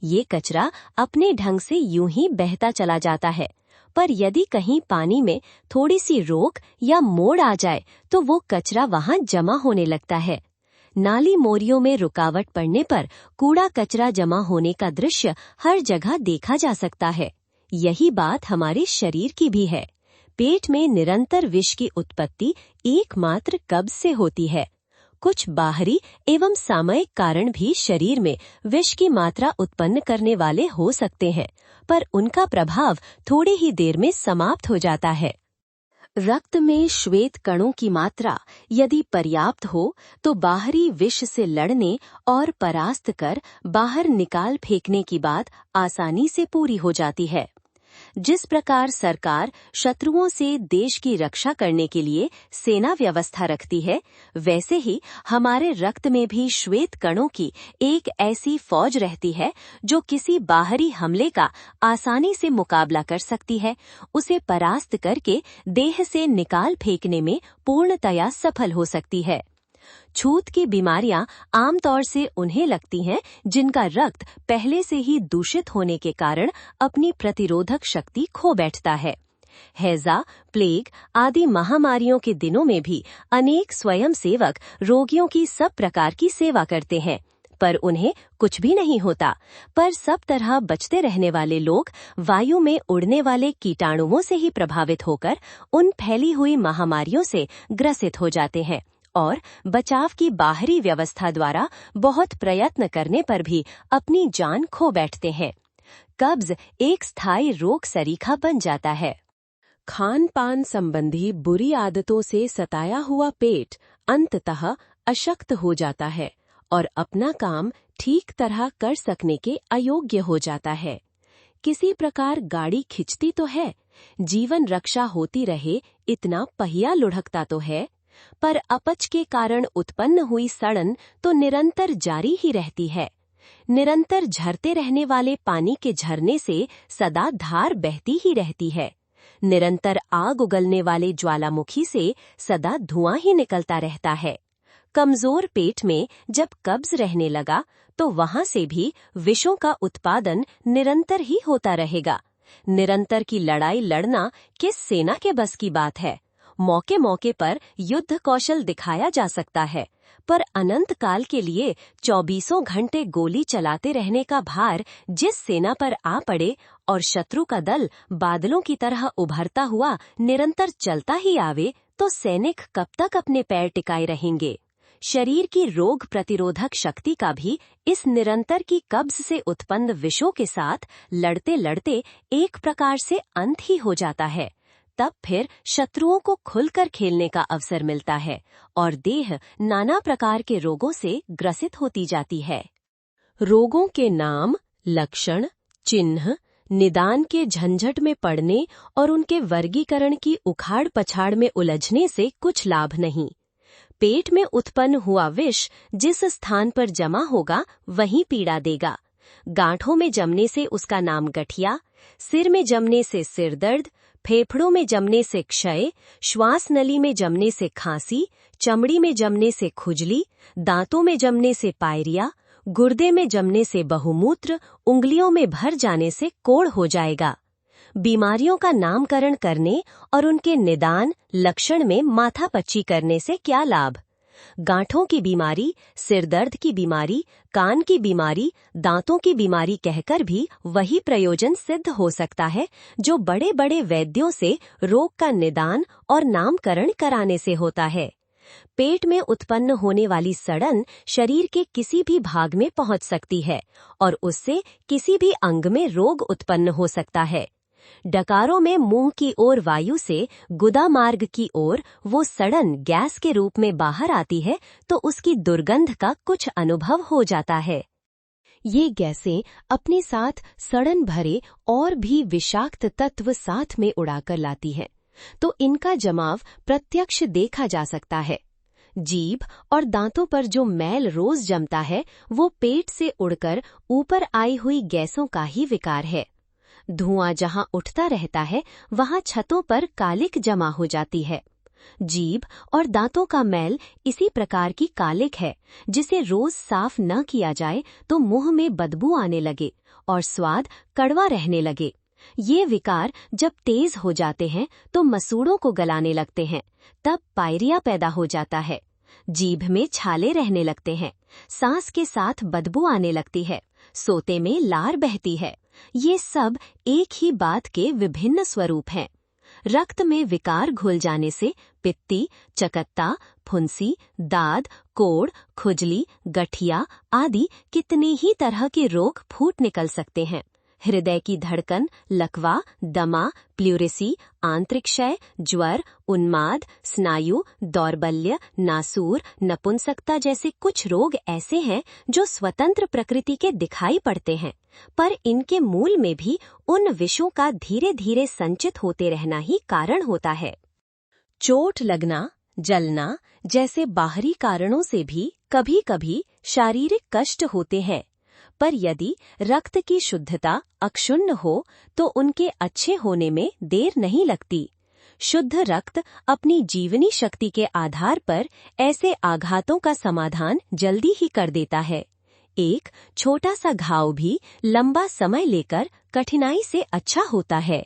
ये कचरा अपने ढंग से यूं ही बहता चला जाता है, पर यदि कहीं पानी में थोड़ी सी रोक या मोड़ आ जाए तो वो कचरा वहां जमा होने लगता है। नाली मोरियों में रुकावट पड़ने पर कूड़ा कचरा जमा होने का दृश्य हर जगह देखा जा सकता है। यही बात हमारे शरीर की भी है। पेट में निरंतर विष की उत्पत्ति एकमात्र कब्ज से होती है। कुछ बाहरी एवं सामयिक कारण भी शरीर में विष की मात्रा उत्पन्न करने वाले हो सकते हैं, पर उनका प्रभाव थोड़ी ही देर में समाप्त हो जाता है। रक्त में श्वेत कणों की मात्रा यदि पर्याप्त हो तो बाहरी विष से लड़ने और परास्त कर बाहर निकाल फेंकने की बात आसानी से पूरी हो जाती है। जिस प्रकार सरकार शत्रुओं से देश की रक्षा करने के लिए सेना व्यवस्था रखती है, वैसे ही हमारे रक्त में भी श्वेत कणों की एक ऐसी फौज रहती है जो किसी बाहरी हमले का आसानी से मुकाबला कर सकती है, उसे परास्त करके देह से निकाल फेंकने में पूर्णतया सफल हो सकती है। छूत की बीमारियां आमतौर से उन्हें लगती हैं जिनका रक्त पहले से ही दूषित होने के कारण अपनी प्रतिरोधक शक्ति खो बैठता है। हैजा, प्लेग आदि महामारियों के दिनों में भी अनेक स्वयंसेवक रोगियों की सब प्रकार की सेवा करते हैं, पर उन्हें कुछ भी नहीं होता। पर सब तरह बचते रहने वाले लोग वायु में उड़ने वाले कीटाणुओं से ही प्रभावित होकर उन फैली हुई महामारियों से ग्रसित हो जाते हैं और बचाव की बाहरी व्यवस्था द्वारा बहुत प्रयत्न करने पर भी अपनी जान खो बैठते हैं। कब्ज एक स्थायी रोग सरीखा बन जाता है। खान पान संबंधी बुरी आदतों से सताया हुआ पेट अंततः अशक्त हो जाता है और अपना काम ठीक तरह कर सकने के अयोग्य हो जाता है। किसी प्रकार गाड़ी खिंचती तो है, जीवन रक्षा होती रहे इतना पहिया लुढ़कता तो है, पर अपच के कारण उत्पन्न हुई सड़न तो निरंतर जारी ही रहती है। निरंतर झरते रहने वाले पानी के झरने से सदा धार बहती ही रहती है। निरंतर आग उगलने वाले ज्वालामुखी से सदा धुआं ही निकलता रहता है। कमजोर पेट में जब कब्ज रहने लगा तो वहां से भी विषों का उत्पादन निरंतर ही होता रहेगा। निरंतर की लड़ाई लड़ना किस सेना के बस की बात है। मौके मौके पर युद्ध कौशल दिखाया जा सकता है, पर अनंत काल के लिए 24 घंटे गोली चलाते रहने का भार जिस सेना पर आ पड़े और शत्रु का दल बादलों की तरह उभरता हुआ निरंतर चलता ही आवे, तो सैनिक कब तक अपने पैर टिकाए रहेंगे। शरीर की रोग प्रतिरोधक शक्ति का भी इस निरंतर की कब्ज से उत्पन्न विषों के साथ लड़ते लड़ते एक प्रकार से अंत ही हो जाता है। तब फिर शत्रुओं को खुलकर खेलने का अवसर मिलता है और देह नाना प्रकार के रोगों से ग्रसित होती जाती है। रोगों के नाम, लक्षण, चिन्ह, निदान के झंझट में पड़ने और उनके वर्गीकरण की उखाड़ पछाड़ में उलझने से कुछ लाभ नहीं। पेट में उत्पन्न हुआ विष जिस स्थान पर जमा होगा वहीं पीड़ा देगा। गांठों में जमने से उसका नाम गठिया, सिर में जमने से सिर दर्द, फेफड़ों में जमने से क्षय, श्वास नली में जमने से खांसी, चमड़ी में जमने से खुजली, दांतों में जमने से पायरिया, गुर्दे में जमने से बहुमूत्र, उंगलियों में भर जाने से कोढ़ हो जाएगा। बीमारियों का नामकरण करने और उनके निदान लक्षण में माथापच्ची करने से क्या लाभ। गांठों की बीमारी, सिरदर्द की बीमारी, कान की बीमारी, दांतों की बीमारी कहकर भी वही प्रयोजन सिद्ध हो सकता है जो बड़े बड़े वैद्यों से रोग का निदान और नामकरण कराने से होता है। पेट में उत्पन्न होने वाली सड़न शरीर के किसी भी भाग में पहुंच सकती है और उससे किसी भी अंग में रोग उत्पन्न हो सकता है। डकारों में मुंह की ओर वायु से गुदा मार्ग की ओर वो सड़न गैस के रूप में बाहर आती है तो उसकी दुर्गंध का कुछ अनुभव हो जाता है। ये गैसें अपने साथ सड़न भरे और भी विषाक्त तत्व साथ में उड़ाकर लाती हैं, तो इनका जमाव प्रत्यक्ष देखा जा सकता है। जीभ और दांतों पर जो मैल रोज जमता है वो पेट से उड़कर ऊपर आई हुई गैसों का ही विकार है। धुआं जहां उठता रहता है वहां छतों पर कालिक जमा हो जाती है। जीभ और दांतों का मैल इसी प्रकार की कालिक है जिसे रोज साफ न किया जाए तो मुंह में बदबू आने लगे और स्वाद कड़वा रहने लगे। ये विकार जब तेज हो जाते हैं तो मसूड़ों को गलाने लगते हैं, तब पायरिया पैदा हो जाता है। जीभ में छाले रहने लगते हैं, सांस के साथ बदबू आने लगती है, सोते में लार बहती है। ये सब एक ही बात के विभिन्न स्वरूप हैं। रक्त में विकार घुल जाने से पित्ती, चकत्ता, फुंसी, दाद, कोढ़, खुजली, गठिया आदि कितने ही तरह के रोग फूट निकल सकते हैं। हृदय की धड़कन, लकवा, दमा, प्लूरेसी, आंतरिक क्षय, ज्वर, उन्माद, स्नायु, दौर्बल्य, नासूर, नपुंसकता जैसे कुछ रोग ऐसे हैं जो स्वतंत्र प्रकृति के दिखाई पड़ते हैं, पर इनके मूल में भी उन विषों का धीरे धीरे संचित होते रहना ही कारण होता है। चोट लगना, जलना जैसे बाहरी कारणों से भी कभी कभी शारीरिक कष्ट होते हैं, पर यदि रक्त की शुद्धता अक्षुण्ण हो तो उनके अच्छे होने में देर नहीं लगती। शुद्ध रक्त अपनी जीवनी शक्ति के आधार पर ऐसे आघातों का समाधान जल्दी ही कर देता है। एक छोटा सा घाव भी लंबा समय लेकर कठिनाई से अच्छा होता है।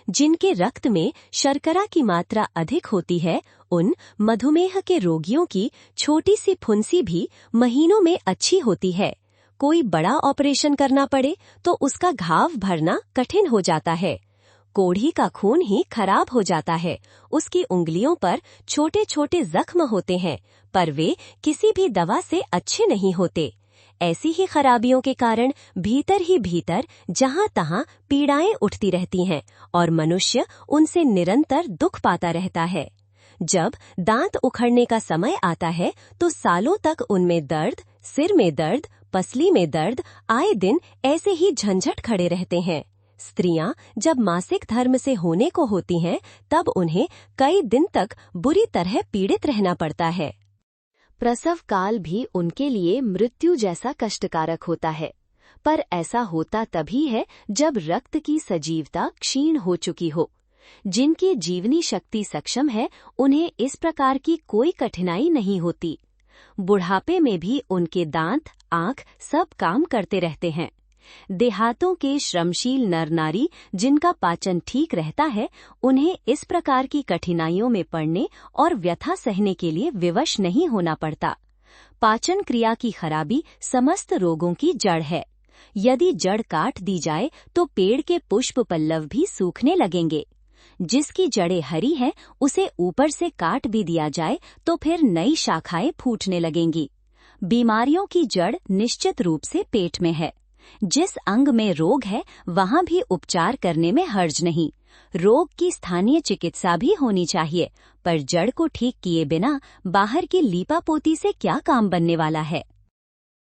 जिनके रक्त में शर्करा की मात्रा अधिक होती है, उन मधुमेह के रोगियों की छोटी सी फुंसी भी महीनों में अच्छी होती है। कोई बड़ा ऑपरेशन करना पड़े तो उसका घाव भरना कठिन हो जाता है। कोढ़ी का खून ही खराब हो जाता है, उसकी उंगलियों पर छोटे छोटे जख्म होते हैं, पर वे किसी भी दवा से अच्छे नहीं होते। ऐसी ही खराबियों के कारण भीतर ही भीतर जहां तहां पीड़ाएं उठती रहती हैं और मनुष्य उनसे निरंतर दुख पाता रहता है। जब दांत उखड़ने का समय आता है तो सालों तक उनमें दर्द, सिर में दर्द, पसली में दर्द आए दिन ऐसे ही झंझट खड़े रहते हैं। स्त्रियां जब मासिक धर्म से होने को होती हैं तब उन्हें कई दिन तक बुरी तरह पीड़ित रहना पड़ता है। प्रसव काल भी उनके लिए मृत्यु जैसा कष्टकारक होता है, पर ऐसा होता तभी है जब रक्त की सजीवता क्षीण हो चुकी हो। जिनकी जीवनी शक्ति सक्षम है उन्हें इस प्रकार की कोई कठिनाई नहीं होती। बुढ़ापे में भी उनके दांत, आंख सब काम करते रहते हैं। देहातों के श्रमशील नर नारी जिनका पाचन ठीक रहता है, उन्हें इस प्रकार की कठिनाइयों में पड़ने और व्यथा सहने के लिए विवश नहीं होना पड़ता। पाचन क्रिया की खराबी समस्त रोगों की जड़ है। यदि जड़ काट दी जाए तो पेड़ के पुष्प पल्लव भी सूखने लगेंगे। जिसकी जड़ें हरी हैं, उसे ऊपर से काट भी दिया जाए तो फिर नई शाखाएं फूटने लगेंगी। बीमारियों की जड़ निश्चित रूप से पेट में है। जिस अंग में रोग है वहां भी उपचार करने में हर्ज नहीं। रोग की स्थानीय चिकित्सा भी होनी चाहिए, पर जड़ को ठीक किए बिना बाहर की लीपापोती से क्या काम बनने वाला है।